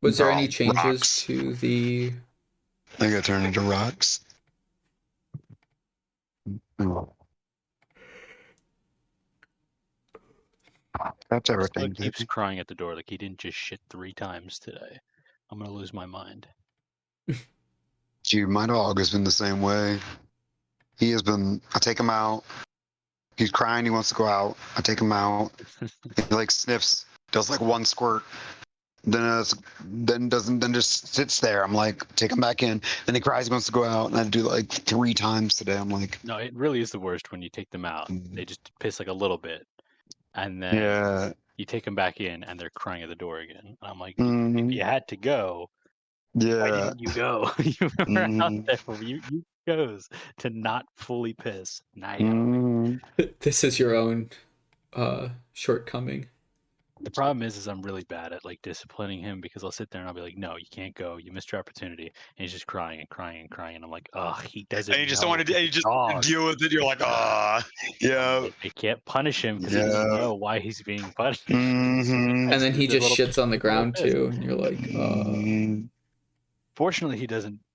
Speaker 2: Was there any
Speaker 5: Oh,
Speaker 2: changes
Speaker 5: rocks.
Speaker 2: to the...
Speaker 5: I got turned into rocks. Oh. That's
Speaker 4: This
Speaker 5: everything.
Speaker 4: dog keeps crying at the door like he didn't just shit 3 times today. I'm gonna lose my mind.
Speaker 5: Dude, my dog has been the same way. He has been. I take him out. He's crying. He wants to go out. I take him out. He like sniffs. Does like one squirt. Then just sits there. I'm like, take him back in. Then he cries. He wants to go out. And I do like 3 times today. I'm like,
Speaker 4: No, it really is the worst when you take them out. They just piss like a little bit, and then
Speaker 5: yeah.
Speaker 4: you take them back in, and they're crying at the door again. And I'm like,
Speaker 5: Mhm.
Speaker 4: if you had to go,
Speaker 5: Yeah.
Speaker 4: why didn't you go? You were out
Speaker 5: Mhm.
Speaker 4: there. You chose to not fully piss. Now you
Speaker 5: Mhm.
Speaker 2: This is your own shortcoming.
Speaker 4: The problem is I'm really bad at like disciplining him because I'll sit there and I'll be like, no, you can't go. You missed your opportunity. And he's just crying and crying and crying. And I'm like, ugh, he doesn't.
Speaker 5: And you just don't
Speaker 4: know.
Speaker 5: want to. And you just
Speaker 4: Dog.
Speaker 5: deal with it. You're like, ah, yeah.
Speaker 4: I can't punish him because he doesn't know why he's being punished.
Speaker 5: Mhm.
Speaker 2: And then he just shits on the ground
Speaker 4: piss.
Speaker 2: too, and you're like,
Speaker 4: Fortunately, he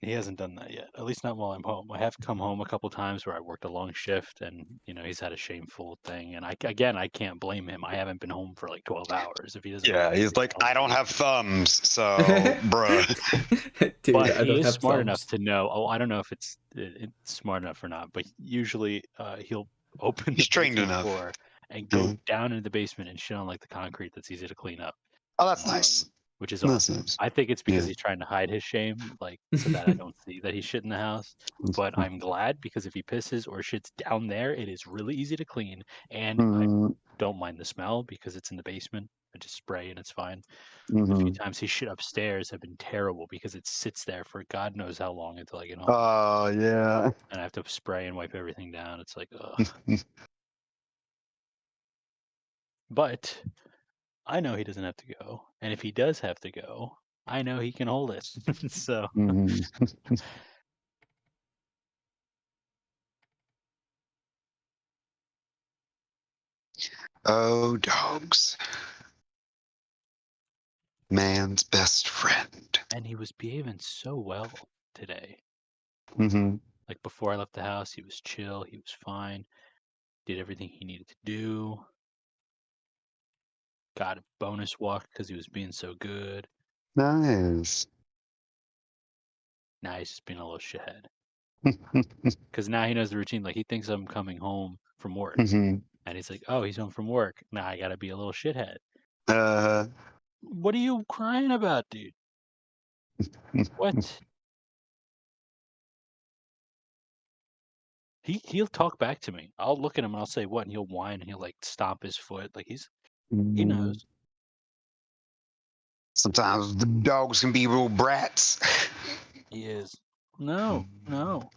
Speaker 4: hasn't done that yet. At least not while I'm home. I have come home a couple times where I worked a long shift, and he's had a shameful thing. And I can't blame him. I haven't been home for like 12 hours. If he doesn't,
Speaker 5: Yeah, he's like, I don't have thumbs, so bruh.
Speaker 2: dude,
Speaker 4: but
Speaker 2: I
Speaker 4: he
Speaker 2: don't
Speaker 4: is
Speaker 2: have
Speaker 4: smart
Speaker 2: thumbs.
Speaker 4: enough to know. Oh, I don't know if it's smart enough or not, but usually he'll open
Speaker 5: He's
Speaker 4: the
Speaker 5: trained
Speaker 4: basement
Speaker 5: enough.
Speaker 4: door and go down into the basement and shit on like the concrete that's easy to clean up.
Speaker 5: Oh, that's nice.
Speaker 4: Which is
Speaker 5: That's
Speaker 4: awesome.
Speaker 5: nice.
Speaker 4: I think it's because
Speaker 5: Yeah.
Speaker 4: he's trying to hide his shame, like so that I don't see that he's shit in the house. But I'm glad because if he pisses or shits down there, it is really easy to clean, and I don't mind the smell because it's in the basement. I just spray and it's fine. The few times he shit upstairs have been terrible because it sits there for God knows how long until I get home.
Speaker 5: Oh, yeah.
Speaker 4: And I have to spray and wipe everything down. It's like, ugh. But I know he doesn't have to go, and if he does have to go, I know he can hold it. So
Speaker 5: Mhm. Oh, dogs. Man's best friend.
Speaker 4: and he was behaving so well today.
Speaker 5: Hmm.
Speaker 4: Like before I left the house, he was chill, he was fine, did everything he needed to do. Got a bonus walk because he was being so good.
Speaker 5: Nice.
Speaker 4: Now he's just being a little shithead. Because now he knows the routine. Like he thinks I'm coming home from work,
Speaker 5: Hmm.
Speaker 4: and he's like, "Oh, he's home from work. Now I gotta be a little shithead."
Speaker 5: Uh,
Speaker 4: What are you crying about, dude? What? He'll talk back to me. I'll look at him and I'll say what, and he'll whine and he'll like stomp his foot. Like he knows.
Speaker 5: Sometimes the dogs can be real brats.
Speaker 4: He is. No, no.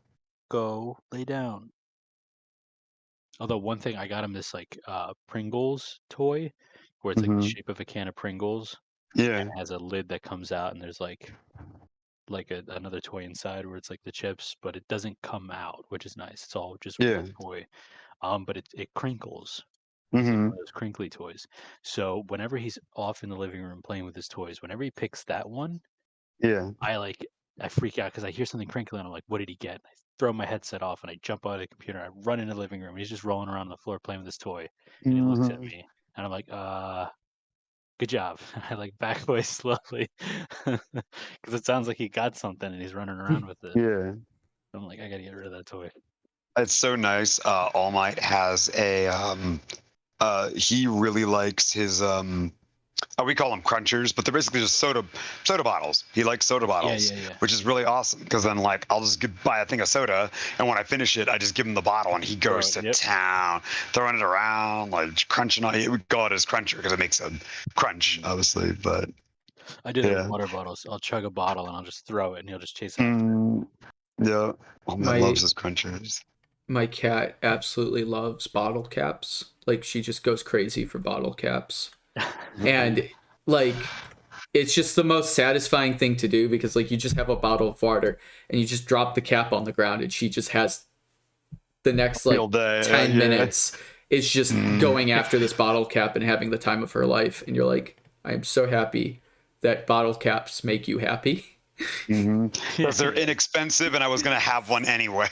Speaker 4: Go lay down. Although one thing I got him this like Pringles toy where it's like the
Speaker 5: Hmm.
Speaker 4: shape of a can of Pringles
Speaker 5: Yeah.
Speaker 4: and it has a lid that comes out and there's like another toy inside where it's like the chips, but it doesn't come out, which is nice. It's all just
Speaker 5: Yeah.
Speaker 4: one toy. But it crinkles. It's like
Speaker 5: Hmm.
Speaker 4: one of those crinkly toys. So whenever he's off in the living room playing with his toys, whenever he picks that one,
Speaker 5: Yeah.
Speaker 4: I freak out because I hear something crinkling. I'm like, what did he get? I throw my headset off and I jump out of the computer. I run into the living room. And he's just rolling around on the floor playing with his toy. And he looks at
Speaker 5: Hmm.
Speaker 4: me and I'm like, good job. I like back away slowly because it sounds like he got something and he's running around with it.
Speaker 5: Yeah.
Speaker 4: I'm like, I gotta get rid of that toy.
Speaker 5: It's so nice. All Might has he really likes his we call them crunchers, but they're basically just soda bottles. He likes soda bottles,
Speaker 4: Yeah.
Speaker 5: which is really awesome because then like I'll just buy a thing of soda, and when I finish it, I just give him the bottle, and he goes to
Speaker 4: Yep.
Speaker 5: town, throwing it around, like crunching on it. We call it his cruncher because it makes a crunch, obviously. But
Speaker 4: I do that with
Speaker 5: yeah,
Speaker 4: water bottles. I'll chug a bottle and I'll just throw it and he'll just chase after it.
Speaker 5: Yeah. Oh, man
Speaker 2: My-
Speaker 5: loves his crunchers.
Speaker 2: My cat absolutely loves bottle caps. Like she just goes crazy for bottle caps. And like it's just the most satisfying thing to do because like you just have a bottle of water and you just drop the cap on the ground and she just has the next like
Speaker 5: Field day,
Speaker 2: 10
Speaker 5: yeah.
Speaker 2: minutes is just going after this bottle cap and having the time of her life. And you're like, I'm so happy that bottle caps make you happy.
Speaker 5: Because they're inexpensive, and I was gonna have one anyway.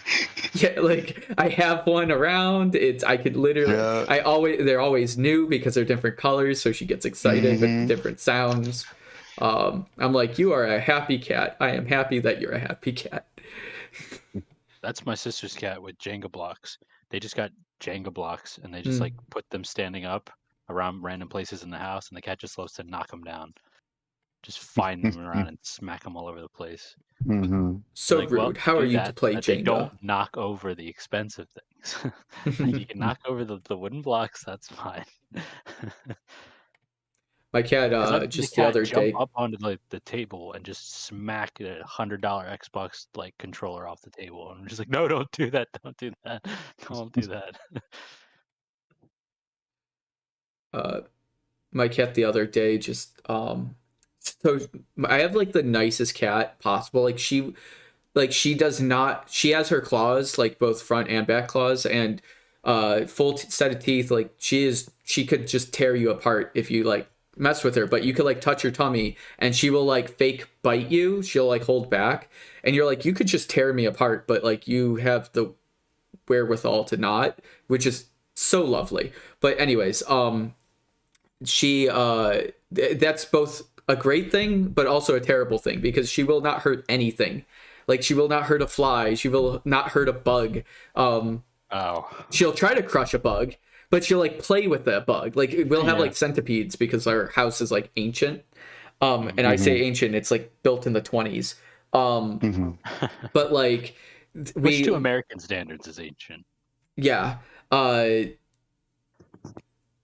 Speaker 2: Yeah, like I have one around. I could literally they're always new because they're different colors, so she gets excited with different sounds. I'm like, you are a happy cat. I am happy that you're a happy cat.
Speaker 4: That's my sister's cat with Jenga blocks. They just got Jenga blocks and they just like put them standing up around random places in the house, and the cat just loves to knock them down. Just find them around and smack them all over the place.
Speaker 2: So
Speaker 4: Like,
Speaker 2: rude.
Speaker 4: well,
Speaker 2: How
Speaker 4: do
Speaker 2: are you
Speaker 4: that,
Speaker 2: to play
Speaker 4: that they
Speaker 2: Jenga?
Speaker 4: don't knock over the expensive things. Like, you can knock over the wooden blocks, that's fine.
Speaker 2: My cat,
Speaker 4: 'Cause I've seen
Speaker 2: just
Speaker 4: the
Speaker 2: the
Speaker 4: cat
Speaker 2: other
Speaker 4: jump
Speaker 2: day.
Speaker 4: up onto the table and just smack a $100 Xbox like controller off the table, and I'm just like, no, don't do that, don't do that, don't do that.
Speaker 2: My cat the other day just so I have like the nicest cat possible. She does not, she has her claws, like both front and back claws, and full set of teeth. Like she could just tear you apart if you like mess with her, but you could like touch her tummy and she will like fake bite you. She'll like hold back and you're like, you could just tear me apart, but like you have the wherewithal to not, which is so lovely. But anyways, she that's both a great thing but also a terrible thing because she will not hurt anything. Like she will not hurt a fly, she will not hurt a bug. She'll try to crush a bug, but she'll like play with that bug. Like we'll have like centipedes because our house is like ancient. And I say ancient, it's like built in the 20s. But like
Speaker 4: Which to American standards is ancient.
Speaker 2: Yeah.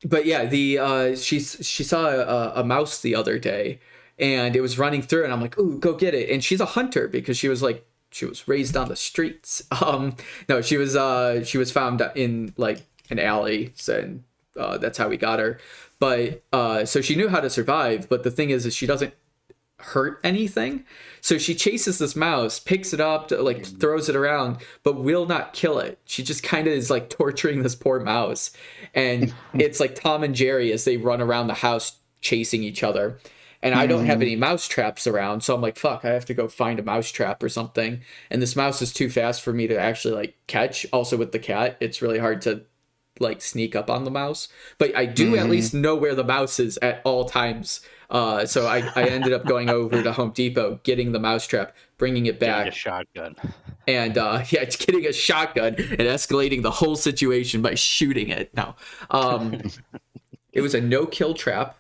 Speaker 2: But yeah, she saw a mouse the other day, and it was running through, and I'm like, "Ooh, go get it!" And she's a hunter because she was raised on the streets. No, she was found in like an alley, and that's how we got her. But so she knew how to survive, but the thing is she doesn't hurt anything. So she chases this mouse, picks it up, like throws it around, but will not kill it. She just kind of is like torturing this poor mouse. And it's like Tom and Jerry as they run around the house chasing each other. And I don't have any mouse traps around, so I'm like, fuck, I have to go find a mouse trap or something. And this mouse is too fast for me to actually like catch. Also with the cat, it's really hard to like sneak up on the mouse. But I do at least know where the mouse is at all times. So I ended up going over to Home Depot, getting the mouse trap, bringing it back.
Speaker 4: Getting a shotgun.
Speaker 2: And it's getting a shotgun and escalating the whole situation by shooting it. No, it was a no-kill trap.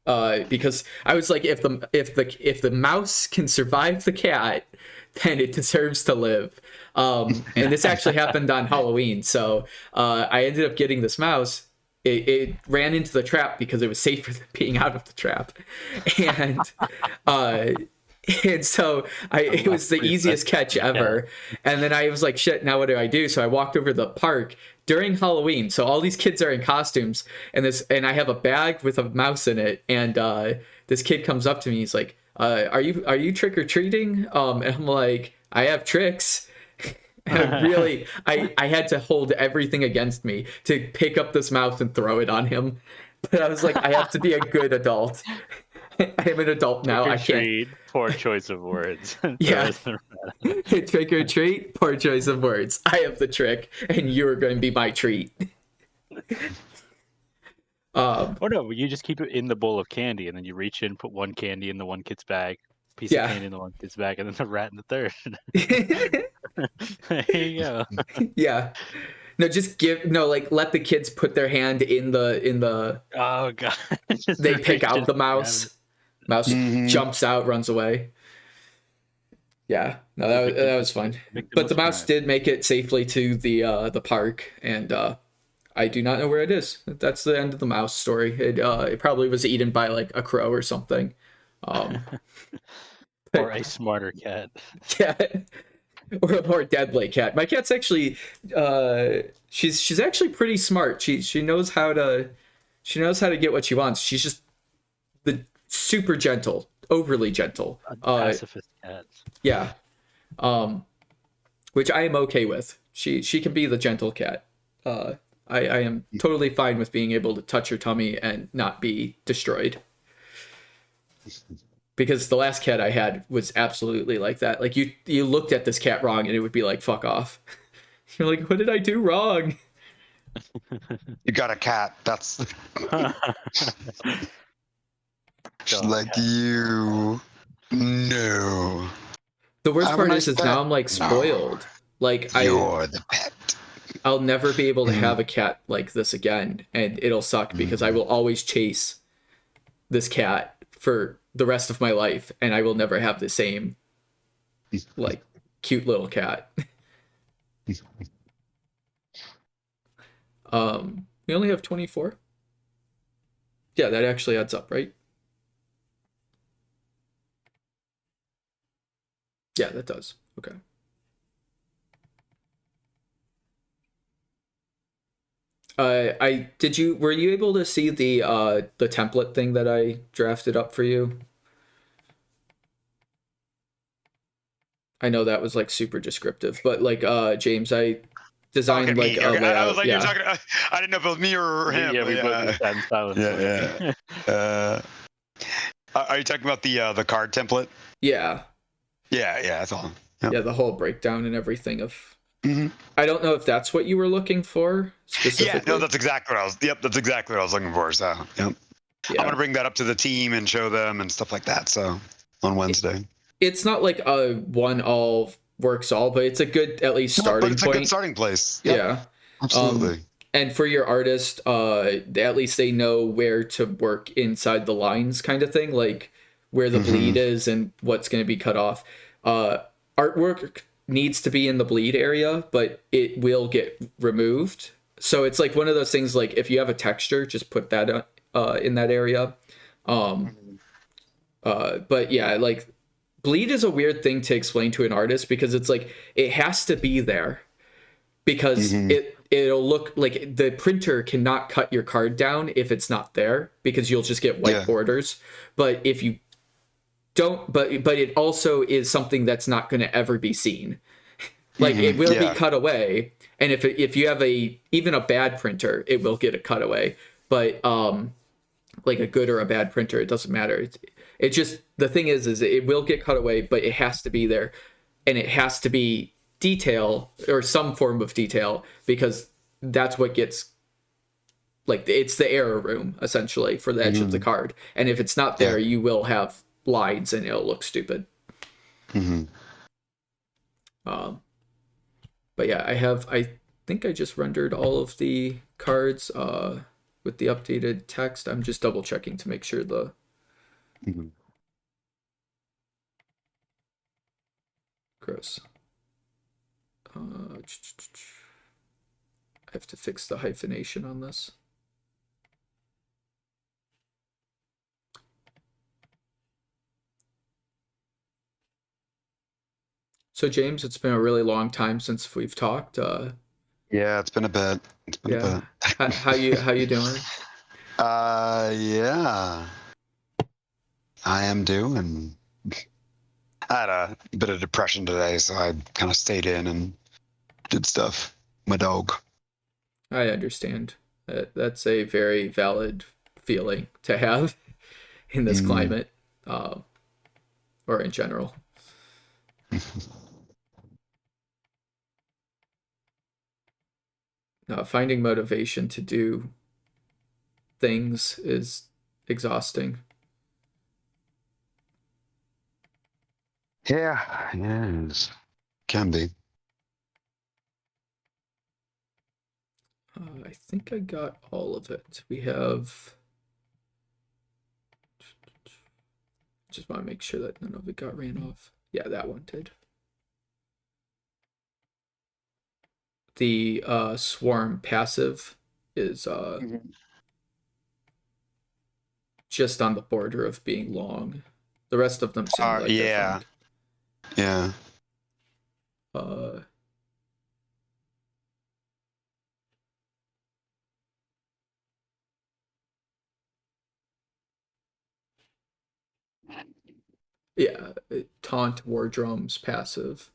Speaker 2: Because I was like, if the mouse can survive the cat, then it deserves to live. And this actually happened on Halloween. So I ended up getting this mouse. It ran into the trap because it was safer than being out of the trap. And so it was the easiest catch ever. And then I was like, shit, now what do I do? So I walked over to the park during Halloween. So all these kids are in costumes and I have a bag with a mouse in it. And this kid comes up to me. He's like, are you trick or treating? And I'm like, I have tricks. And I had to hold everything against me to pick up this mouse and throw it on him. But I was like, I have to be a good adult. I am an adult now. I can't.
Speaker 4: Poor choice of words.
Speaker 2: Yeah. Trick or treat, poor choice of words. I have the trick, and you're going to be my treat.
Speaker 4: Oh no, you just keep it in the bowl of candy, and then you reach in, put one candy in the one kid's bag, piece of candy in the one kid's bag, and then the rat in the third. There you go.
Speaker 2: Yeah. No, just let the kids put their hand in the. Oh god. They pick out the mouse. Mouse jumps out, runs away. Yeah, no, that was fun. But the mouse did make it safely to the park, and I do not know where it is. That's the end of the mouse story. It probably was eaten by like a crow or something.
Speaker 4: Or a smarter cat.
Speaker 2: Yeah. Or a more deadly cat. My cat's actually she's actually pretty smart. She knows how to get what she wants. She's just super gentle, overly gentle.
Speaker 4: Pacifist cat.
Speaker 2: Yeah. Which I am okay with. She can be the gentle cat. I am totally fine with being able to touch her tummy and not be destroyed. Because the last cat I had was absolutely like that. Like you looked at this cat wrong and it would be like, fuck off. You're like, what did I do wrong?
Speaker 5: You got a cat. That's like you. No.
Speaker 2: The worst part is now I'm like spoiled. No. Like
Speaker 5: you're the pet.
Speaker 2: I'll never be able to have a cat like this again, and it'll suck because I will always chase this cat for the rest of my life, and I will never have the same like cute little cat. We only have 24. Yeah, that actually adds up, right? Yeah, that does. Okay. Were you able to see the template thing that I drafted up for you? I know that was like super descriptive, but like James, I designed a layout.
Speaker 5: I was like, you're talking. I didn't know if it was me or him.
Speaker 4: Yeah, we both sat in silence.
Speaker 5: Yeah. Are you talking about the card template?
Speaker 2: Yeah.
Speaker 5: Yeah, that's all. Yep.
Speaker 2: Yeah, the whole breakdown and everything of. Mm-hmm. I don't know if that's what you were looking for specifically.
Speaker 5: Yeah, no, that's exactly what I was. Yep, that's exactly what I was looking for. So, yep. Yeah. I'm gonna bring that up to the team and show them and stuff like that. So, on Wednesday.
Speaker 2: It's not like a one all works all, but it's a good at least starting
Speaker 5: point. It's a good starting place.
Speaker 2: Yep. Yeah,
Speaker 5: absolutely.
Speaker 2: And for your artist, at least they know where to work inside the lines, kind of thing, like where the bleed is and what's going to be cut off. Artwork needs to be in the bleed area, but it will get removed. So it's like one of those things, like if you have a texture, just put that in that area. But yeah, like bleed is a weird thing to explain to an artist because it's like it has to be there because it'll look like the printer cannot cut your card down if it's not there, because you'll just get white borders. But if you don't, but it also is something that's not going to ever be seen. Like it will be cut away, and if you have even a bad printer, it will get a cutaway. But like a good or a bad printer, it doesn't matter. It just, the thing is it will get cut away, but it has to be there, and it has to be detail or some form of detail, because that's what gets, like, it's the error room essentially for the edge of the card. And if it's not there, you will have lines and it'll look stupid. But yeah, I think I just rendered all of the cards with the updated text. I'm just double checking to make sure the gross. I have to fix the hyphenation on this. So James, it's been a really long time since we've talked.
Speaker 5: Yeah, it's been a bit. It's been a bit.
Speaker 2: how you doing?
Speaker 5: Yeah. I am doing. I had a bit of depression today, so I kind of stayed in and did stuff. My dog.
Speaker 2: I understand. That's a very valid feeling to have in this climate, or in general. Finding motivation to do things is exhausting.
Speaker 5: Yeah, it can be.
Speaker 2: I think I got all of it. We have... Just want to make sure that none of it got ran off. Yeah, that one did. The swarm passive is just on the border of being long. The rest of them seem like they're fine.
Speaker 5: Yeah.
Speaker 2: Yeah, taunt, war drums, passive.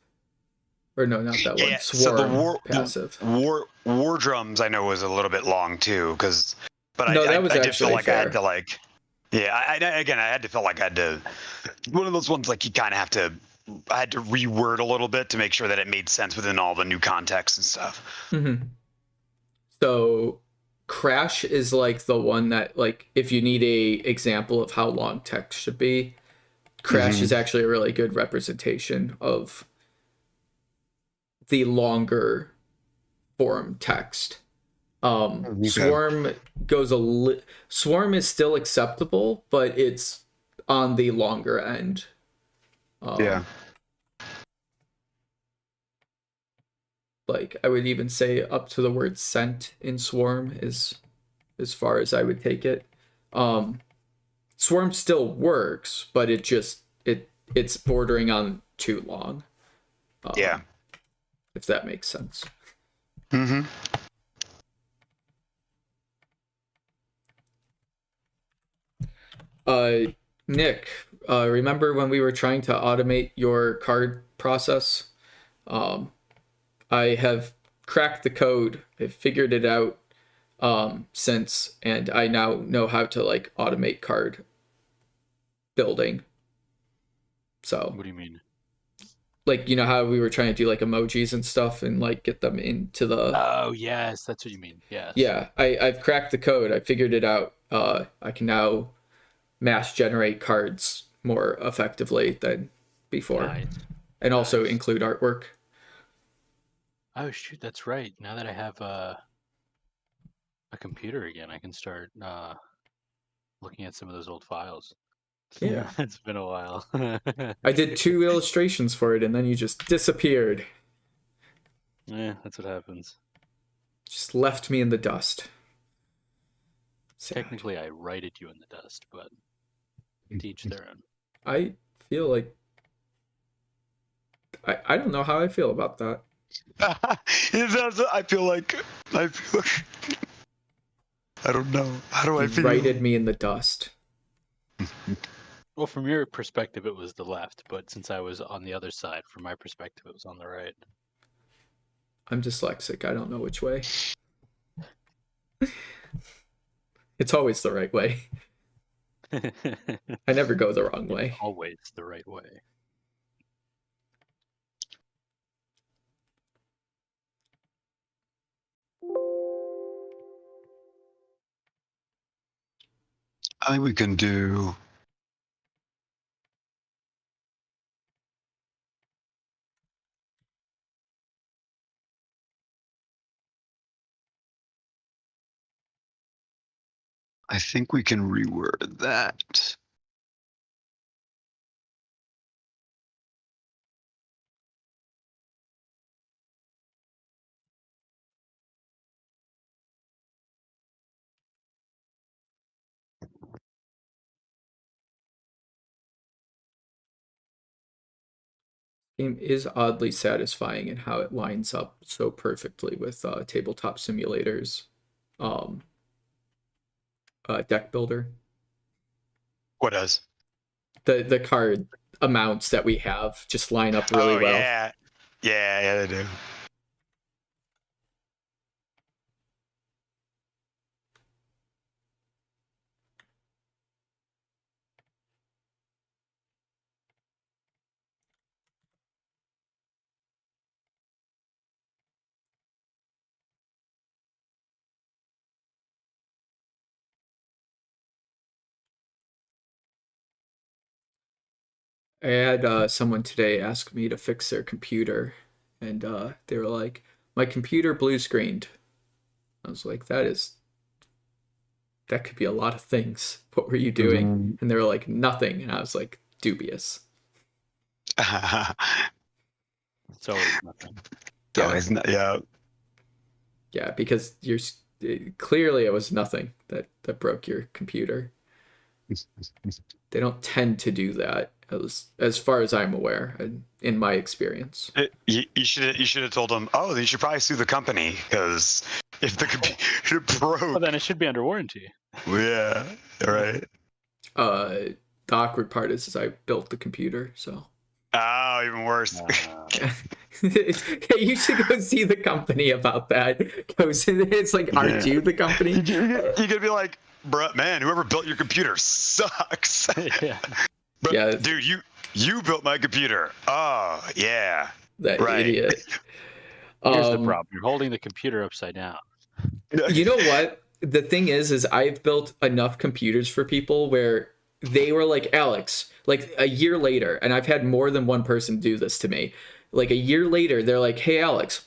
Speaker 2: Or no, not that one. Swarm,
Speaker 5: so the
Speaker 2: passive.
Speaker 5: War drums I know was a little bit long too, but
Speaker 2: no,
Speaker 5: I did feel like fair. I had to like, I had to feel like I had to, one of those ones like you kind of have to, I had to reword a little bit to make sure that it made sense within all the new context and stuff.
Speaker 2: So Crash is like the one that, like, if you need a example of how long text should be, Crash is actually a really good representation of the longer form text. Swarm goes Swarm is still acceptable, but it's on the longer end. Like, I would even say up to the word sent in Swarm is as far as I would take it. Swarm still works, but it's bordering on too long. If that makes sense. Nick, remember when we were trying to automate your card process? I have cracked the code. I've figured it out since, and I now know how to, like, automate card building. So
Speaker 4: what do you mean?
Speaker 2: Like, you know how we were trying to do like emojis and stuff and like get them into the...
Speaker 4: Oh yes, that's what you mean. Yes.
Speaker 2: Yeah, I've cracked the code. I figured it out. I can now mass generate cards more effectively than before. And also include artwork.
Speaker 4: Oh shoot, that's right. Now that I have a computer again, I can start looking at some of those old files.
Speaker 2: Yeah.
Speaker 4: It's been a while.
Speaker 2: I did 2 illustrations for it and then you just disappeared.
Speaker 4: Yeah, that's what happens.
Speaker 2: Just left me in the dust. Sad.
Speaker 4: Technically, I righted you in the dust, but to each their own.
Speaker 2: I feel like... I don't know how I feel about that.
Speaker 5: I feel like I don't know. How do I
Speaker 2: You
Speaker 5: feel?
Speaker 2: righted me in the dust.
Speaker 4: Well, from your perspective, it was the left, but since I was on the other side, from my perspective, it was on the right.
Speaker 2: I'm dyslexic. I don't know which way. It's always the right way. I never go the wrong way.
Speaker 4: Always the right way.
Speaker 5: I think we can do. I think we can reword that.
Speaker 2: Game is oddly satisfying in how it lines up so perfectly with tabletop simulators, deck builder.
Speaker 5: What does?
Speaker 2: The card amounts that we have just line up really well.
Speaker 5: Yeah, they do.
Speaker 2: I had someone today ask me to fix their computer, and they were like, "My computer blue screened." I was like, "That could be a lot of things. What were you doing?"
Speaker 5: Mm-hmm.
Speaker 2: And they were like, "Nothing," and I was like, "Dubious."
Speaker 4: It's always nothing.
Speaker 5: Yeah.
Speaker 2: Yeah, because clearly it was nothing that broke your computer. They don't tend to do that, as far as I'm aware, in my experience.
Speaker 5: You should have told them. Oh, then you should probably sue the company because if the computer broke,
Speaker 4: Well, then it should be under warranty.
Speaker 5: yeah, right.
Speaker 2: The awkward part is I built the computer, so.
Speaker 5: Oh, even worse.
Speaker 2: You should go see the company about that. It's like, aren't you the company?
Speaker 5: You could be like, bruh, man, whoever built your computer sucks.
Speaker 4: Yeah.
Speaker 5: But,
Speaker 2: Yeah.
Speaker 5: dude, you built my computer. Oh, yeah.
Speaker 2: That
Speaker 5: Right.
Speaker 2: idiot.
Speaker 4: Here's the problem. You're holding the computer upside down.
Speaker 2: You know what? The thing is I've built enough computers for people where they were like, Alex, like a year later, and I've had more than one person do this to me. Like a year later, they're like, hey, Alex,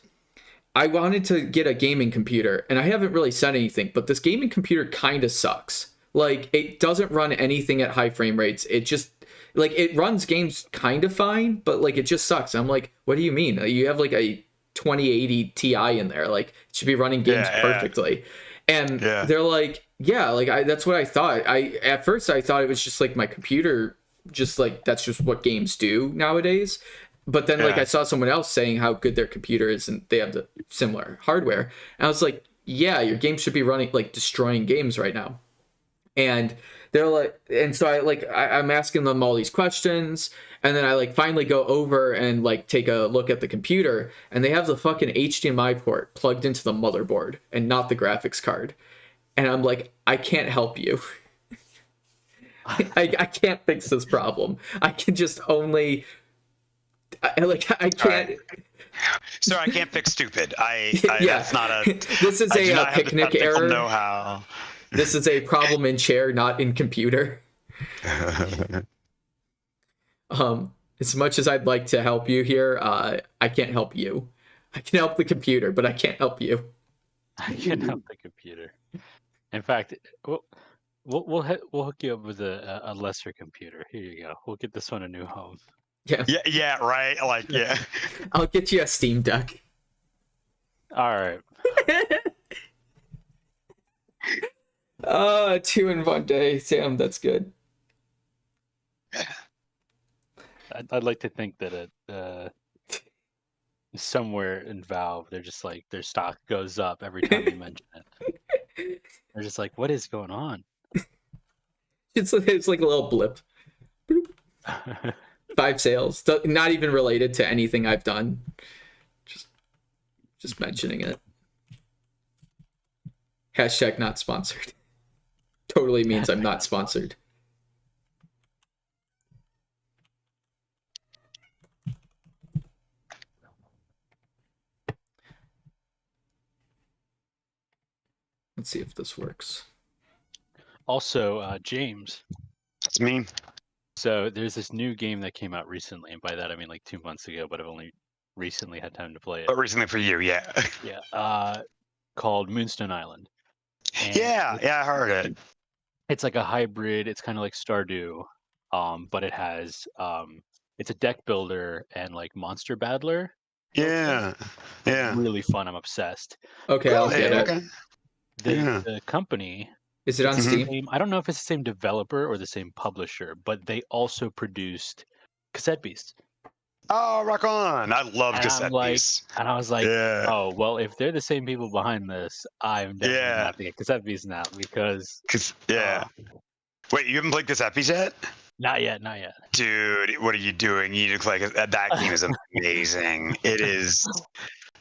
Speaker 2: I wanted to get a gaming computer, and I haven't really said anything, but this gaming computer kind of sucks. Like, it doesn't run anything at high frame rates. It just, like, it runs games kind of fine, but, like, it just sucks. I'm like, what do you mean? You have, like, a 2080 Ti in there. Like, it should be running games perfectly. And they're like, yeah, like, that's what I thought. At first, I thought it was just, like, my computer, just, like, that's just what games do nowadays. But then, like, I saw someone else saying how good their computer is, and they have the similar hardware. And I was like, yeah, your game should be running, like, destroying games right now. And they're like, and so I'm asking them all these questions, and then I, like, finally go over and, like, take a look at the computer, and they have the fucking HDMI port plugged into the motherboard and not the graphics card. And I'm like, I can't help you. I can't fix this problem. I can just only... I can't. Right.
Speaker 5: Sir, I can't fix stupid.
Speaker 2: Yeah.
Speaker 5: That's not a.
Speaker 2: This is a picnic error.
Speaker 5: Know-how.
Speaker 2: This is a problem in chair, not in computer. As much as I'd like to help you here, I can't help you. I can help the computer, but I can't help you.
Speaker 4: I can help the computer. In fact, we'll hook you up with a lesser computer. Here you go. We'll get this one a new home.
Speaker 2: Yeah,
Speaker 5: right. Like, yeah.
Speaker 2: I'll get you a Steam Deck.
Speaker 4: All right.
Speaker 2: 2 in one day. Sam, that's good.
Speaker 4: I'd like to think that somewhere in Valve, they're just like their stock goes up every time you mention it. They're just like, what is going on?
Speaker 2: It's like a little blip. 5 sales, not even related to anything I've done. Just mentioning it. Hashtag not sponsored. Totally means I'm not sponsored. Let's see if this works.
Speaker 4: Also, James.
Speaker 5: It's me.
Speaker 4: So there's this new game that came out recently, and by that I mean like 2 months ago, but I've only recently had time to play it.
Speaker 5: But recently for you, yeah.
Speaker 4: Yeah. Called Moonstone Island. And
Speaker 5: Yeah, I heard it.
Speaker 4: it's like a hybrid. It's kind of like Stardew, but it has it's a deck builder and like monster battler.
Speaker 5: Yeah.
Speaker 4: Really fun. I'm obsessed.
Speaker 2: Okay, I'll get it.
Speaker 5: Okay.
Speaker 4: The company,
Speaker 2: Is it on Steam?
Speaker 4: I don't know if it's the same developer or the same publisher, but they also produced Cassette Beasts.
Speaker 5: Oh, rock on! I love Cassette Beasts.
Speaker 4: And I was like,
Speaker 5: Yeah.
Speaker 4: oh well, if they're the same people behind this, I'm definitely gonna have to get Cassette Beasts now because.
Speaker 5: Wait, you haven't played Cassette Beasts yet?
Speaker 4: Not yet.
Speaker 5: Dude, what are you doing? You need to play that game is amazing. It is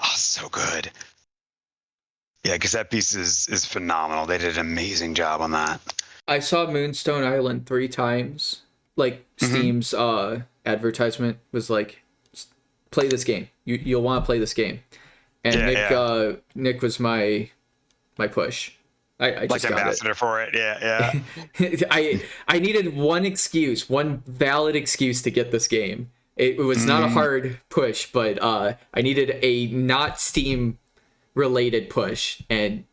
Speaker 5: so good. Yeah, Cassette Beasts is phenomenal. They did an amazing job on that.
Speaker 2: I saw Moonstone Island 3 times. Like Steam's advertisement was like, play this game. You'll want to play this game. And Nick was my push. I just
Speaker 5: like ambassador for it. Yeah.
Speaker 2: I needed one valid excuse to get this game. It was not a hard push, but I needed a not Steam related push, and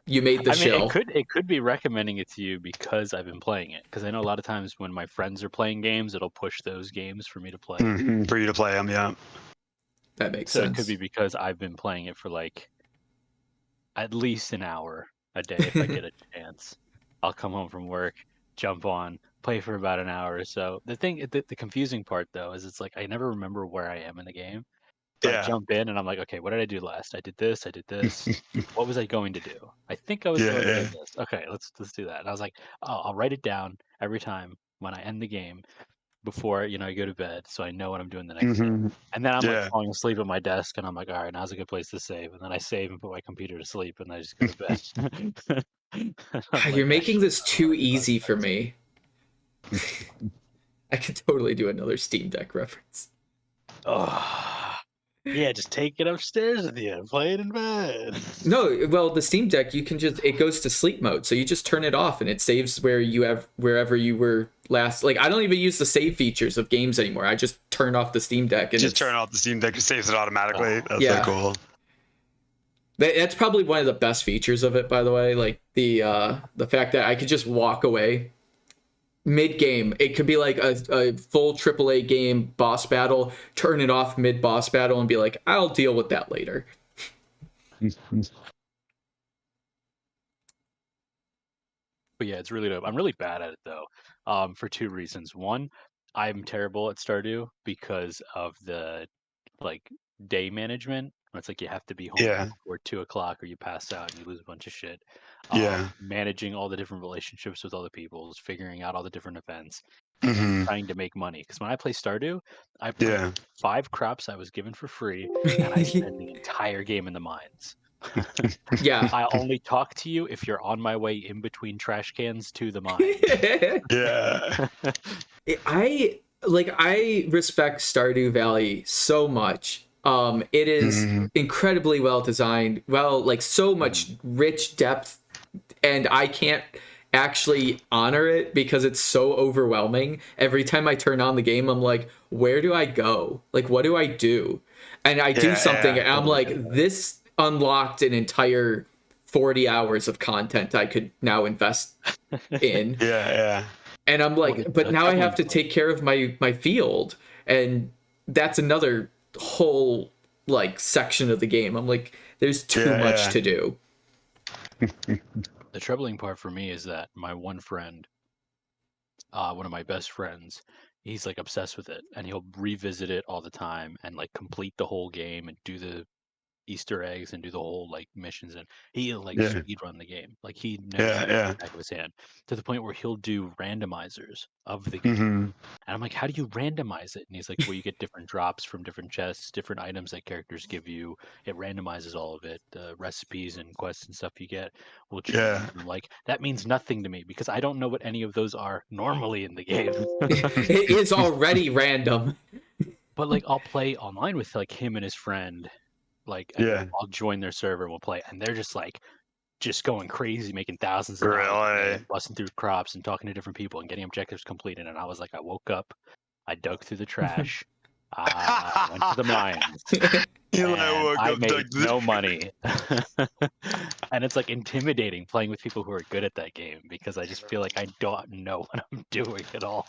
Speaker 2: you made the show.
Speaker 4: It could be recommending it to you because I've been playing it. Because I know a lot of times when my friends are playing games, it'll push those games for me to play.
Speaker 5: For you to play them, yeah.
Speaker 2: That makes sense.
Speaker 4: So it could be because I've been playing it for like at least an hour a day if I get a chance. I'll come home from work, jump on, play for about an hour or so. The confusing part though is it's like I never remember where I am in the game. So I jump in and I'm like, okay, what did I do last? I did this. What was I going to do? I think I was going to do this. Okay, let's do that. And I was like, oh, I'll write it down every time when I end the game before I go to bed, so I know what I'm doing the next day. And then I'm like falling asleep at my desk, and I'm like, all right, now's a good place to save. And then I save and put my computer to sleep, and I just go to bed.
Speaker 2: You're making this too easy for me. I could totally do another Steam Deck reference.
Speaker 4: Oh. Yeah, just take it upstairs with you and play it in bed.
Speaker 2: No, well, the Steam Deck, it goes to sleep mode, so you just turn it off and it saves wherever you were last. Like, I don't even use the save features of games anymore. I just turn off the Steam Deck and
Speaker 5: turn off the Steam Deck, it saves it automatically. That's so cool.
Speaker 2: That's probably one of the best features of it, by the way. Like the fact that I could just walk away mid-game. It could be like a full AAA game boss battle, turn it off mid-boss battle and be like, I'll deal with that later.
Speaker 4: But yeah, it's really dope. I'm really bad at it though, for 2 reasons. One, I'm terrible at Stardew because of the like day management. It's like you have to be home before 2 o'clock or you pass out and you lose a bunch of shit. Managing all the different relationships with other people, figuring out all the different events, and trying to make money. Because when I play Stardew, I play 5 crops I was given for free, and I spend the entire game in the mines. I only talk to you if you're on my way in between trash cans to the mine.
Speaker 2: I respect Stardew Valley so much. It is incredibly well designed, so much rich depth, and I can't actually honor it because it's so overwhelming. Every time I turn on the game, I'm like, where do I go? Like, what do I do? And I do something, and I'm like, this unlocked an entire 40 hours of content I could now invest in. And I'm like, but now I have to take care of my field, and that's another whole section of the game. I'm like, there's too much to do.
Speaker 4: The troubling part for me is that my one friend, one of my best friends, he's like obsessed with it, and he'll revisit it all the time and like complete the whole game and do the Easter eggs and do the whole like missions, and he'll like
Speaker 5: Yeah.
Speaker 4: speed run the game. Like he knows
Speaker 5: Yeah,
Speaker 4: it
Speaker 5: yeah.
Speaker 4: in the back of his hand, to the point where he'll do randomizers of the game.
Speaker 5: Hmm.
Speaker 4: And I'm like, how do you randomize it? And he's like, well, you get different drops from different chests, different items that characters give you. It randomizes all of it. The recipes and quests and stuff you get will change.
Speaker 5: Yeah.
Speaker 4: And I'm like, that means nothing to me because I don't know what any of those are normally in the game.
Speaker 2: It is already random.
Speaker 4: But like, I'll play online with like him and his friend. Like, and
Speaker 5: Yeah.
Speaker 4: I'll join their server and we'll play, and they're just going crazy, making thousands of dollars,
Speaker 5: Really?
Speaker 4: and busting through crops and talking to different people and getting objectives completed. And I was like, I woke up, I dug through the trash, I went to the mines,
Speaker 5: You
Speaker 4: and
Speaker 5: know,
Speaker 4: I
Speaker 5: go
Speaker 4: made
Speaker 5: dug the-
Speaker 4: no money. And it's like intimidating playing with people who are good at that game because I just feel like I don't know what I'm doing at all.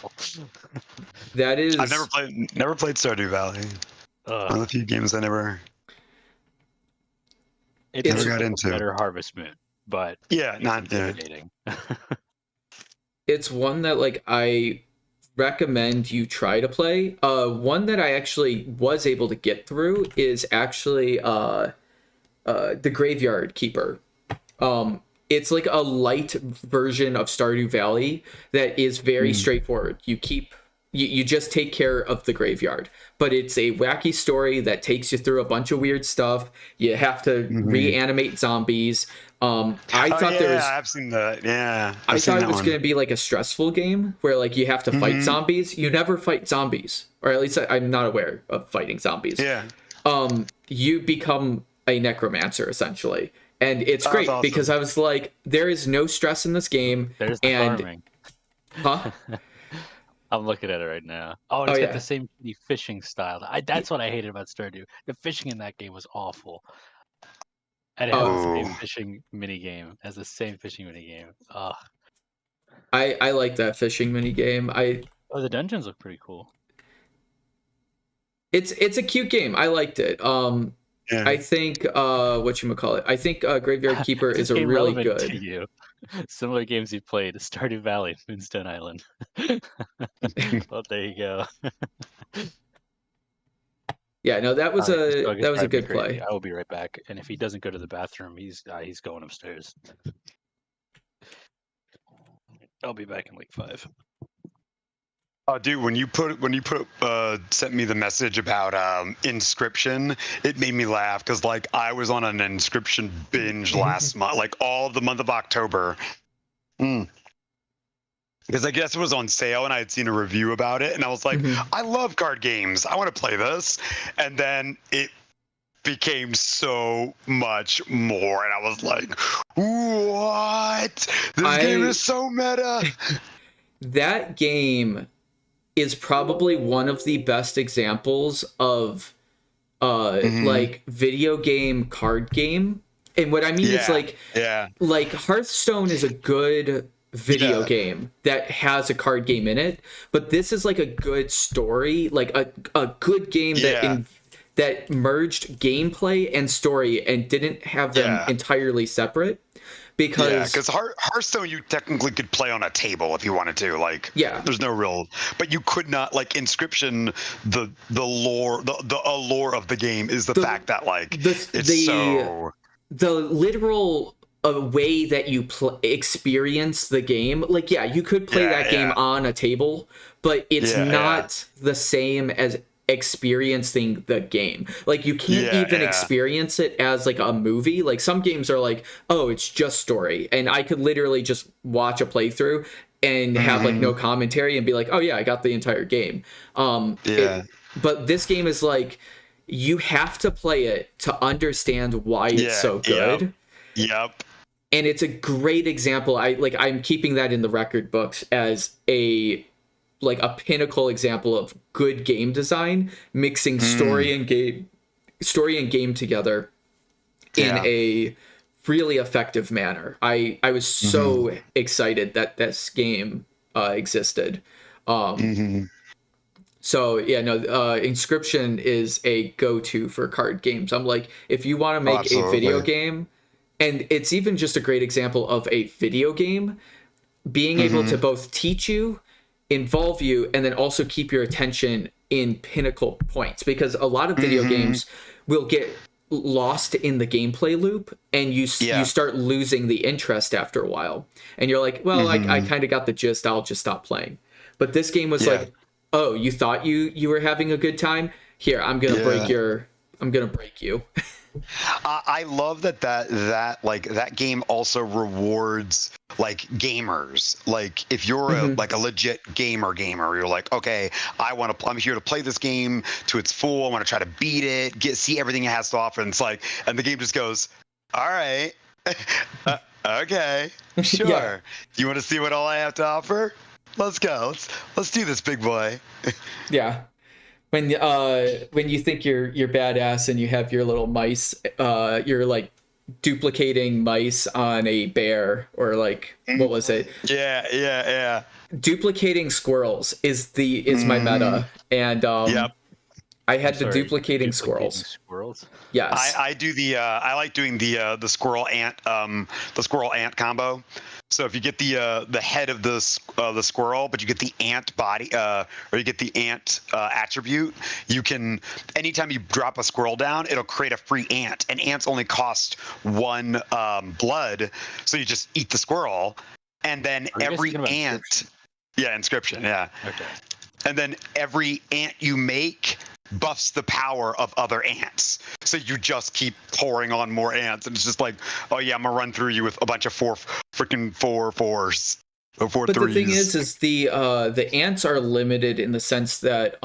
Speaker 2: That is.
Speaker 5: I've never played Stardew Valley. One of the few games I never.
Speaker 4: It's
Speaker 5: Never
Speaker 4: just
Speaker 5: got
Speaker 4: like a
Speaker 5: into.
Speaker 4: better Harvest Moon, but
Speaker 5: Yeah,
Speaker 4: it's
Speaker 5: not yeah.
Speaker 4: intimidating.
Speaker 2: It's one that like I recommend you try to play. One that I actually was able to get through is actually the Graveyard Keeper. It's like a light version of Stardew Valley that is very straightforward. You just take care of the graveyard, but it's a wacky story that takes you through a bunch of weird stuff. You have to reanimate zombies. I thought there was.
Speaker 5: I've seen that. Yeah,
Speaker 2: I
Speaker 5: I've seen
Speaker 2: thought it
Speaker 5: that
Speaker 2: was
Speaker 5: one.
Speaker 2: going to be like a stressful game where like you have to fight zombies. You never fight zombies, or at least I'm not aware of fighting zombies.
Speaker 5: Yeah.
Speaker 2: You become a necromancer essentially, and it's
Speaker 5: Oh,
Speaker 2: great
Speaker 5: that's awesome.
Speaker 2: because I was like, there is no stress in this game.
Speaker 4: There's the
Speaker 2: and
Speaker 4: farming.
Speaker 2: huh?
Speaker 4: I'm looking at it right now. Oh, and it's
Speaker 2: Oh,
Speaker 4: got
Speaker 2: yeah.
Speaker 4: the same shitty fishing style. That's what I hated about Stardew. The fishing in that game was awful. And it has the same
Speaker 5: Oh.
Speaker 4: fishing mini game. It has the same fishing mini game. Ugh.
Speaker 2: I like that fishing mini game.
Speaker 4: Oh, the dungeons look pretty cool.
Speaker 2: It's a cute game. I liked it.
Speaker 5: Yeah.
Speaker 2: I think whatchamacallit, I think Graveyard Keeper is a
Speaker 4: game
Speaker 2: really
Speaker 4: relevant
Speaker 2: good.
Speaker 4: to you? Similar games you played: Stardew Valley, Moonstone Island. Well, there you go.
Speaker 2: Yeah, no, that was
Speaker 4: Sorry, this dog is
Speaker 2: a
Speaker 4: driving me
Speaker 2: good
Speaker 4: crazy.
Speaker 2: play.
Speaker 4: I will be right back. And if he doesn't go to the bathroom, he's going upstairs. I'll be back in like 5.
Speaker 5: Oh, dude, when you sent me the message about Inscription, it made me laugh because like I was on an Inscription binge last month, like all the month of October. Because I guess it was on sale and I had seen a review about it and I was like, I love card games. I want to play this. And then it became so much more and I was like, what? This game is so meta.
Speaker 2: That game is probably one of the best examples of like video game card game. And what I mean is like Hearthstone is a good video game that has a card game in it, but this is like a good story, like a good game that merged gameplay and story and didn't have them entirely separate. Because
Speaker 5: Hearthstone you technically could play on a table if you wanted to, like there's no real, but you could not, like Inscription, the lore, the allure of the game is the fact that like the
Speaker 2: literal way that you experience the game. Like you could play that game on a table, but it's not the same as experiencing the game. Like you can't even experience it as like a movie. Like some games are like, oh, it's just story, and I could literally just watch a playthrough and have like no commentary and be like, oh yeah, I got the entire game. But this game is like, you have to play it to understand why it's so good.
Speaker 5: Yep.
Speaker 2: And it's a great example. I'm keeping that in the record books as a pinnacle example of good game design, mixing story and game together in a really effective manner. I was so excited that this game existed. So Inscription is a go-to for card games. I'm like, if you want to make a video game, and it's even just a great example of a video game being able to both teach you involve you and then also keep your attention in pinnacle points, because a lot of video games will get lost in the gameplay loop and you start losing the interest after a while, and you're like, well, I kind of got the gist, I'll just stop playing. But this game was like, oh, you thought you were having a good time? Here, I'm gonna break you.
Speaker 5: I love that game also rewards like gamers. Like if you're a legit gamer, you're like, okay, I'm here to play this game to its full. I want to try to beat it, see everything it has to offer. And it's like, and the game just goes, all right, okay, sure.
Speaker 2: Yeah.
Speaker 5: You want to see what all I have to offer? Let's go. Let's do this, big boy.
Speaker 2: Yeah. When you think you're badass and you have your little mice, you're like duplicating mice on a bear, or like, what was it?
Speaker 5: Yeah.
Speaker 2: Duplicating squirrels is my meta, and I had the duplicating squirrels. Yes.
Speaker 5: I do I like doing the squirrel ant combo. So if you get the head of the squirrel, but you get the ant body, or you get the ant attribute, you can, anytime you drop a squirrel down, it'll create a free ant, and ants only cost 1 blood, so you just eat the squirrel, and then every ant, inscription,
Speaker 4: okay,
Speaker 5: and then every ant you make buffs the power of other ants. So you just keep pouring on more ants, and it's just like, oh yeah, I'm gonna run through you with a bunch of 4 fours. But
Speaker 2: the thing is the ants are limited in the sense that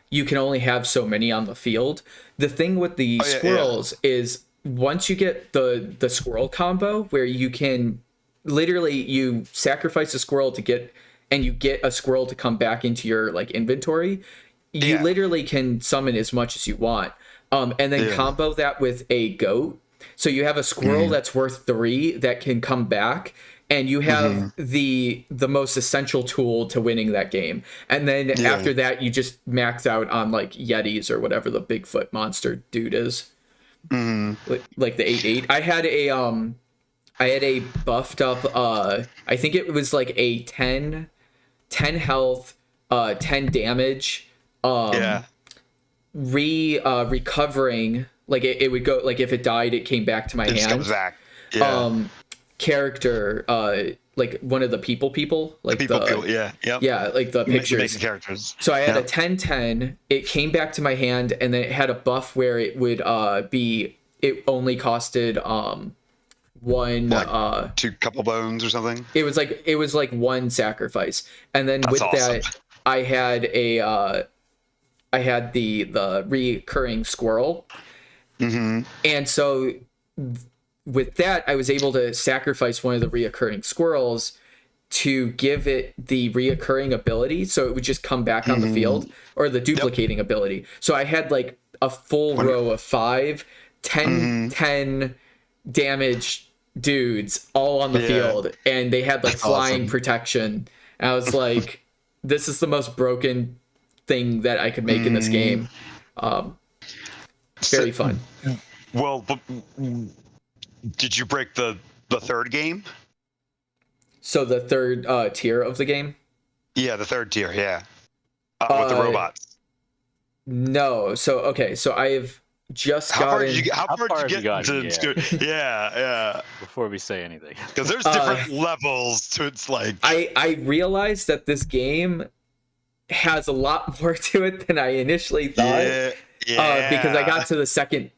Speaker 2: you can only have so many on the field. The thing with the squirrels is, once you get the squirrel combo, where you can literally, you sacrifice a squirrel to get a squirrel to come back into your like inventory. You literally can summon as much as you want, and then combo that with a goat. So you have a squirrel that's worth 3 that can come back, and you have the most essential tool to winning that game. And then after that, you just max out on like Yetis or whatever the Bigfoot monster dude is, like the 8/8. I had a buffed up. I think it was like a 10 health, 10 damage. Recovering, like it would go, like if it died, it came back to my hand.
Speaker 5: Comes back.
Speaker 2: Character, like one of the people, like like the pictures.
Speaker 5: Characters.
Speaker 2: So I had a 10/10. It came back to my hand, and then it had a buff where it would it only costed 1
Speaker 5: like 2 couple bones or something.
Speaker 2: It was like 1 sacrifice, and then
Speaker 5: That's
Speaker 2: with
Speaker 5: awesome.
Speaker 2: that I had the recurring squirrel. And so with that, I was able to sacrifice one of the reoccurring squirrels to give it the reoccurring ability, so it would just come back on the field, or the duplicating ability. So I had like a full row of 5 10 damage dudes all on the field, and they had like flying protection. And I was like, this is the most broken thing that I could make in this game. Very fun.
Speaker 5: Well, did you break the third game?
Speaker 2: So the third tier of the game?
Speaker 5: Yeah, the third tier, with the robots.
Speaker 2: No. So I've just
Speaker 5: how far
Speaker 2: gotten...
Speaker 5: How far did you get into... Yeah.
Speaker 4: Before we say anything.
Speaker 5: Because there's different levels to it's like...
Speaker 2: I realized that this game has a lot more to it than I initially thought. Because I got to the second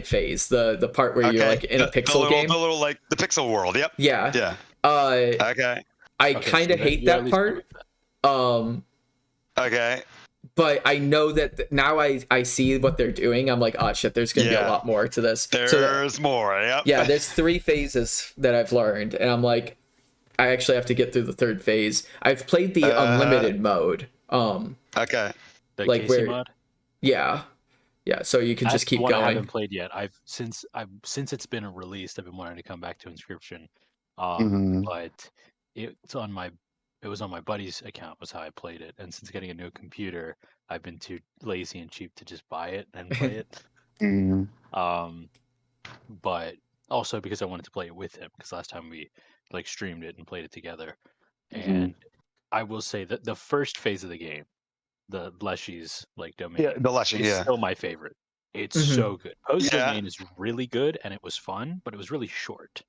Speaker 2: phase, the part where you're like in a pixel game.
Speaker 5: The little like the pixel world. Yep.
Speaker 2: Yeah.
Speaker 5: Okay.
Speaker 2: I kind of hate that part.
Speaker 5: Okay.
Speaker 2: But I know that now I see what they're doing. I'm like, oh shit, there's gonna be a lot more to this.
Speaker 5: There's more. Yep.
Speaker 2: Yeah, there's 3 phases that I've learned, and I'm like, I actually have to get through the 3rd phase. I've played the unlimited mode.
Speaker 5: Okay.
Speaker 4: The
Speaker 2: like
Speaker 4: Casey
Speaker 2: where,
Speaker 4: mod?
Speaker 2: Yeah. So you can just keep
Speaker 4: one
Speaker 2: going.
Speaker 4: I haven't played yet. Since it's been released, I've been wanting to come back to Inscription. But it was on my buddy's account was how I played it. And since getting a new computer, I've been too lazy and cheap to just buy it and play it. But also because I wanted to play it with him, because last time we like streamed it and played it together. And I will say that the first phase of the game, the Leshy's like domain,
Speaker 5: Yeah, the Leshy,
Speaker 4: is
Speaker 5: yeah.
Speaker 4: still my favorite. It's
Speaker 2: Mhm.
Speaker 4: so good. Post
Speaker 5: Yeah.
Speaker 4: domain is really good and it was fun, but it was really short.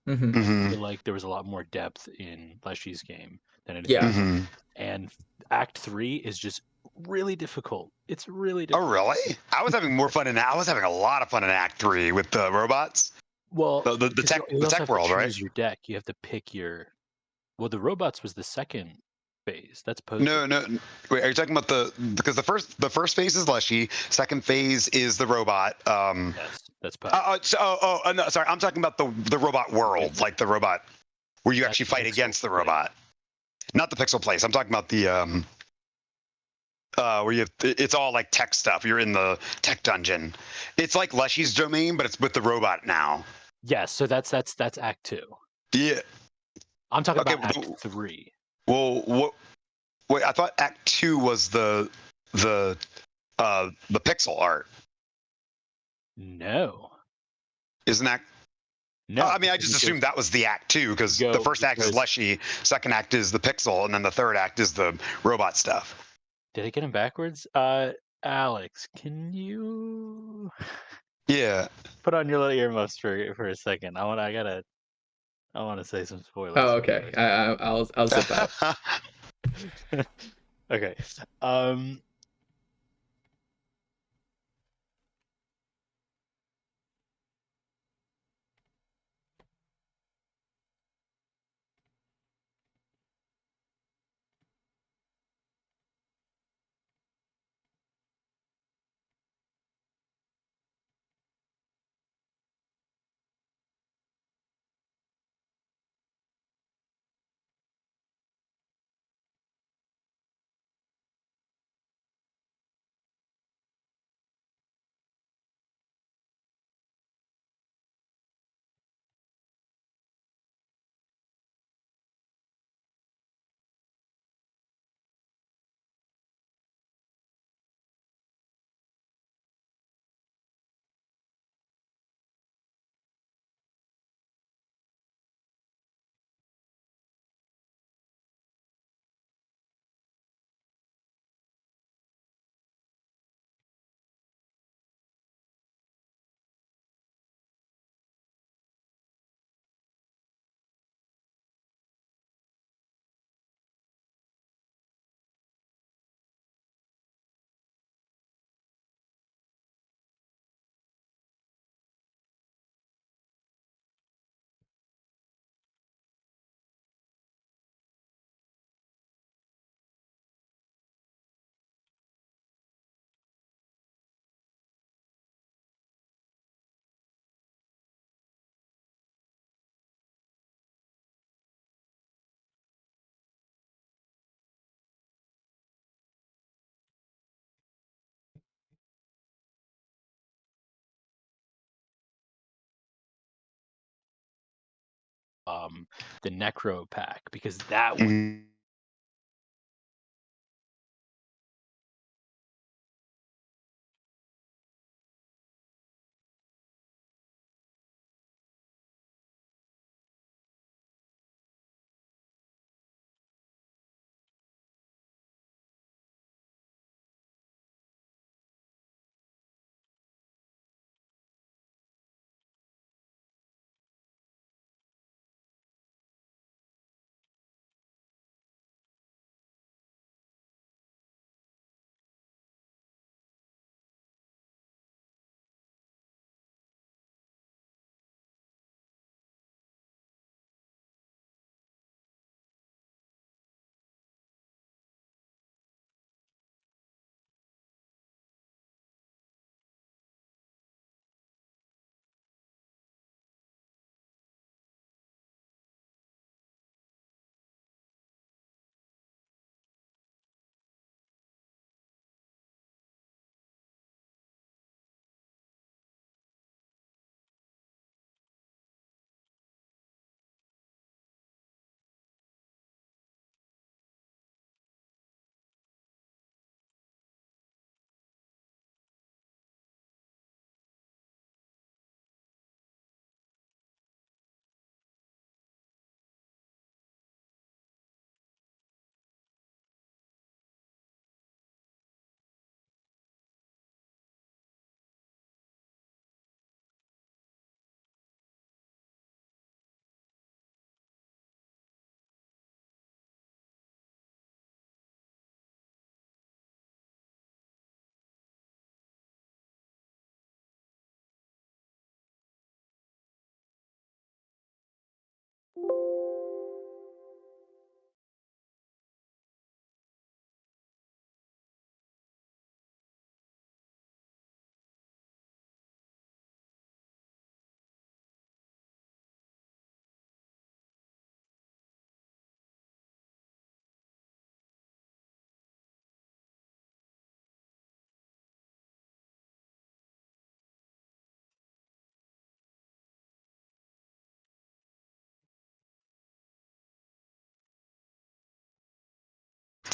Speaker 2: Mhm.
Speaker 4: I
Speaker 5: hmm
Speaker 4: feel like there was a lot more depth in Leshy's game than anything
Speaker 2: Yeah.
Speaker 4: else.
Speaker 5: hmm
Speaker 4: And Act 3 is just really difficult. It's really
Speaker 5: Oh,
Speaker 4: difficult.
Speaker 5: really? I was having more fun I was having a lot of fun in Act 3 with the robots.
Speaker 4: Well,
Speaker 5: The
Speaker 4: because
Speaker 5: tech
Speaker 4: you
Speaker 5: the
Speaker 4: also
Speaker 5: tech
Speaker 4: have to
Speaker 5: world, right?
Speaker 4: choose your deck. You have to pick your. Well, the robots was the second phase. That's post.
Speaker 5: No, no. Wait, are you talking about because the first phase is Leshy, second phase is the robot.
Speaker 4: Yes, that's post.
Speaker 5: No, sorry, I'm talking about the robot world, like the robot where you
Speaker 4: That's
Speaker 5: actually fight
Speaker 4: pixel
Speaker 5: against the
Speaker 4: play.
Speaker 5: robot. Not the pixel place. I'm talking about the where it's all like tech stuff. You're in the tech dungeon. It's like Leshy's domain, but it's with the robot now.
Speaker 4: Yes, so that's Act 2.
Speaker 5: Yeah.
Speaker 4: I'm talking
Speaker 5: Okay.
Speaker 4: about Act 3.
Speaker 5: Well, what? Wait, I thought Act 2 was the pixel art.
Speaker 4: No,
Speaker 5: Isn't that?
Speaker 4: no.
Speaker 5: I mean, I
Speaker 4: because
Speaker 5: just
Speaker 4: it goes-
Speaker 5: assumed that was the Act 2 because
Speaker 4: go
Speaker 5: the first act is
Speaker 4: because-
Speaker 5: Leshy, second act is the pixel, and then the third act is the robot stuff.
Speaker 4: Did I get him backwards? Alex, can you
Speaker 5: Yeah.
Speaker 4: put on your little earmuffs for a second? I want to say some spoilers.
Speaker 2: Oh,
Speaker 4: for you
Speaker 2: okay.
Speaker 4: guys.
Speaker 2: I'll zip out.
Speaker 4: Okay. The Necro pack because that one
Speaker 5: Mhm.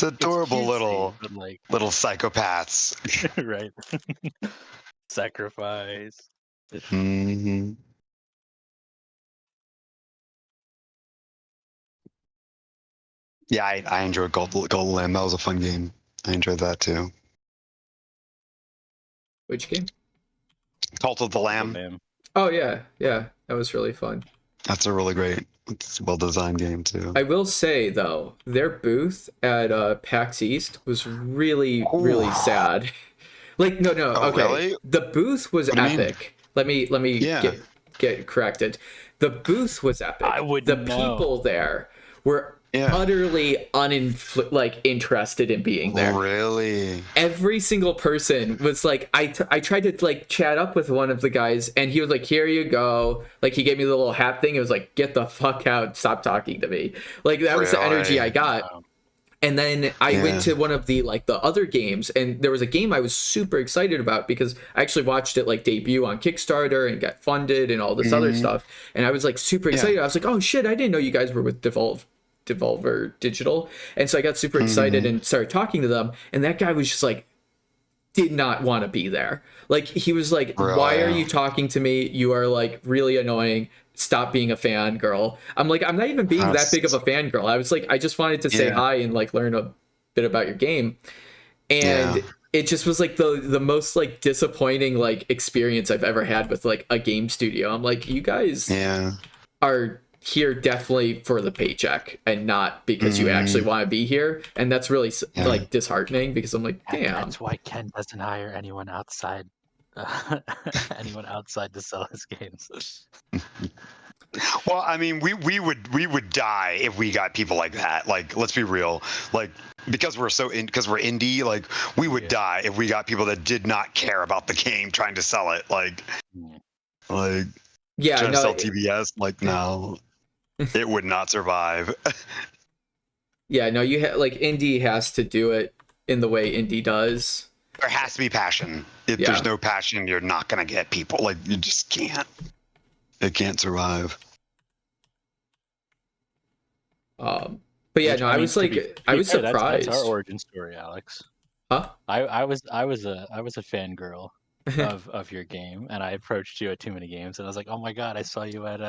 Speaker 5: It's adorable
Speaker 4: cutesy,
Speaker 5: little
Speaker 4: but like
Speaker 5: psychopaths.
Speaker 4: right. Sacrifice.
Speaker 5: hmm Yeah, I enjoyed Gold Limb. That was a fun game. I enjoyed that too.
Speaker 2: Which game?
Speaker 5: Cult of the
Speaker 4: Oh,
Speaker 5: Lamb.
Speaker 4: man.
Speaker 2: Oh yeah, that was really fun.
Speaker 5: That's a really great, well-designed game too.
Speaker 2: I will say though, their booth at PAX East was really
Speaker 5: Ooh.
Speaker 2: sad. Like no,
Speaker 5: Oh,
Speaker 2: okay.
Speaker 5: really?
Speaker 2: The booth was
Speaker 5: What do you mean?
Speaker 2: epic. Let me
Speaker 5: Yeah.
Speaker 2: get corrected. The booth was epic.
Speaker 4: I wouldn't
Speaker 2: The
Speaker 4: know.
Speaker 2: people there were
Speaker 5: Yeah.
Speaker 2: utterly interested in being there.
Speaker 5: Really?
Speaker 2: Every single person was like, I tried to like chat up with one of the guys, and he was like, here you go. Like he gave me the little hat thing. It was like, get the fuck out, stop talking to me. Like that was the energy I got. And then I went to one of the other games, and there was a game I was super excited about because I actually watched it like debut on Kickstarter and got funded and all this other stuff. And I was like super excited. I was like, oh shit, I didn't know you guys were with Devolver Digital. And so I got super excited and started talking to them. And that guy was just like, did not want to be there. Like he was like, why are you talking to me? You are like really annoying. Stop being a fangirl. I'm like, I'm not even being that big of a fangirl. I was like, I just wanted to say hi and like learn a bit about your game. And it just was like the most like disappointing like experience I've ever had with like a game studio. I'm like, you guys are here definitely for the paycheck and not because you actually want to be here. And that's really like disheartening because I'm like, damn.
Speaker 4: That's why Ken doesn't hire anyone outside. Anyone outside to sell his games.
Speaker 5: Well, I mean, we would die if we got people like that. Like, let's be real. Like, because we're indie, like we would die if we got people that did not care about the game trying to sell it. Like trying to sell TBS. Like, no, it would not survive.
Speaker 2: Yeah, no, like indie has to do it in the way indie does.
Speaker 5: There has to be passion. If there's no passion, you're not gonna get people. Like, you just can't. It can't survive.
Speaker 2: But yeah, no, I was like, I was surprised.
Speaker 4: That's our origin story, Alex.
Speaker 2: Huh?
Speaker 4: I was a fangirl of your game, and I approached you at Too Many Games, and I was like, oh my god, I saw you at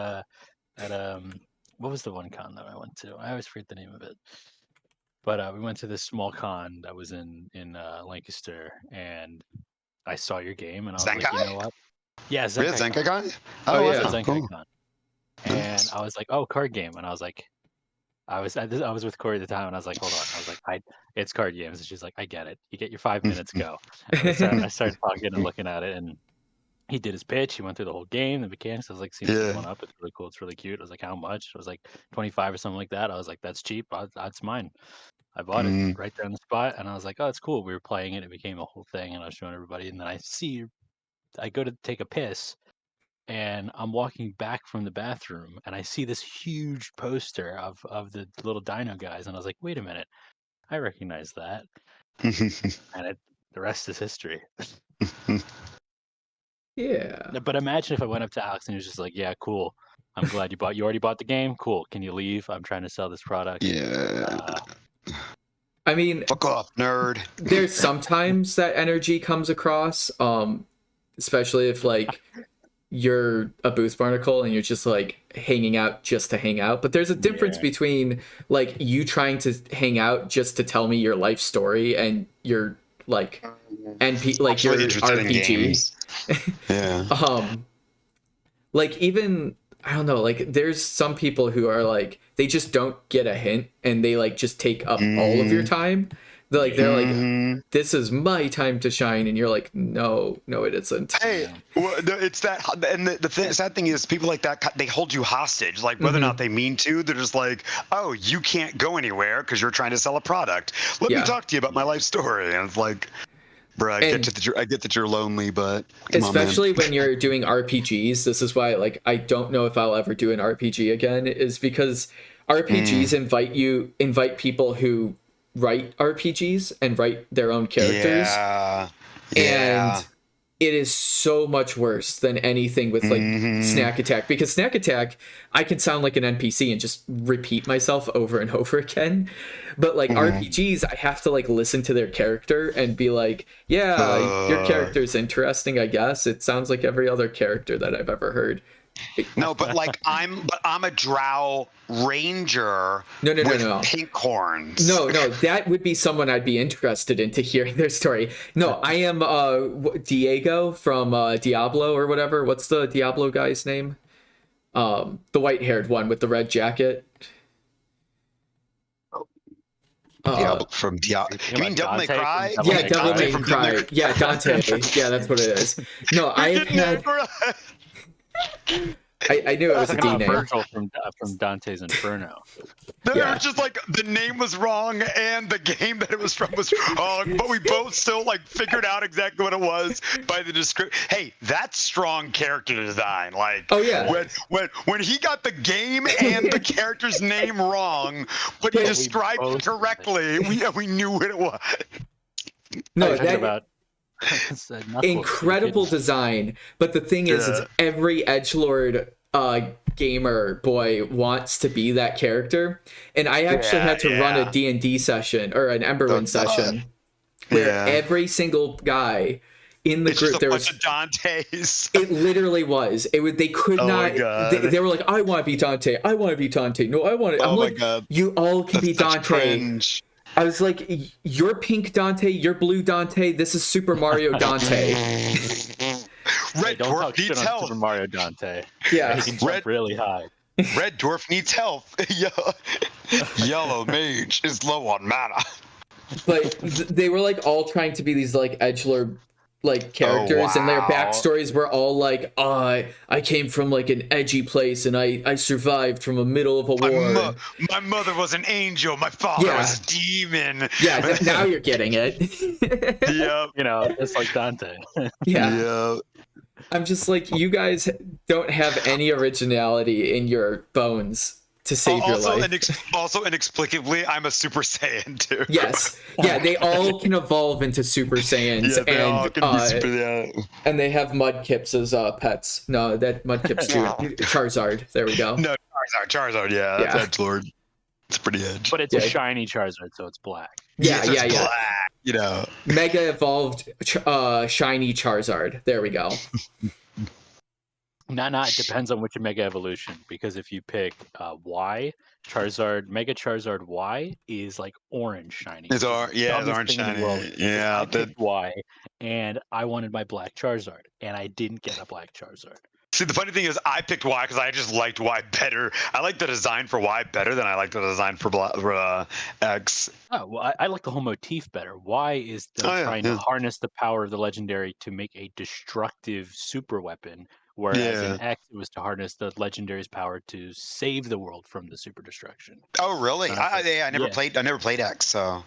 Speaker 4: what was the one con that I went to? I always forget the name of it. But we went to this small con that was in Lancaster, and I saw your game, and I was like, you know what? Yeah,
Speaker 5: Zenkai Con?
Speaker 2: Oh,
Speaker 4: yeah, Zenkai
Speaker 5: cool.
Speaker 4: Con. And I was like, oh, card game, and I was like, I was with Corey at the time, and I was like, hold on, I was like, it's card games, and she's like, I get it. You get your 5 minutes, go. And I started talking and looking at it, and he did his pitch. He went through the whole game, the mechanics. I was like, seems one up. It's really cool. It's really cute. I was like, how much? I was like, 25 or something like that. I was like, that's cheap. That's mine. I bought it right there on the spot, and I was like, oh, it's cool. We were playing it. It became a whole thing, and I was showing everybody. And then I go to take a piss, and I'm walking back from the bathroom, and I see this huge poster of the little dino guys, and I was like, wait a minute, I recognize that. And the rest is history.
Speaker 2: Yeah.
Speaker 4: But imagine if I went up to Alex and he was just like, yeah, cool. I'm glad you already bought the game. Cool. Can you leave? I'm trying to sell this product.
Speaker 5: Yeah.
Speaker 2: I mean,
Speaker 5: fuck off, nerd.
Speaker 2: There's sometimes that energy comes across, especially if like you're a booth barnacle and you're just like hanging out just to hang out. But there's a difference between like you trying to hang out just to tell me your life story and your like like your RPG.
Speaker 5: Yeah.
Speaker 2: Like even I don't know, like there's some people who are like they just don't get a hint and they like just take up all of your time. They're like, this is my time to shine, and you're like, no, it isn't.
Speaker 5: Hey, well, it's that, and the sad thing is, people like that, they hold you hostage. Like whether or not they mean to, they're just like, oh, you can't go anywhere because you're trying to sell a product. Let me talk to you about my life story, and it's like, bro, I get that you're lonely, but
Speaker 2: especially when you're doing RPGs, this is why like I don't know if I'll ever do an RPG again, is because RPGs invite people who write RPGs and write their own characters.
Speaker 5: Yeah.
Speaker 2: And it is so much worse than anything with like Snack Attack, because Snack Attack, I can sound like an NPC and just repeat myself over and over again. But like RPGs, I have to like listen to their character and be like, yeah, your character's interesting, I guess. It sounds like every other character that I've ever heard.
Speaker 5: No, but like I'm a drow ranger with pink horns.
Speaker 2: No, that would be someone I'd be interested in to hearing their story. No, I am Diego from Diablo or whatever. What's the Diablo guy's name? The white-haired one with the red jacket.
Speaker 5: From Diablo. You mean Devil May Cry?
Speaker 2: Yeah, Devil May Cry. Yeah, Dante. Yeah, that's what it is. No, I've had... I knew it was a D name.
Speaker 4: Virgil from Dante's Inferno.
Speaker 5: It was just like the name was wrong and the game that it was from was wrong, but we both still like figured out exactly what it was by the description. Hey, that's strong character design. Like,
Speaker 2: oh yeah,
Speaker 5: when he got the game and the character's name wrong, but he described it correctly, we knew what it was.
Speaker 2: No, that. Incredible design, but the thing is every edgelord gamer boy wants to be that character, and I actually had to run a D&D session or an Emberwind session where every single guy in the group, there was
Speaker 5: a bunch of Dantes.
Speaker 2: It literally was. They could not. They were like, I want to be Dante. I want to be Dante. No, I want to. I'm like, you all can be Dante.
Speaker 5: Cringe.
Speaker 2: I was like, you're pink Dante, you're blue Dante, this is Super Mario Dante.
Speaker 5: Red Dwarf needs help.
Speaker 4: Super Mario Dante.
Speaker 2: Yeah.
Speaker 4: He can jump really high.
Speaker 5: Red Dwarf needs help. Yellow Mage is low on mana.
Speaker 2: But they were like all trying to be these like edgelord like characters, and their backstories were all like, I came from like an edgy place and I survived from the middle of a war.
Speaker 5: My mother was an angel, my father was a demon.
Speaker 2: Yeah, now you're getting it.
Speaker 5: Yeah,
Speaker 4: you know, it's like Dante.
Speaker 2: Yeah. I'm just like, you guys don't have any originality in your bones to save your life.
Speaker 5: Also inexplicably, I'm a Super Saiyan too.
Speaker 2: Yes. Yeah, they all can evolve into Super Saiyans, and they have Mudkips as pets. No, that Mudkip's too. Charizard. There we go.
Speaker 5: No, Charizard. Yeah, that's edgelord. It's pretty edge.
Speaker 4: But it's a shiny Charizard, so it's black.
Speaker 2: Yeah.
Speaker 5: Black, you know.
Speaker 2: Mega evolved shiny Charizard. There we go.
Speaker 4: It depends on which Mega Evolution, because if you pick Y, Mega Charizard Y is like orange shiny.
Speaker 5: It's orange shiny. Yeah,
Speaker 4: I picked Y, and I wanted my black Charizard, and I didn't get a black Charizard.
Speaker 5: See, the funny thing is, I picked Y because I just liked Y better. I like the design for Y better than I like the design for X.
Speaker 4: Oh, well, I like the whole motif better. Y is trying to harness the power of the legendary to make a destructive super weapon, whereas in X, it was to harness the legendary's power to save the world from the super destruction.
Speaker 5: Oh, really? I never played X, so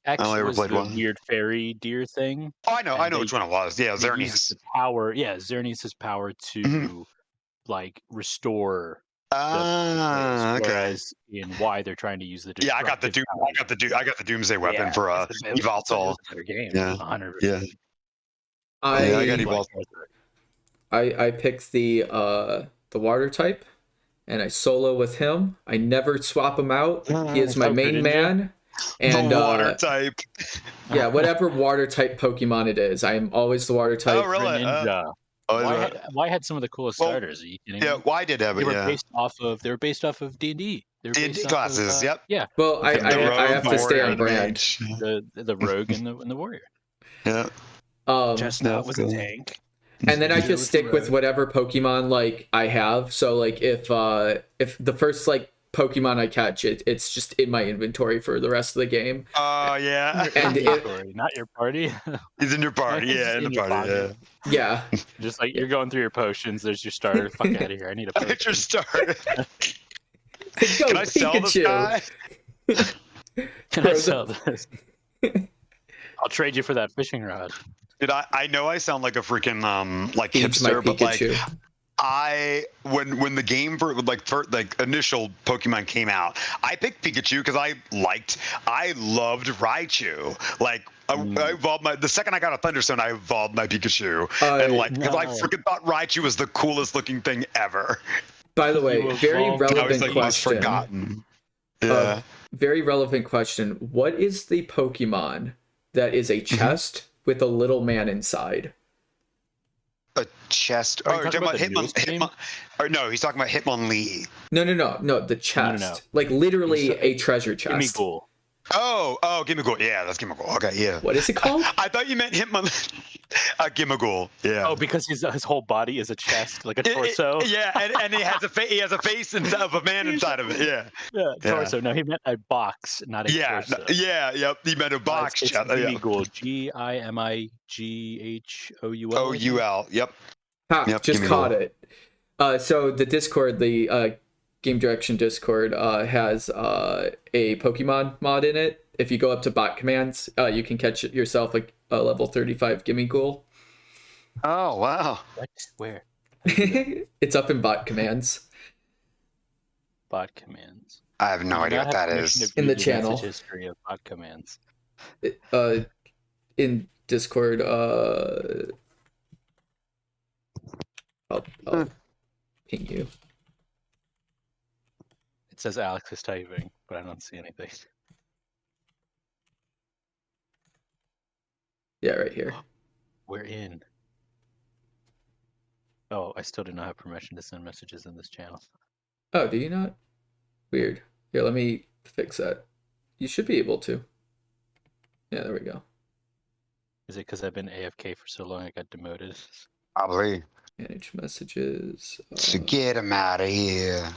Speaker 4: X was the weird fairy deer thing.
Speaker 5: Oh, I know which one it was. Yeah, Xerneas.
Speaker 4: Xerneas' has power to like restore. Whereas in Y, they're trying to use the
Speaker 5: I got the Doomsday weapon for Evoltol.
Speaker 4: Game.
Speaker 5: Yeah,
Speaker 4: 100%.
Speaker 2: I
Speaker 5: got Evoltol.
Speaker 2: I picked the water type, and I solo with him. I never swap him out. He is my main man. And
Speaker 5: the water type.
Speaker 2: Yeah, whatever water type Pokemon it is, I am always the water type.
Speaker 5: Oh, really?
Speaker 4: Ninja. Y had some of the coolest starters. Are you kidding me?
Speaker 5: Y did have it.
Speaker 4: They were based off of D&D.
Speaker 5: D&D classes. Yep.
Speaker 4: Yeah.
Speaker 2: Well, I have to stay on brand.
Speaker 4: The rogue and the warrior.
Speaker 5: Yeah.
Speaker 4: Chestnut was a tank.
Speaker 2: And then I just stick with whatever Pokemon like I have. So like if the first like Pokemon I catch, it's just in my inventory for the rest of the game.
Speaker 5: Oh yeah.
Speaker 4: And not your party.
Speaker 5: He's in your party. Yeah, in the party.
Speaker 2: Yeah.
Speaker 4: Just like you're going through your potions. There's your starter. Fuck out of here. I need a potion.
Speaker 5: Get your starter.
Speaker 2: Can
Speaker 5: I sell this guy?
Speaker 4: Can I sell this? I'll trade you for that fishing rod.
Speaker 5: Dude, I know I sound like a freaking like
Speaker 2: Eats
Speaker 5: hipster, but like When the game for initial Pokemon came out, I picked Pikachu because I loved Raichu. Like I evolved the second I got a Thunderstone, I evolved my Pikachu, because I freaking thought Raichu was the coolest looking thing ever.
Speaker 2: By the way, very relevant
Speaker 5: Most
Speaker 2: question.
Speaker 5: forgotten. Yeah.
Speaker 2: Very relevant question. What is the Pokemon that is a chest with a little man inside?
Speaker 5: A chest.
Speaker 4: Are
Speaker 5: Oh,
Speaker 4: you
Speaker 5: you're
Speaker 4: talking
Speaker 5: talking
Speaker 4: about
Speaker 5: about
Speaker 4: the newest game?
Speaker 5: Hitmon. Or no, he's talking about Hitmonlee.
Speaker 2: No, the chest. Like literally a treasure chest.
Speaker 4: Gimme Ghoul.
Speaker 5: Oh, Gimmighoul. Yeah, that's Gimmighoul. Okay, yeah.
Speaker 2: What is it called?
Speaker 5: I thought you meant Hitmonlee. Gimmighoul. Yeah.
Speaker 4: Oh, because his whole body is a chest, like a torso.
Speaker 5: Yeah, and he has a face of a man inside of it. Yeah.
Speaker 4: Yeah, torso. No, he meant a box, not a torso.
Speaker 5: Yep. He meant a box.
Speaker 4: It's Gimme Ghoul. Gimighoul.
Speaker 5: Oul. Yep.
Speaker 2: Ha,
Speaker 5: Yep,
Speaker 2: just
Speaker 5: Gimme
Speaker 2: caught
Speaker 5: Ghoul.
Speaker 2: it. So the Discord, the Game Direction Discord, has a Pokemon mod in it. If you go up to bot commands, you can catch yourself a level 35 Gimme Ghoul.
Speaker 5: Oh, wow.
Speaker 4: What? Where?
Speaker 2: It's up in bot commands.
Speaker 4: Bot commands.
Speaker 5: I have no idea what that is.
Speaker 2: In the channel.
Speaker 4: History of bot commands.
Speaker 2: In Discord, I'll ping you.
Speaker 4: It says Alex is typing, but I don't see anything.
Speaker 2: Yeah, right here.
Speaker 4: We're in. Oh, I still do not have permission to send messages in this channel.
Speaker 2: Oh, do you not? Weird. Here, let me fix that. You should be able to. Yeah, there we go.
Speaker 4: Is it because I've been AFK for so long I got demoted?
Speaker 5: Probably.
Speaker 2: Manage messages.
Speaker 5: So get him out of here.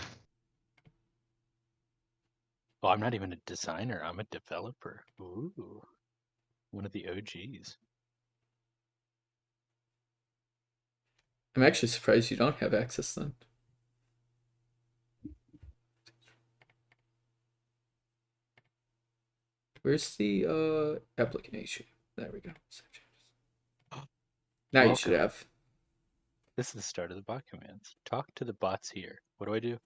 Speaker 4: Oh, I'm not even a designer. I'm a developer. Ooh. One of the OGs.
Speaker 2: I'm actually surprised you don't have access then. Where's the application? There we go. Now you should have.
Speaker 4: This is the start of the bot commands. Talk to the bots here. What do I do?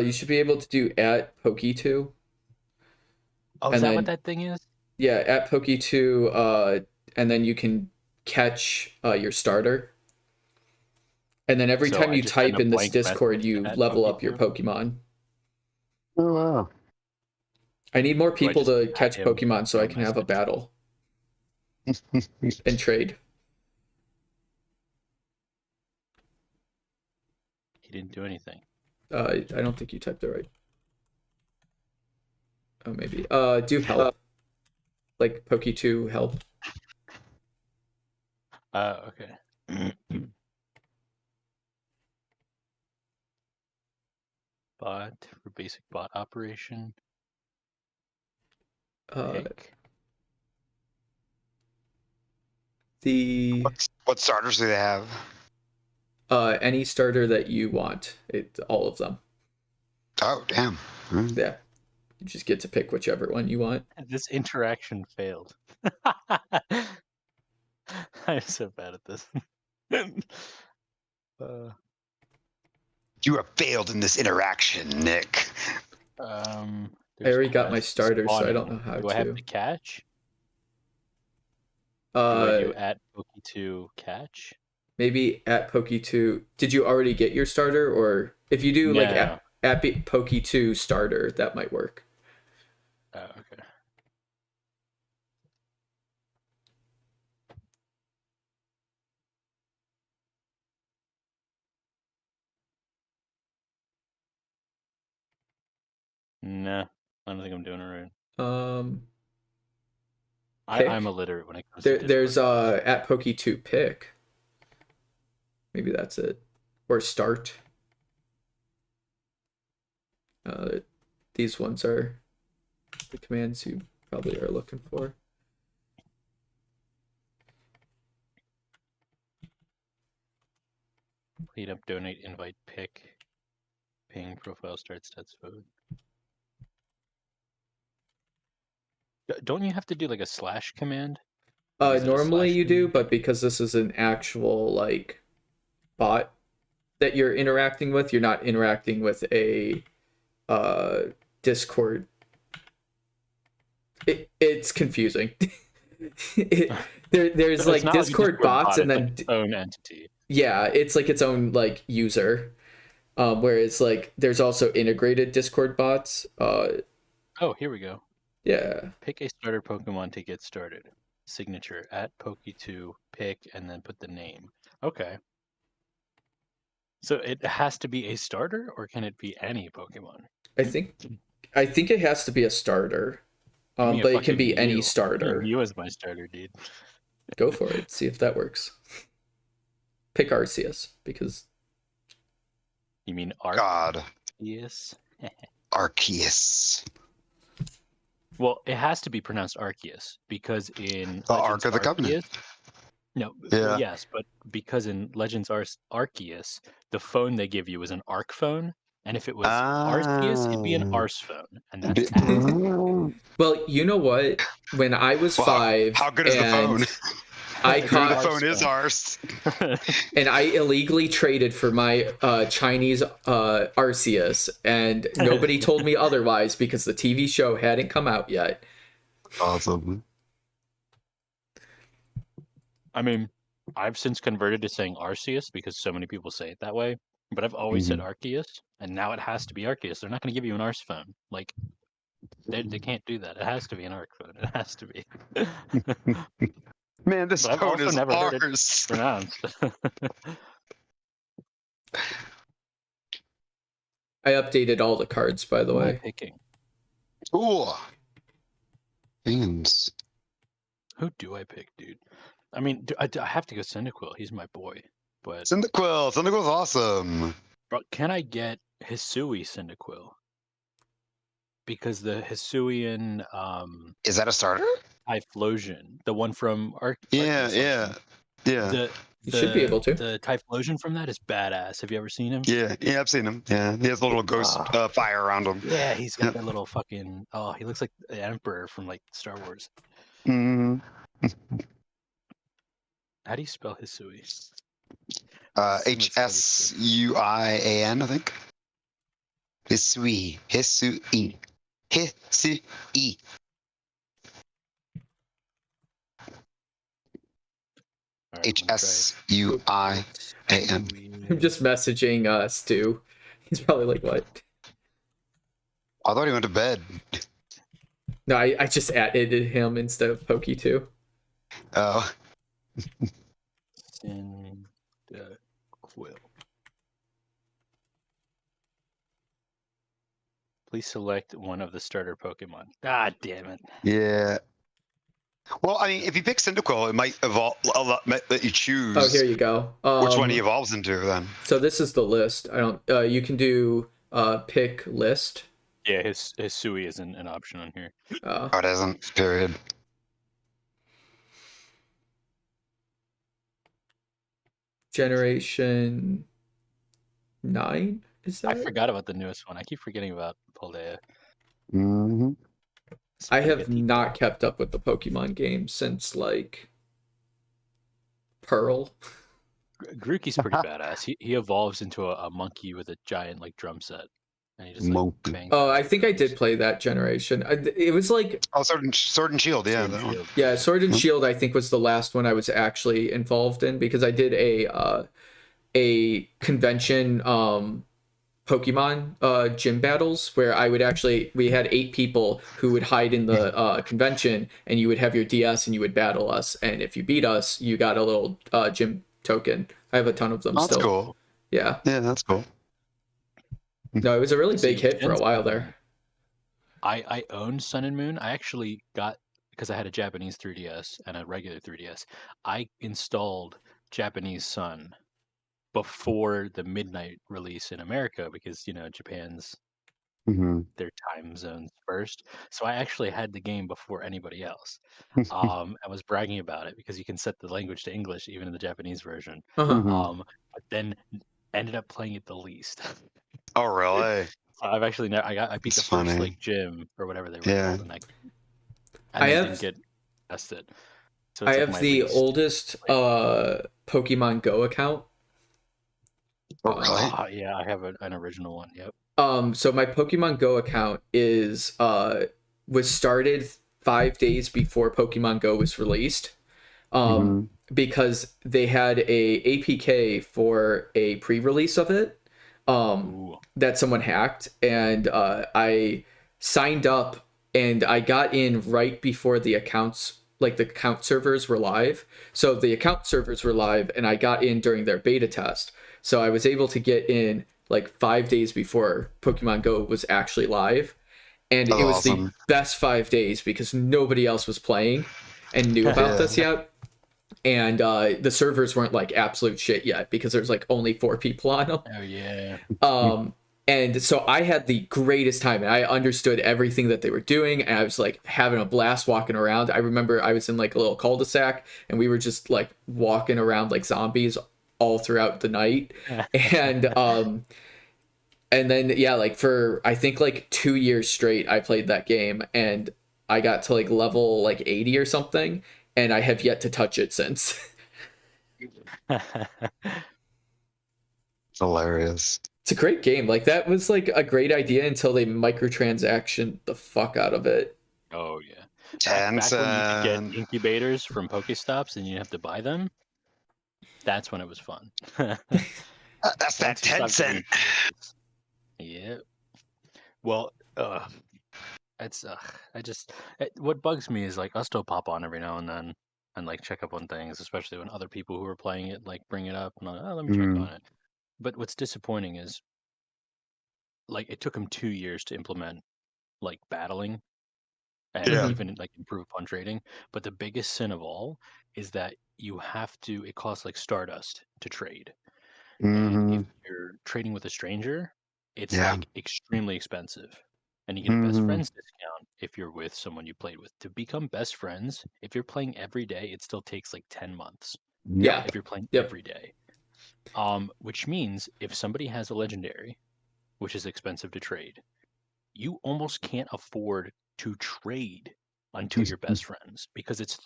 Speaker 2: You should be able to do @Poke2.
Speaker 4: Oh, is that what that thing is?
Speaker 2: Yeah, @Poke2, and then you can catch your starter. And then every time you type in this Discord, you level up your Pokemon.
Speaker 5: Oh, wow.
Speaker 2: I need more people to catch Pokemon so I can have a battle. And trade.
Speaker 4: He didn't do anything.
Speaker 2: I don't think you typed it right. Oh, maybe. Do help. Like Poke2 help.
Speaker 4: Okay. Bot for basic bot operation. Pick.
Speaker 5: What starters do they have?
Speaker 2: Any starter that you want. All of them.
Speaker 5: Oh, damn.
Speaker 2: Yeah. You just get to pick whichever one you want.
Speaker 4: This interaction failed. I'm so bad at this.
Speaker 5: You have failed in this interaction, Nick.
Speaker 2: I already got my starter, so I don't know how to.
Speaker 4: Do I have to catch?
Speaker 2: Do I do
Speaker 4: @Poke2 catch?
Speaker 2: Maybe @Poke2. Did you already get your starter, or if you do like @Poke2 starter, that might work.
Speaker 4: Oh, okay. Nah, I don't think I'm doing it right. I'm illiterate when it comes to
Speaker 2: there's @Poke2 pick. Maybe that's it. Or start. These ones are the commands you probably are looking for.
Speaker 4: Lead up, donate, invite, pick, ping, profile, start, stats, vote. Don't you have to do like a slash command?
Speaker 2: Normally you do, but because this is an actual like bot, that you're interacting with. You're not interacting with a Discord. It's confusing. There's
Speaker 4: So it's
Speaker 2: like
Speaker 4: not like a
Speaker 2: Discord
Speaker 4: Discord
Speaker 2: bots,
Speaker 4: bot,
Speaker 2: and
Speaker 4: it's
Speaker 2: then
Speaker 4: like its own entity.
Speaker 2: yeah, it's like its own like user. Whereas like there's also integrated Discord bots.
Speaker 4: Oh, here we go.
Speaker 2: Yeah.
Speaker 4: Pick a starter Pokemon to get started. Signature at Poke2, pick, and then put the name. Okay. So it has to be a starter, or can it be any Pokemon?
Speaker 2: I think it has to be a starter.
Speaker 4: Give me a
Speaker 2: But it can
Speaker 4: fucking
Speaker 2: be any
Speaker 4: Mew.
Speaker 2: starter.
Speaker 4: Mew is my starter, dude.
Speaker 2: Go for it. See if that works. Pick Arceus because
Speaker 4: You mean
Speaker 5: God.
Speaker 4: Arceus?
Speaker 5: Arceus.
Speaker 4: Well, it has to be pronounced Arceus because in
Speaker 5: The
Speaker 4: Legends
Speaker 5: Ark of the Covenant.
Speaker 4: No,
Speaker 5: Yeah.
Speaker 4: well, yes, but because in Legends Arceus, the phone they give you is an Arc phone, and if it was Arceus, it'd be an
Speaker 5: Ah.
Speaker 4: Arse phone, and that's ass.
Speaker 2: well, you know what? When I was
Speaker 5: Well,
Speaker 2: 5,
Speaker 5: how good is the
Speaker 2: and
Speaker 5: phone?
Speaker 2: I
Speaker 5: Dude, the
Speaker 2: caught
Speaker 5: phone is ours.
Speaker 2: and I illegally traded for my Chinese Arceus, and nobody told me otherwise because the TV show hadn't come out yet.
Speaker 5: Awesome.
Speaker 4: I mean, I've since converted to saying Arceus because so many people say it that way, but I've always said Arceus, and now it has to be Arceus. They're not going to give you an Arse phone. Like, they can't do that. It has to be an Arc phone. It has to be.
Speaker 5: Man, this
Speaker 4: But I've
Speaker 5: phone
Speaker 4: also
Speaker 5: is
Speaker 4: never heard it
Speaker 5: ours.
Speaker 4: pronounced.
Speaker 2: I updated all the cards, by the
Speaker 4: Who am I
Speaker 2: way.
Speaker 4: picking?
Speaker 5: Ooh. Beans.
Speaker 4: Who do I pick, dude? I mean, I have to go Cyndaquil. He's my boy. But
Speaker 5: Cyndaquil. Cyndaquil's awesome.
Speaker 4: bro, can I get Hisui Cyndaquil? Because the Hisuian
Speaker 5: Is that a starter?
Speaker 4: Typhlosion, the one from
Speaker 5: Yeah,
Speaker 4: Arceus
Speaker 5: yeah.
Speaker 4: Legend,
Speaker 5: Yeah.
Speaker 2: You should be able to.
Speaker 4: The Typhlosion from that is badass. Have you ever seen him?
Speaker 5: Yeah, I've seen him. Yeah, he has a little ghost fire around him.
Speaker 4: Yeah, he's got
Speaker 5: Yep.
Speaker 4: that little fucking. Oh, he looks like the Emperor from like Star Wars.
Speaker 5: Mm.
Speaker 4: How do you spell Hisui?
Speaker 5: Hsuian, I think. Hisui. Hisui. Hisui.
Speaker 4: All right, let me try
Speaker 5: Hsuian.
Speaker 2: I'm just messaging Stu. He's probably like, what?
Speaker 5: I thought he went to bed.
Speaker 2: No, I just added him instead of Poke2.
Speaker 5: Oh.
Speaker 4: Cyndaquil. Please select one of the starter Pokemon. God damn it.
Speaker 5: Yeah. Well, I mean, if you pick Cyndaquil, it might evolve. Let you choose.
Speaker 2: Oh, here you go.
Speaker 5: Which one he evolves into then?
Speaker 2: So this is the list. I don't. You can do pick list.
Speaker 4: Yeah, his Hisui isn't an option on here.
Speaker 5: Oh, it isn't. Period.
Speaker 2: Generation 9 is that?
Speaker 4: I forgot about the newest one. I keep forgetting about Paldea.
Speaker 5: Mm-hmm.
Speaker 2: I have not kept up with the Pokemon game since like Pearl.
Speaker 4: Grookey's pretty badass. He evolves into a monkey with a giant like drum set, and he just like bangs.
Speaker 2: Oh, I think I did play that generation. It was like
Speaker 5: Sword and Shield. Yeah,
Speaker 4: Sword and Shield.
Speaker 2: yeah, Sword and Shield. I think was the last one I was actually involved in because I did a convention Pokemon gym battles where I would we had 8 people who would hide in the convention, and you would have your DS and you would battle us, and if you beat us, you got a little gym token. I have a ton of them still.
Speaker 5: That's cool.
Speaker 2: Yeah.
Speaker 5: Yeah, that's cool.
Speaker 2: No, it was a really big hit for a while there.
Speaker 4: I owned Sun and Moon. I actually got, because I had a Japanese 3DS and a regular 3DS, I installed Japanese Sun before the midnight release in America because, you know, Japan's their time zones first. So I actually had the game before anybody else. I was bragging about it because you can set the language to English even in the Japanese version. But then ended up playing it the least.
Speaker 5: Oh, really?
Speaker 4: So I've actually I beat the first like gym or whatever they were called, and I didn't get tested. So
Speaker 2: I have the oldest Pokemon Go account.
Speaker 5: Oh, really?
Speaker 4: Yeah, I have an original one. Yep.
Speaker 2: So my Pokemon Go account is was started 5 days before Pokemon Go was released.
Speaker 5: Mhm.
Speaker 2: Because they had a APK for a pre-release of it
Speaker 4: Ooh.
Speaker 2: that someone hacked, and I signed up and I got in right before the accounts, like the account servers were live. So the account servers were live and I got in during their beta test. So I was able to get in like 5 days before Pokemon Go was actually live. And
Speaker 5: That's
Speaker 2: it was the
Speaker 5: awesome.
Speaker 2: best 5 days because nobody else was playing and knew about this yet. And the servers weren't like absolute shit yet because there's like only 4 people on them.
Speaker 4: Oh yeah.
Speaker 2: And so I had the greatest time, and I understood everything that they were doing, and I was like having a blast walking around. I remember I was in like a little cul-de-sac, and we were just like walking around like zombies all throughout the night. And then yeah, like for I think like 2 years straight I played that game, and I got to like level like 80 or something, and I have yet to touch it since.
Speaker 5: It's hilarious.
Speaker 2: It's a great game. Like that was like a great idea until they microtransaction the fuck out of it.
Speaker 4: Oh yeah.
Speaker 5: Ten
Speaker 4: Back when you could
Speaker 5: cent.
Speaker 4: get incubators from Pokestops and you have to buy them, that's when it was fun.
Speaker 5: That's that
Speaker 4: Once you stopped
Speaker 5: 10
Speaker 4: getting
Speaker 5: cent.
Speaker 4: incubators. Yeah. Well, it's what bugs me is like I'll still pop on every now and then and like check up on things, especially when other people who are playing it like bring it up and I'm like, oh, let me check
Speaker 5: Mm.
Speaker 4: on it. But what's disappointing is like it took them 2 years to implement like battling and
Speaker 5: Yeah.
Speaker 4: even like improve upon trading. But the biggest sin of all is that it costs like Stardust to trade. And if
Speaker 5: Hmm.
Speaker 4: you're trading with a stranger, it's
Speaker 5: Yeah.
Speaker 4: like extremely expensive. And you get a best
Speaker 5: Mhm.
Speaker 4: friends discount if you're with someone you played with. To become best friends, if you're playing every day, it still takes like 10 months
Speaker 2: Yeah.
Speaker 4: if you're playing
Speaker 2: Yep.
Speaker 4: every day. Which means if somebody has a legendary, which is expensive to trade, you almost can't afford to trade until you're best friends because it's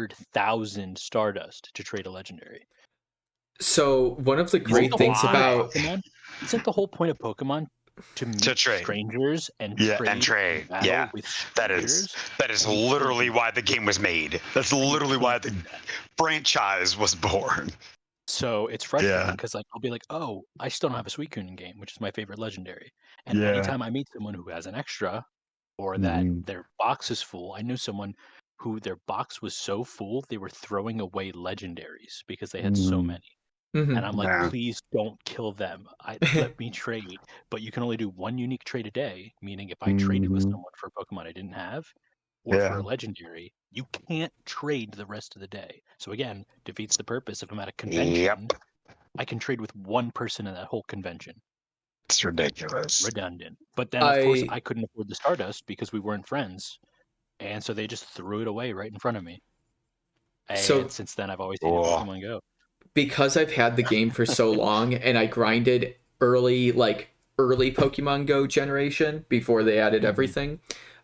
Speaker 4: 300,000 Stardust to trade a legendary.
Speaker 2: So one of the
Speaker 4: Isn't
Speaker 2: great
Speaker 4: the
Speaker 2: things
Speaker 4: whole point of
Speaker 2: about
Speaker 4: Pokemon? Isn't the whole point of Pokemon to meet
Speaker 5: trade.
Speaker 4: strangers and
Speaker 5: Yeah,
Speaker 4: trade
Speaker 5: and trade.
Speaker 4: battle
Speaker 5: Yeah.
Speaker 4: with
Speaker 5: That
Speaker 4: strangers?
Speaker 5: is
Speaker 4: And you
Speaker 5: literally
Speaker 4: can't-
Speaker 5: why the game was made. That's
Speaker 4: and you
Speaker 5: literally why
Speaker 4: can't
Speaker 5: the
Speaker 4: do that.
Speaker 5: franchise was born.
Speaker 4: So it's frustrating
Speaker 5: Yeah.
Speaker 4: because like I'll be like, oh, I still don't have a Suicune game, which is my favorite legendary. And
Speaker 5: Yeah.
Speaker 4: anytime I meet someone who has an extra or that
Speaker 5: Mhm.
Speaker 4: their box is full, I knew someone who their box was so full they were throwing away legendaries because they had so
Speaker 5: Mhm.
Speaker 4: many.
Speaker 2: Mhm.
Speaker 4: And I'm like,
Speaker 5: Yeah.
Speaker 4: please don't kill them. Let me trade. But you can only do one unique trade a day, meaning if I traded with
Speaker 5: Mhm.
Speaker 4: someone for a Pokemon I didn't have or for
Speaker 5: Yeah.
Speaker 4: a legendary, you can't trade the rest of the day. So again, defeats the purpose. If I'm at a convention,
Speaker 5: Yep.
Speaker 4: I can trade with one person in that whole convention.
Speaker 5: It's ridiculous.
Speaker 4: Redundant. But then of course
Speaker 2: I
Speaker 4: I couldn't afford the Stardust because we weren't friends. And so they just threw it away right in front of me. And
Speaker 2: so
Speaker 4: since then I've always hated
Speaker 5: Cool.
Speaker 4: Pokemon Go.
Speaker 2: because I've had the game for so long and I grinded early Pokemon Go generation before they added everything,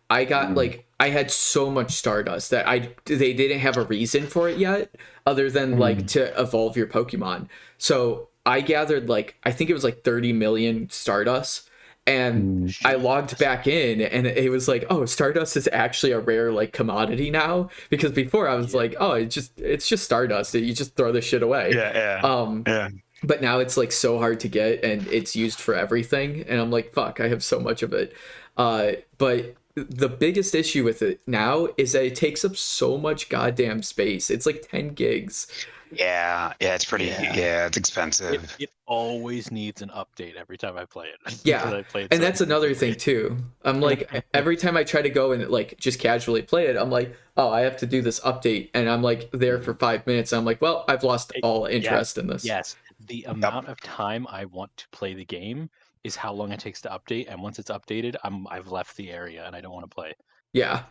Speaker 2: I got like I had so much Stardust that they didn't have a reason for it yet other than like to evolve your Pokemon. So I gathered like I think it was like 30 million Stardust, and I logged back in and it was like, oh, Stardust is actually a rare like commodity now, because before I was like, oh, it's just Stardust, you just throw this shit away.
Speaker 5: Yeah.
Speaker 2: But now it's like so hard to get and it's used for everything, and I'm like, fuck, I have so much of it. But the biggest issue with it now is that it takes up so much goddamn space. It's like 10 gigs.
Speaker 5: Yeah. It's pretty.
Speaker 4: Yeah.
Speaker 5: Yeah, it's expensive.
Speaker 4: It always needs an update every time I play it. Because
Speaker 2: Yeah,
Speaker 4: I play it
Speaker 2: and
Speaker 4: so
Speaker 2: that's another
Speaker 4: frequently.
Speaker 2: thing too. I'm like, every time I try to go and like just casually play it, I'm like, oh, I have to do this update, and I'm like there for 5 minutes. And I'm like, well, I've lost all interest in this.
Speaker 4: Yes, the amount of time I want to play the game is how long it takes to update, and once it's updated, I've left the area and I don't want to play.
Speaker 2: Yeah,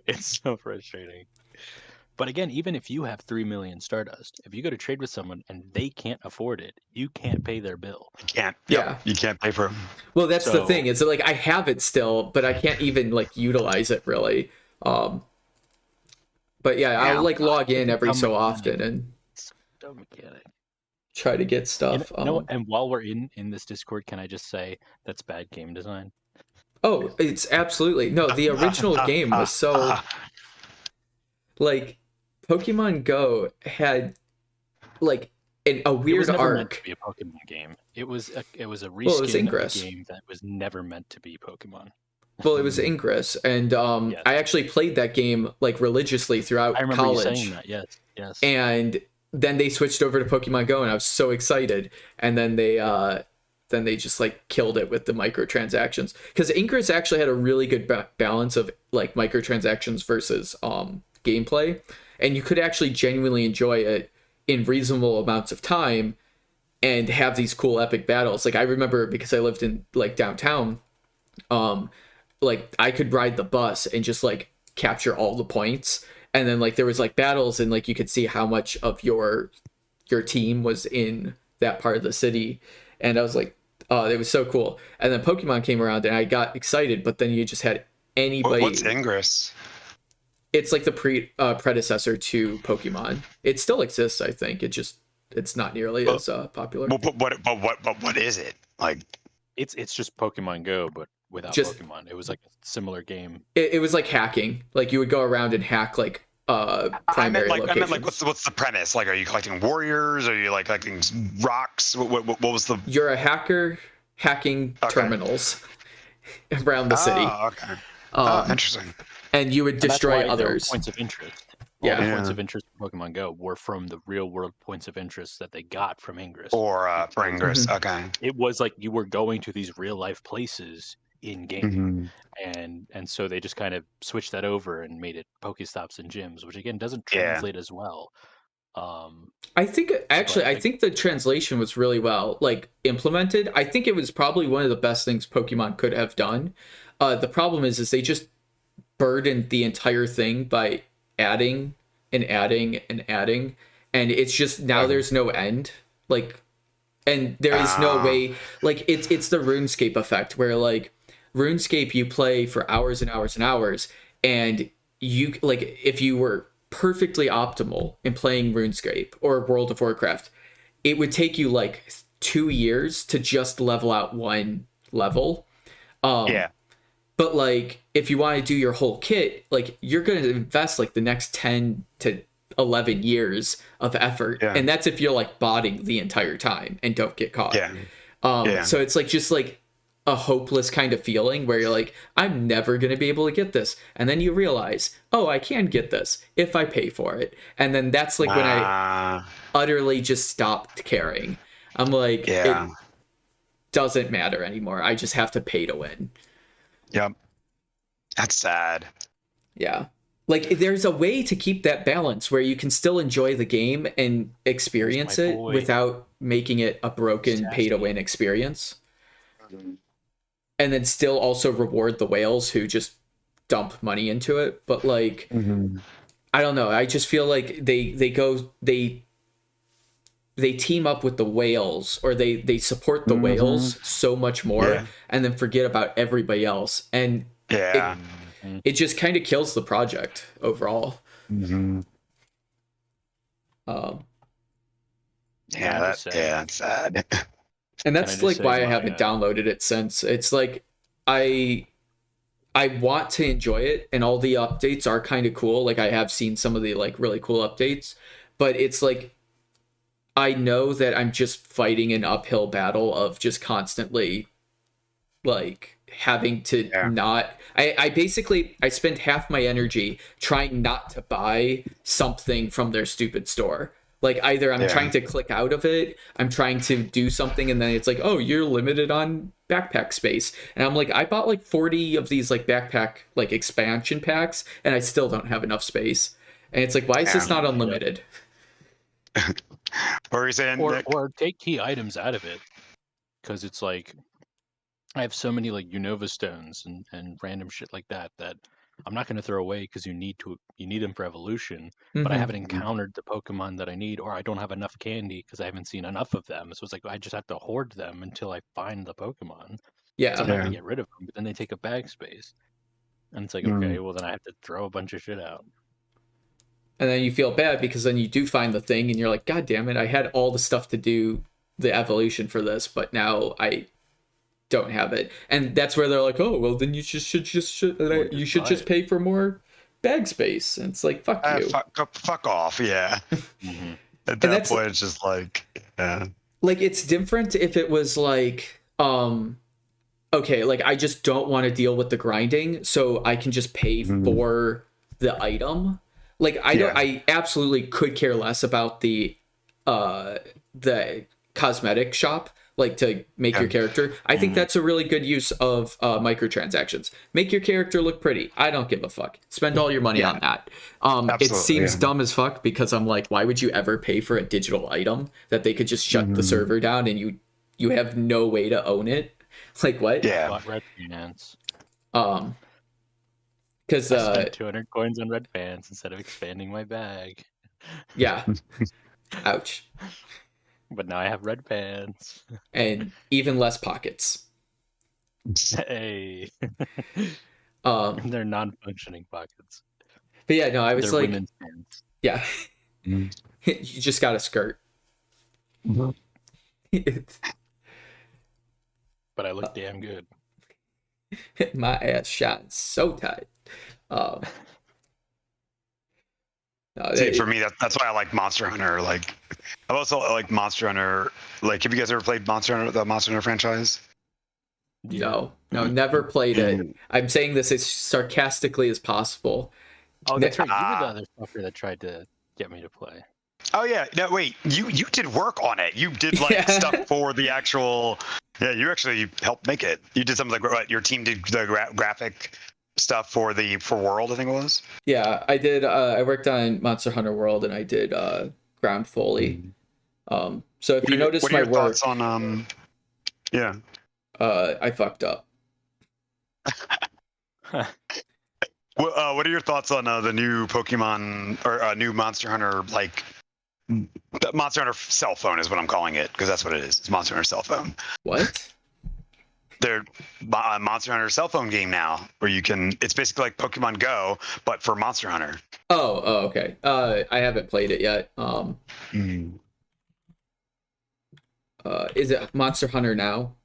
Speaker 4: It's so frustrating. But again, even if you have 3 million Stardust, if you go to trade with someone and they can't afford it, you can't pay their bill.
Speaker 5: You can't.
Speaker 2: Yeah.
Speaker 5: You can't pay for.
Speaker 2: well, that's the
Speaker 4: So-
Speaker 2: thing. It's like I have it still, but I can't even like utilize it really. But yeah, I'll like log in every so often, and
Speaker 4: Dumb mechanic.
Speaker 2: try to get stuff.
Speaker 4: And while we're in this Discord, can I just say that's bad game design?
Speaker 2: Oh, it's absolutely no. The original game was so like Pokemon Go had like a
Speaker 4: It
Speaker 2: weird
Speaker 4: was never meant to
Speaker 2: arc.
Speaker 4: be a Pokemon game. It was a
Speaker 2: Well, it was
Speaker 4: reskin of a
Speaker 2: Ingress.
Speaker 4: game that was never meant to be Pokemon.
Speaker 2: Well, it was Ingress, and
Speaker 4: Yes.
Speaker 2: I actually played that game like religiously throughout
Speaker 4: I remember
Speaker 2: college.
Speaker 4: you saying that. Yes.
Speaker 2: And then they switched over to Pokemon Go, and I was so excited. And then they just like killed it with the microtransactions, because Ingress actually had a really good balance of like microtransactions versus gameplay, and you could actually genuinely enjoy it in reasonable amounts of time and have these cool epic battles. Like I remember, because I lived in like downtown, like I could ride the bus and just like capture all the points, and then like there was like battles, and like you could see how much of your team was in that part of the city, and I was like, oh, it was so cool. And then Pokemon came around and I got excited, but then you just had anybody.
Speaker 5: What's Ingress?
Speaker 2: It's like the predecessor to Pokemon. It still exists, I think. It's not nearly as popular.
Speaker 5: But what is it like?
Speaker 4: It's just Pokemon Go, but without
Speaker 2: Just-
Speaker 4: Pokemon. It was like a similar game.
Speaker 2: It was like hacking. Like you would go around and hack like primary
Speaker 5: I meant
Speaker 2: locations.
Speaker 5: like what's the premise? Like, are you collecting warriors? Are you like collecting rocks? What was the?
Speaker 2: You're a hacker hacking terminals around the city.
Speaker 5: Oh, okay. Interesting.
Speaker 2: And you would
Speaker 4: And that's
Speaker 2: destroy
Speaker 4: why there were
Speaker 2: others.
Speaker 4: points of interest.
Speaker 2: Yeah.
Speaker 4: All the points of interest in Pokemon Go were from the real world points of interest that they got from Ingress.
Speaker 5: Or for Ingress.
Speaker 2: Mhm.
Speaker 5: Okay.
Speaker 4: It was like you were going to these real life places in game, and so they just kind of switched that over and made it Pokestops and gyms, which again doesn't
Speaker 5: Yeah.
Speaker 4: translate as well.
Speaker 2: I think actually, I think the translation was really well like implemented. I think it was probably one of the best things Pokemon could have done. The problem is they just burdened the entire thing by adding and adding and adding, and it's just now there's no end. Like, and there is no way. Like it's the RuneScape effect, where like RuneScape you play for hours and hours and hours, and you like if you were perfectly optimal in playing RuneScape or World of Warcraft, it would take you like 2 years to just level out one level.
Speaker 5: Yeah.
Speaker 2: But like if you want to do your whole kit, like you're going to invest like the next 10 to 11 years of effort.
Speaker 5: Yeah.
Speaker 2: And that's if you're like botting the entire time and don't get caught.
Speaker 5: Yeah.
Speaker 2: So it's like just like a hopeless kind of feeling where you're like, I'm never going to be able to get this. And then you realize, oh, I can get this if I pay for it. And then that's like when I utterly just stopped caring. I'm like,
Speaker 5: Yeah.
Speaker 2: it doesn't matter anymore. I just have to pay to win.
Speaker 5: Yep. That's sad.
Speaker 2: Yeah. Like there's a way to keep that balance where you can still enjoy the game and experience
Speaker 4: my
Speaker 2: it
Speaker 4: boy.
Speaker 2: without making it a broken pay to win experience. And then still also reward the whales who just dump money into it. But like, I don't know. I just feel like they team up with the whales, or they support the whales so much more, and then forget about everybody else. And
Speaker 5: Yeah.
Speaker 2: it just kind of kills the project overall.
Speaker 5: Yeah, that's sad.
Speaker 2: And that's
Speaker 4: just
Speaker 2: like
Speaker 4: say
Speaker 2: why I
Speaker 4: my,
Speaker 2: haven't downloaded it since. It's like I want to enjoy it, and all the updates are kind of cool. Like I have seen some of the like really cool updates, but it's like I know that I'm just fighting an uphill battle of just constantly like having to not I basically I spend half my energy trying not to buy something from their stupid store. Like either I'm trying to click out of it, I'm trying to do something, and then it's like, oh, you're limited on backpack space. And I'm like, I bought like 40 of these like backpack like expansion packs, and I still don't have enough space. And it's like, why is this not unlimited?
Speaker 5: What were you saying, Nick?
Speaker 4: or take key items out of it, because it's like I have so many like Unova stones and random shit like that I'm not going to throw away because you need them for evolution, but I haven't encountered the Pokemon that I need, or I don't have enough candy because I haven't seen enough of them. So it's like I just have to hoard them until I find the Pokemon.
Speaker 2: Yeah.
Speaker 4: So I'm not going to get rid of them, but then they take up bag space. And it's like, okay, well then I have to throw a bunch of shit out.
Speaker 2: And then you feel bad because then you do find the thing and you're like, God damn it, I had all the stuff to do the evolution for this, but now I don't have it. And that's where they're like, oh, well, then you should just pay for more bag space. And it's like, fuck you.
Speaker 5: Fuck off, yeah.
Speaker 4: Mhm.
Speaker 5: At that point, it's just like, yeah.
Speaker 2: Like, it's different if it was like, okay, like, I just don't want to deal with the grinding, so I can just pay for the item. Like, I absolutely could care less about the cosmetic shop, like, to make your character. I think that's a really good use of microtransactions. Make your character look pretty. I don't give a fuck. Spend all your money on that. It seems dumb as fuck because I'm like, why would you ever pay for a digital item that they could just shut the server down and you have no way to own it? Like, what?
Speaker 5: Yeah.
Speaker 4: Red pants.
Speaker 2: Because
Speaker 4: I spent 200 coins on red pants instead of expanding my bag.
Speaker 2: Yeah. Ouch.
Speaker 4: But now I have red pants.
Speaker 2: And even less pockets.
Speaker 4: Hey. They're non-functioning pockets.
Speaker 2: But yeah, no, I was
Speaker 4: They're
Speaker 2: like,
Speaker 4: women's pants.
Speaker 2: yeah. You just got a skirt.
Speaker 4: But I look damn good.
Speaker 2: My ass shot so tight.
Speaker 5: See, for me, that's why I like Monster Hunter. Like, I also like Monster Hunter. Like, have you guys ever played Monster Hunter, the Monster Hunter franchise?
Speaker 2: No, never played it. I'm saying this as sarcastically as possible.
Speaker 4: Oh, that's right. You were the other fucker that tried to get me to play.
Speaker 5: Oh yeah, no wait, you did work on it. You did like stuff for the actual. Yeah, you actually helped make it. You did something like what your team did the graphic stuff for World, I think it was.
Speaker 2: Yeah, I did. I worked on Monster Hunter World, and I did Ground Foley. So if you notice my work,
Speaker 5: thoughts on yeah,
Speaker 2: I fucked up.
Speaker 5: What are your thoughts on the new Pokemon or new Monster Hunter, like the Monster Hunter cell phone is what I'm calling it, because that's what it is. It's Monster Hunter cell phone.
Speaker 2: What?
Speaker 5: They're a Monster Hunter cell phone game now where you can. It's basically like Pokemon Go, but for Monster Hunter.
Speaker 2: Oh, okay. I haven't played it yet. Is it Monster Hunter Now?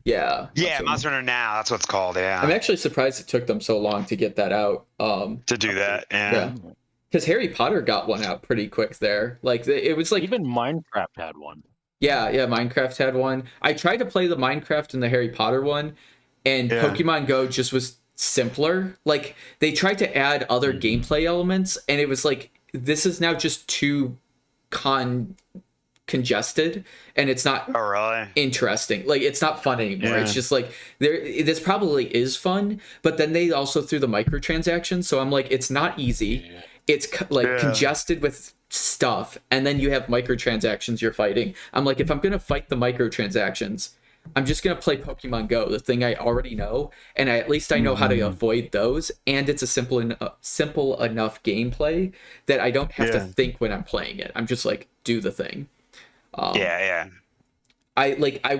Speaker 2: Yeah.
Speaker 5: Yeah, Monster Hunter Now. That's what it's called. Yeah.
Speaker 2: I'm actually surprised it took them so long to get that out.
Speaker 5: To do that, yeah.
Speaker 2: Because Harry Potter got one out pretty quick there. Like, it was like,
Speaker 4: even Minecraft had one.
Speaker 2: Yeah, Minecraft had one. I tried to play the Minecraft and the Harry Potter one, and Pokemon Go just was simpler. Like, they tried to add other gameplay elements, and it was like, this is now just too congested, and it's not interesting. Like, it's not fun anymore. It's just like, this probably is fun, but then they also threw the microtransactions, so I'm like, it's not easy. It's like congested with stuff, and then you have microtransactions you're fighting. I'm like, if I'm gonna fight the microtransactions, I'm just gonna play Pokemon Go, the thing I already know, and at least I know how to avoid those, and it's a simple enough gameplay that I don't have to think when I'm playing it. I'm just like, do the thing. I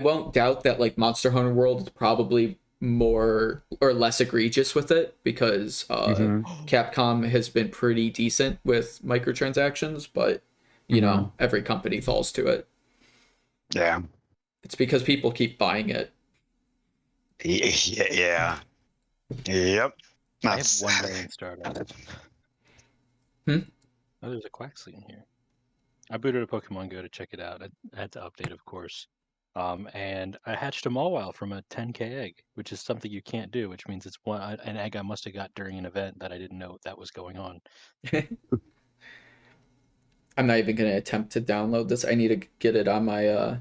Speaker 2: won't doubt that like Monster Hunter World is probably more or less egregious with it, because Capcom has been pretty decent with microtransactions, but you know, every company falls to it.
Speaker 5: Yeah,
Speaker 2: it's because people keep buying it.
Speaker 5: Yeah. Yep.
Speaker 4: I have one million startup. Oh, there's a Quaxley in here. I booted a Pokemon Go to check it out. I had to update, of course. And I hatched a Mawile from a 10k egg, which is something you can't do, which means it's an egg I must have got during an event that I didn't know that was going on.
Speaker 2: I'm not even going to attempt to download this. I need to get it on my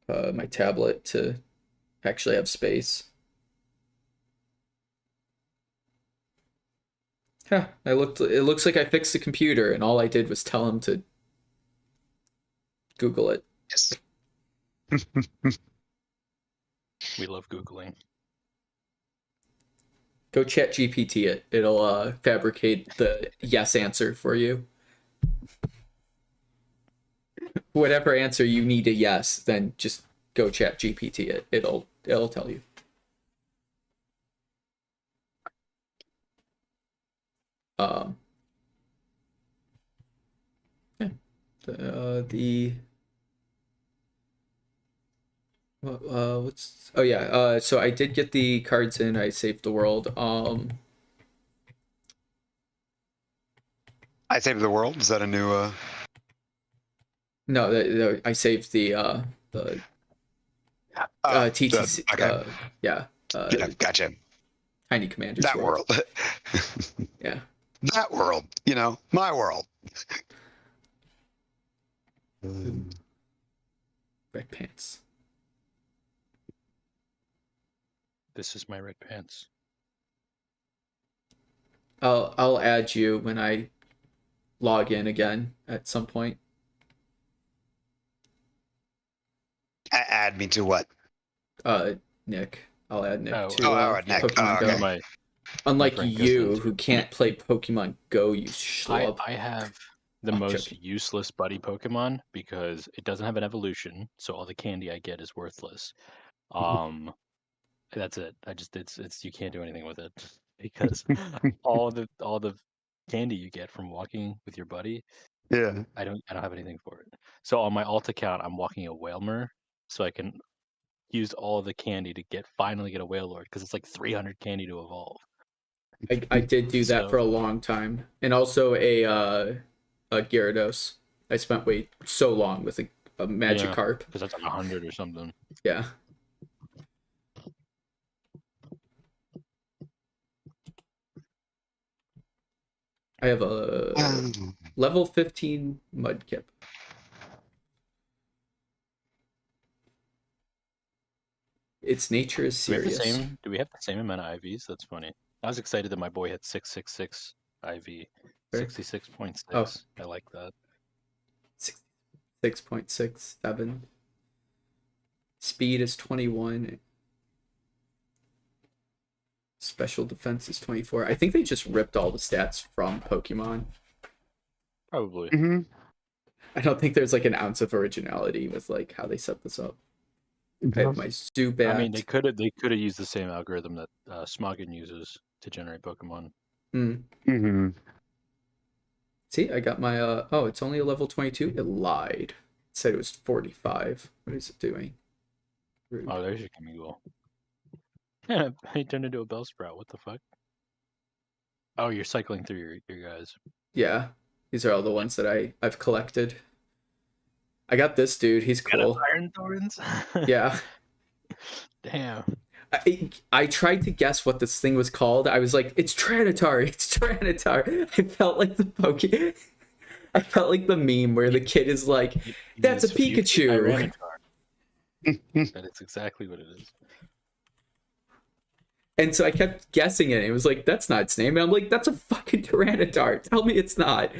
Speaker 2: my tablet to actually have space. It looks like I fixed the computer, and all I did was tell him to Google it.
Speaker 5: Yes.
Speaker 4: We love Googling.
Speaker 2: Go chat GPT it. It'll fabricate the yes answer for you. Whatever answer you need a yes, then just go chat GPT it. It'll tell you. The what's oh yeah so I did get the cards in. I saved the world.
Speaker 5: I Saved the World. Is that a new?
Speaker 2: No, I saved the TTC.
Speaker 5: Okay.
Speaker 2: Yeah.
Speaker 5: Yeah, gotcha.
Speaker 2: Tiny Commander's
Speaker 5: That world.
Speaker 2: Yeah.
Speaker 5: That world. You know, my world.
Speaker 2: Red pants.
Speaker 4: This is my red pants.
Speaker 2: I'll add you when I log in again at some point.
Speaker 5: Add me to what?
Speaker 2: Nick. I'll add Nick
Speaker 4: Oh,
Speaker 2: to
Speaker 5: Nick.
Speaker 2: Pokemon Go.
Speaker 4: My
Speaker 2: Unlike
Speaker 4: friend goes
Speaker 2: you,
Speaker 4: into
Speaker 2: who can't play Pokemon Go, you schlub.
Speaker 4: I have the
Speaker 2: I'm
Speaker 4: most
Speaker 2: joking.
Speaker 4: useless buddy Pokemon because it doesn't have an evolution, so all the candy I get is worthless. That's it. It's you can't do anything with it because all the candy you get from walking with your buddy,
Speaker 5: Yeah.
Speaker 4: I don't have anything for it. So on my alt account, I'm walking a Whalmer, so I can use all the candy to finally get a Wailord because it's like 300 candy to evolve.
Speaker 2: I did do that for a long time, and also a Gyarados. I spent so long with a Magikarp.
Speaker 4: Because that's like 100 or something.
Speaker 2: Yeah. I have a level 15 Mudkip. Its nature is serious.
Speaker 4: Do we have the same amount of IVs? That's funny. I was excited that my boy had 666 IV. 66.6.
Speaker 2: Oh.
Speaker 4: I like that.
Speaker 2: 6.67. Speed is 21. Special defense is 24. I think they just ripped all the stats from Pokemon.
Speaker 4: Probably.
Speaker 5: Mm-hmm.
Speaker 2: I don't think there's like an ounce of originality with like how they set this up. I have my Zubat.
Speaker 4: I mean, they could have used the same algorithm that Smogon uses to generate Pokemon.
Speaker 5: Mm-hmm.
Speaker 2: See, I got my oh, it's only a level 22. It lied. It said it was 45. What is it doing? Rude.
Speaker 4: Oh, there's your Kamigul. Yeah, he turned into a Bellsprout. What the fuck? Oh, you're cycling through your guys.
Speaker 2: Yeah, these are all the ones that I've collected. I got this dude. He's cool.
Speaker 4: Iron Thorns.
Speaker 2: Yeah.
Speaker 4: Damn.
Speaker 2: I tried to guess what this thing was called. I was like, it's Tranitar. It's Tranitar. I felt like I felt like the meme where the kid is like, that's a Pikachu.
Speaker 4: That is exactly what it is.
Speaker 2: And so I kept guessing it. It was like, that's not its name. And I'm like, that's a fucking Tyranitar. Tell me it's not.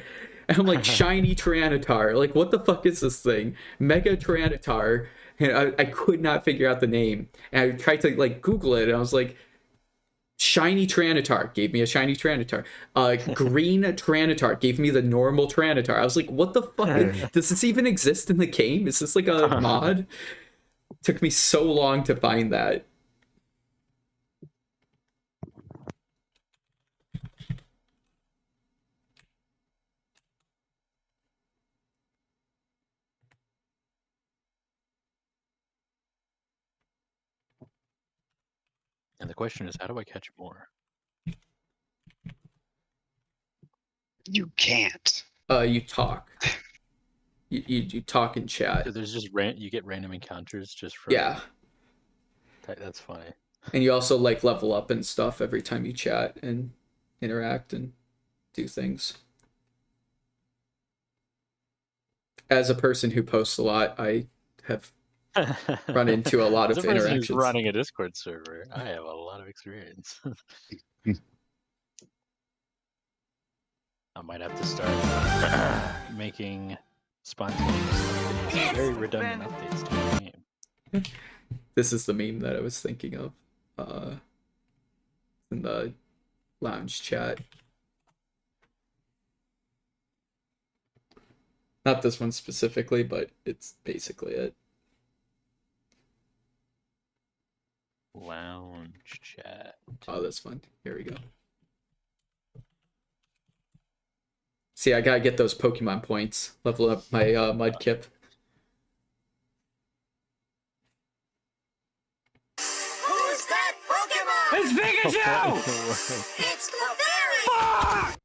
Speaker 2: And I'm like, shiny Tyranitar. Like, what the fuck is this thing? Mega Tyranitar. And I could not figure out the name. And I tried to like Google it. And I was like, shiny Tyranitar. Gave me a shiny Tyranitar. Green Tyranitar. Gave me the normal Tyranitar. I was like, what the fuck? Does this even exist in the game? Is this like a mod? Took me so long to find that.
Speaker 4: And the question is, how do I catch more?
Speaker 5: You can't.
Speaker 2: You talk. You talk in chat.
Speaker 4: So there's just you get random encounters just from.
Speaker 2: Yeah.
Speaker 4: That's funny.
Speaker 2: And you also like level up and stuff every time you chat and interact and do things. As a person who posts a lot, I have run into a lot of
Speaker 4: As a person
Speaker 2: interactions.
Speaker 4: who's running a Discord server, I have a lot of experience. I might have to start making spontaneous, very redundant updates to the game.
Speaker 2: This is the meme that I was thinking of in the lounge chat. Not this one specifically, but it's basically it.
Speaker 4: Lounge chat.
Speaker 2: Oh, that's fun. Here we go. See, I gotta get those Pokemon points. Level up my Mudkip.
Speaker 6: Who's that Pokemon?
Speaker 3: It's Pikachu!
Speaker 6: It's Clefairy!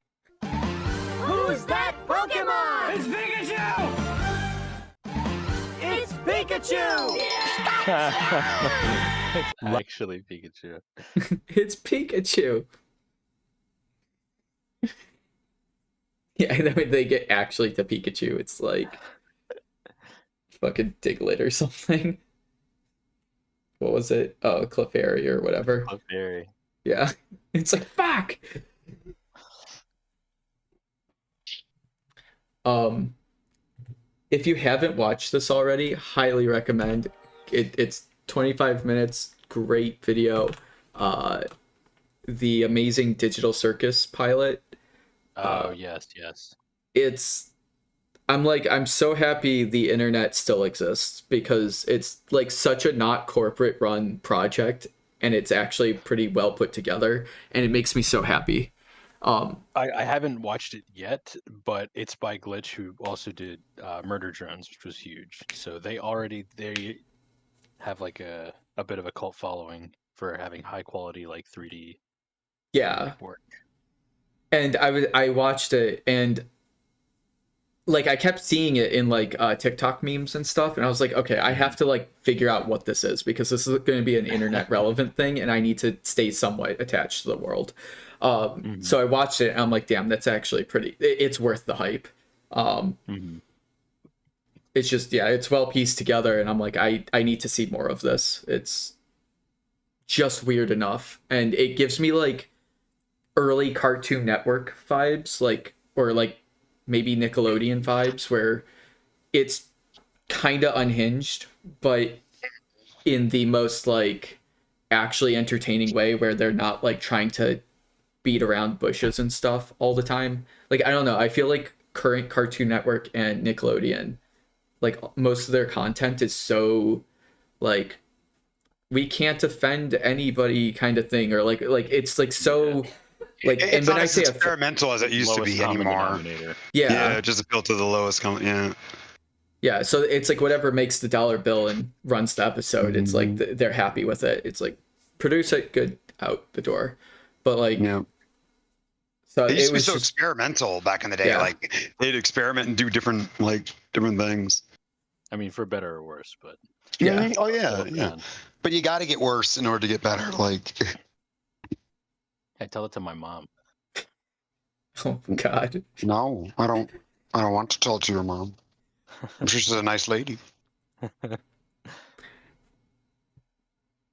Speaker 6: Who's that Pokemon?
Speaker 3: It's Pikachu!
Speaker 6: It's Pikachu!
Speaker 4: It's actually Pikachu.
Speaker 2: It's Pikachu. Yeah, and then when they get actually to Pikachu, it's like fucking Diglett or something. What was it? Oh, Clefairy or whatever.
Speaker 4: Clefairy.
Speaker 2: Yeah. It's like, fuck! If you haven't watched this already, highly recommend. It's 25 minutes, great video. The Amazing Digital Circus pilot.
Speaker 4: Oh, yes.
Speaker 2: I'm so happy the internet still exists, because it's like such a not corporate run project, and it's actually pretty well put together, and it makes me so happy.
Speaker 4: I haven't watched it yet, but it's by Glitch, who also did Murder Drones, which was huge. So they have like a bit of a cult following for having high quality like 3D work.
Speaker 2: And I watched it, and like I kept seeing it in like TikTok memes and stuff, and I was like, okay, I have to like figure out what this is, because this is going to be an internet relevant thing, and I need to stay somewhat attached to the world. So I watched it, and I'm like, damn, that's actually pretty. It's worth the hype. It's just, yeah, it's well pieced together, and I'm like, I need to see more of this. It's just weird enough, and it gives me like early Cartoon Network vibes, like, or like maybe Nickelodeon vibes, where it's kind of unhinged, but in the most like actually entertaining way, where they're not like trying to beat around bushes and stuff all the time. Like, I don't know, I feel like current Cartoon Network and Nickelodeon, like most of their content is so like, we can't offend anybody kind of thing, or like it's like so like,
Speaker 5: It's
Speaker 2: and when
Speaker 5: not
Speaker 2: I
Speaker 5: as
Speaker 2: say
Speaker 5: experimental as it used to
Speaker 4: Lowest
Speaker 5: be
Speaker 4: common
Speaker 5: anymore.
Speaker 4: denominator.
Speaker 5: Yeah, just appeal to the lowest common.
Speaker 2: Yeah, so it's like whatever makes the dollar bill and runs the episode, it's like they're happy with it. It's like, produce it, good, out the door. But like, so
Speaker 5: It used
Speaker 2: it
Speaker 5: to be
Speaker 2: was
Speaker 5: so
Speaker 2: just
Speaker 5: experimental back in the day.
Speaker 2: Yeah.
Speaker 5: Like they'd experiment and do different things.
Speaker 4: I mean, for better or worse, but
Speaker 2: Yeah.
Speaker 5: Mhm. Oh yeah,
Speaker 4: Well,
Speaker 5: yeah.
Speaker 4: man.
Speaker 5: But you got to get worse in order to get better. Like,
Speaker 4: I tell it to my mom.
Speaker 2: oh god.
Speaker 5: no, I don't want to tell it to your mom. I'm sure she's a nice lady.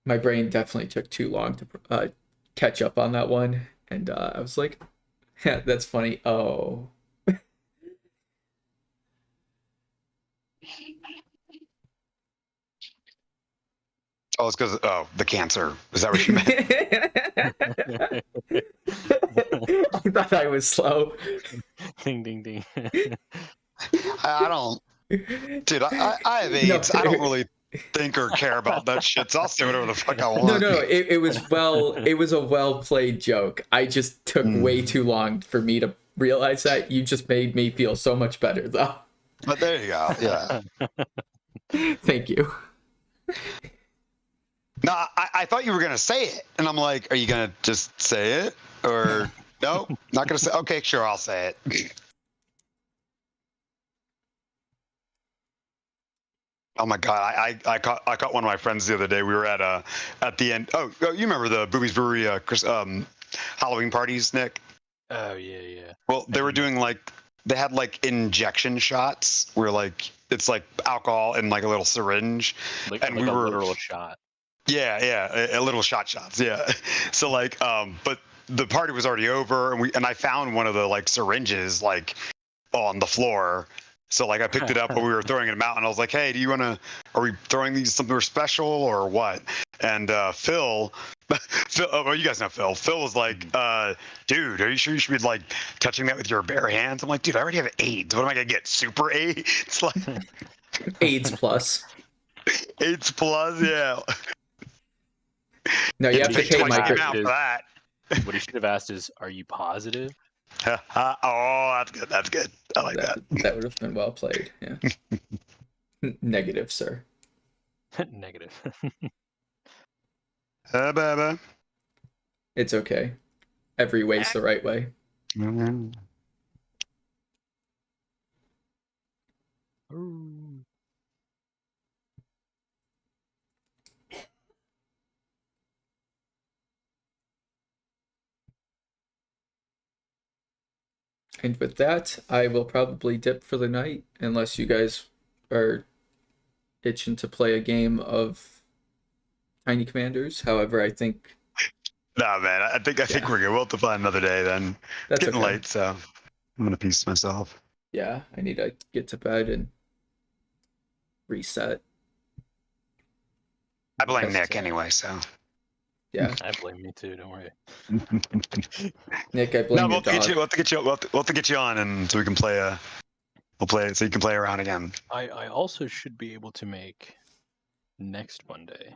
Speaker 2: My brain definitely took too long to catch up on that one, and I was like, yeah, that's funny. Oh.
Speaker 5: Oh, it's because the cancer. Is that what you meant?
Speaker 2: I thought I was slow.
Speaker 4: Ding, ding, ding.
Speaker 5: I don't, dude. I have AIDS. I don't really think or care about that shit. So I'll say whatever the fuck I want.
Speaker 2: No. It was a well played joke. I just took way too long for me to realize that. You just made me feel so much better, though.
Speaker 5: But there you go. Yeah.
Speaker 2: Thank you.
Speaker 5: No, I thought you were gonna say it, and I'm like, are you gonna just say it, or no? Not gonna say. Okay, sure, I'll say it. Oh my god, I caught one of my friends the other day. We were at the end. Oh, you remember the Boobies Brewery Halloween parties, Nick?
Speaker 4: Oh yeah.
Speaker 5: Well, they were doing they had like injection shots where like it's like alcohol in like a little syringe,
Speaker 4: Like a literal shot.
Speaker 5: Yeah, a little shots. Yeah. So like, but the party was already over, and I found one of the like syringes like on the floor. So like I picked it up and we were throwing them out, and I was like, hey, are we throwing these something special or what? And Phil, well, you guys know Phil. Phil was like, dude, are you sure you should be like touching that with your bare hands? I'm like, dude, I already have AIDS. What am I gonna get? Super AIDS? Like
Speaker 2: AIDS plus.
Speaker 5: AIDS plus, yeah.
Speaker 2: No, you have to pay my
Speaker 5: out for that.
Speaker 4: What he should have asked is, "Are you positive?"
Speaker 5: Oh, that's good. That's good. I like that.
Speaker 2: That would have been well played. Yeah. Negative, sir.
Speaker 4: Negative.
Speaker 5: Baby.
Speaker 2: It's okay. Every way's the right way.
Speaker 5: Mhm.
Speaker 4: Ooh.
Speaker 2: And with that, I will probably dip for the night, unless you guys are itching to play a game of Tiny Commanders. However, I think
Speaker 5: Nah, man. I think we're good. We'll have to find another day then.
Speaker 2: that's
Speaker 5: It's getting
Speaker 2: okay.
Speaker 5: late, so I'm gonna piece myself.
Speaker 2: Yeah, I need to get to bed and reset.
Speaker 5: I blame
Speaker 2: Yes.
Speaker 5: Nick anyway, so.
Speaker 2: Yeah,
Speaker 4: I blame me too. Don't worry.
Speaker 2: Nick, I
Speaker 5: No,
Speaker 2: blame
Speaker 5: we'll
Speaker 2: your
Speaker 5: have to get you.
Speaker 2: dog.
Speaker 5: We'll have to get you. We'll have to get you on, and so we can play. We'll play it so you can play around again.
Speaker 4: I also should be able to make next Monday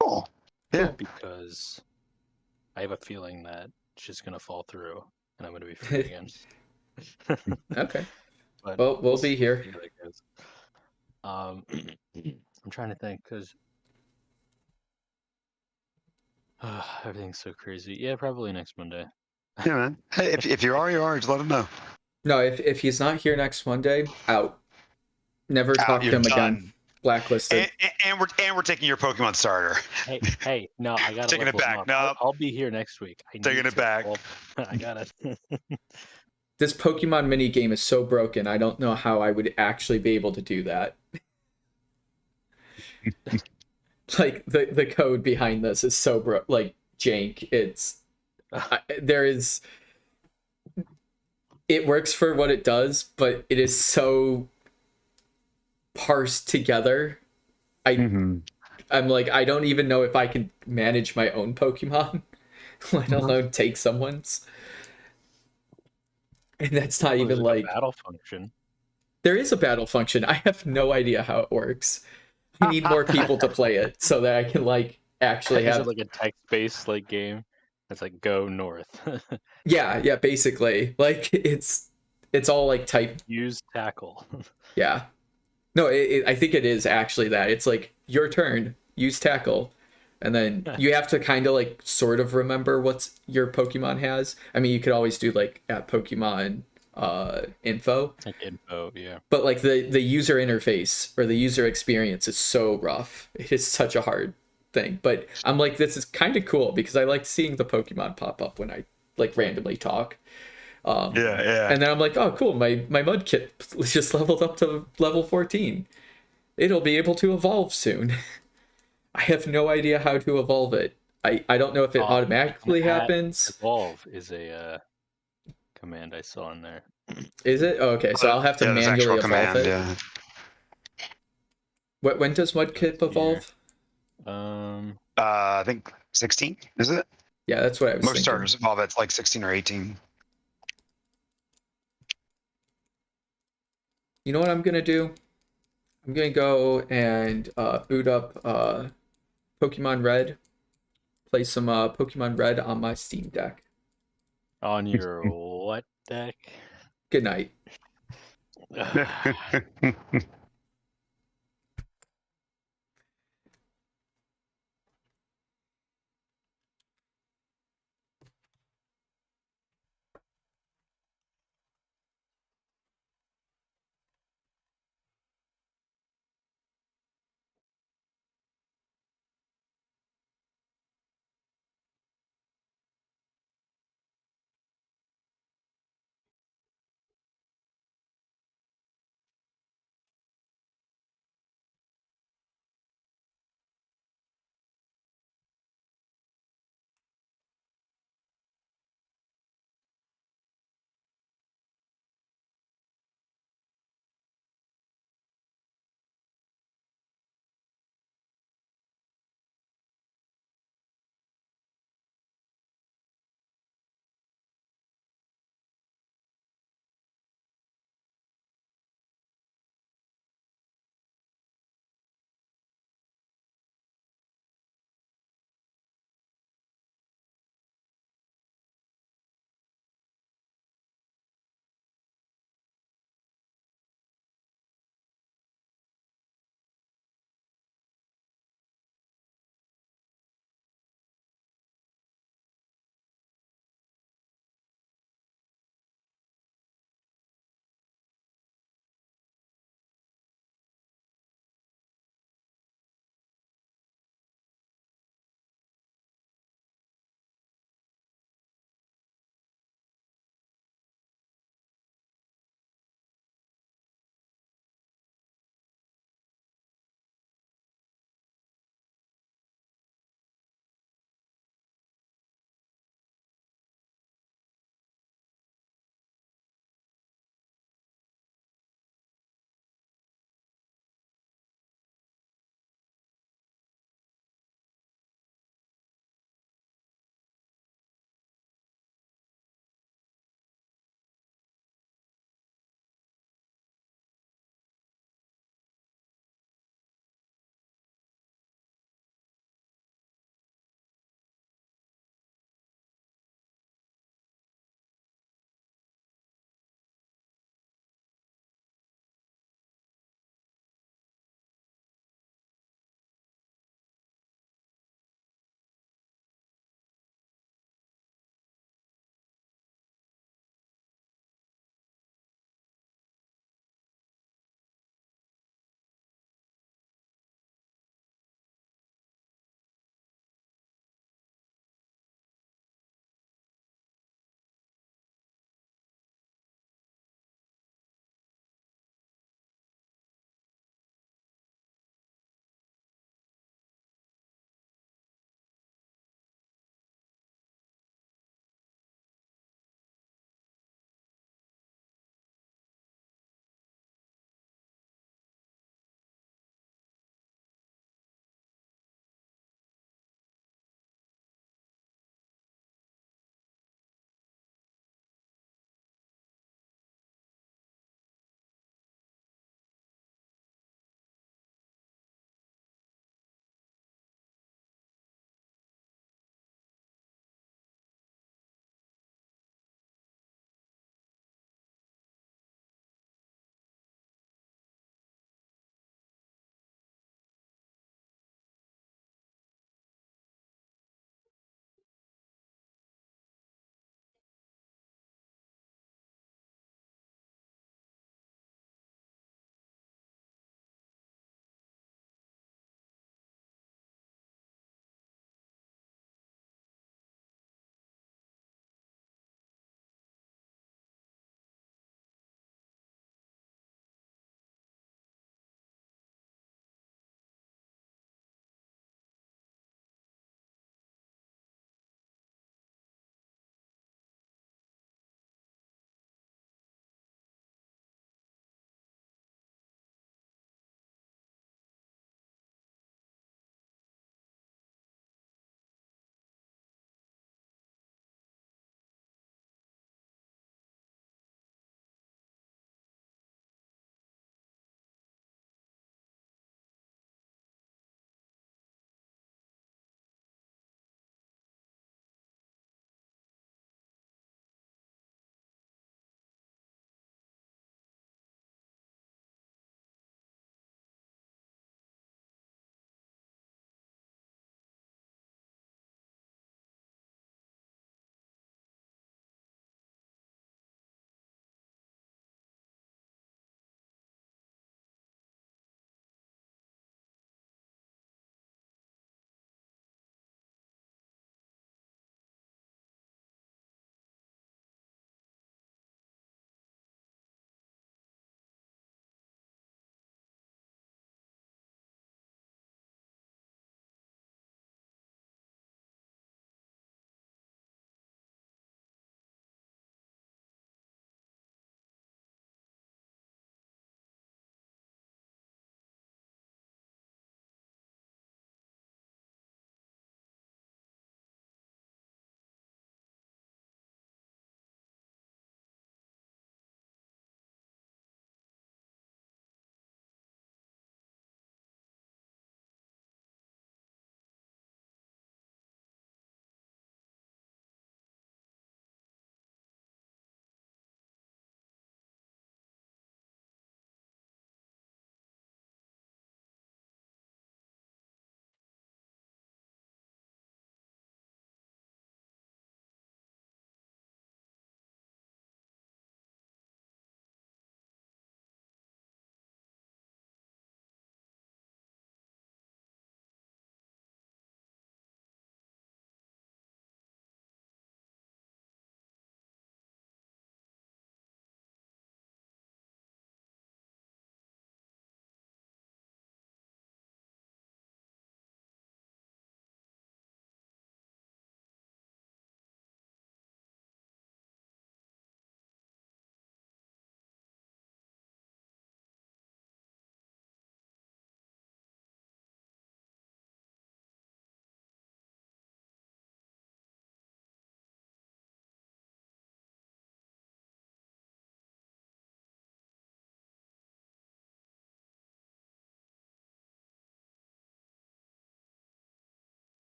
Speaker 5: Cool. Yeah.
Speaker 4: because I have a feeling that it's just gonna fall through and I'm gonna be free again.
Speaker 2: Okay.
Speaker 4: But
Speaker 2: Well, we'll be here.
Speaker 4: see how that goes. I'm trying to think because everything's so crazy. Yeah, probably next Monday.
Speaker 5: Yeah, man. Hey, if you are, you are. Just let him know.
Speaker 2: No, if he's not here next Monday, out. Never talk to
Speaker 5: you're
Speaker 2: him again.
Speaker 5: done.
Speaker 2: Blacklisted.
Speaker 5: And we're taking your Pokemon starter.
Speaker 4: Hey, no, I gotta
Speaker 5: Taking it
Speaker 4: level him
Speaker 5: back.
Speaker 4: up.
Speaker 5: No.
Speaker 4: I'll be here next week.
Speaker 5: Taking it back.
Speaker 4: I gotta.
Speaker 2: This Pokemon mini game is so broken. I don't know how I would actually be able to do that. Like the code behind this is so like jank. It works for what it does, but it is so parsed together. I'm like, I don't even know if I can manage my own Pokemon, let alone take someone's. And that's not even like
Speaker 4: a battle function.
Speaker 2: There is a battle function. I have no idea how it works. I need more people to play it so that I can like actually
Speaker 4: Is
Speaker 2: have
Speaker 4: it like a text-based like game? It's like go north.
Speaker 2: yeah, basically. Like it's all like type.
Speaker 4: Use tackle.
Speaker 2: Yeah. No, I think it is actually that. It's like your turn, use tackle. And then you have to kind of like sort of remember what's your Pokemon has. I mean, you could always do like at Pokemon info.
Speaker 4: Like info, yeah.
Speaker 2: But like the user interface or the user experience is so rough. It is such a hard thing. But I'm like, this is kind of cool because I like seeing the Pokemon pop up when I like randomly talk.
Speaker 5: Yeah.
Speaker 2: And then I'm like, oh, cool. My Mudkip just leveled up to level 14. It'll be able to evolve soon. I have no idea how to evolve it. I don't know if it automatically happens.
Speaker 4: Evolve is a command I saw in there.
Speaker 2: Is it? Oh, okay, so I'll have to
Speaker 5: there's
Speaker 2: manually
Speaker 5: actual
Speaker 2: evolve
Speaker 5: command,
Speaker 2: it.
Speaker 5: Yeah.
Speaker 2: When does Mudkip evolve?
Speaker 5: I think 16. Is it?
Speaker 2: Yeah, that's what I was
Speaker 5: Most
Speaker 2: thinking.
Speaker 5: starters evolve at like 16 or 18.
Speaker 2: You know what I'm gonna do? I'm gonna go and boot up Pokemon Red. Play some Pokemon Red on my Steam Deck.
Speaker 4: On your what deck?
Speaker 2: Good night.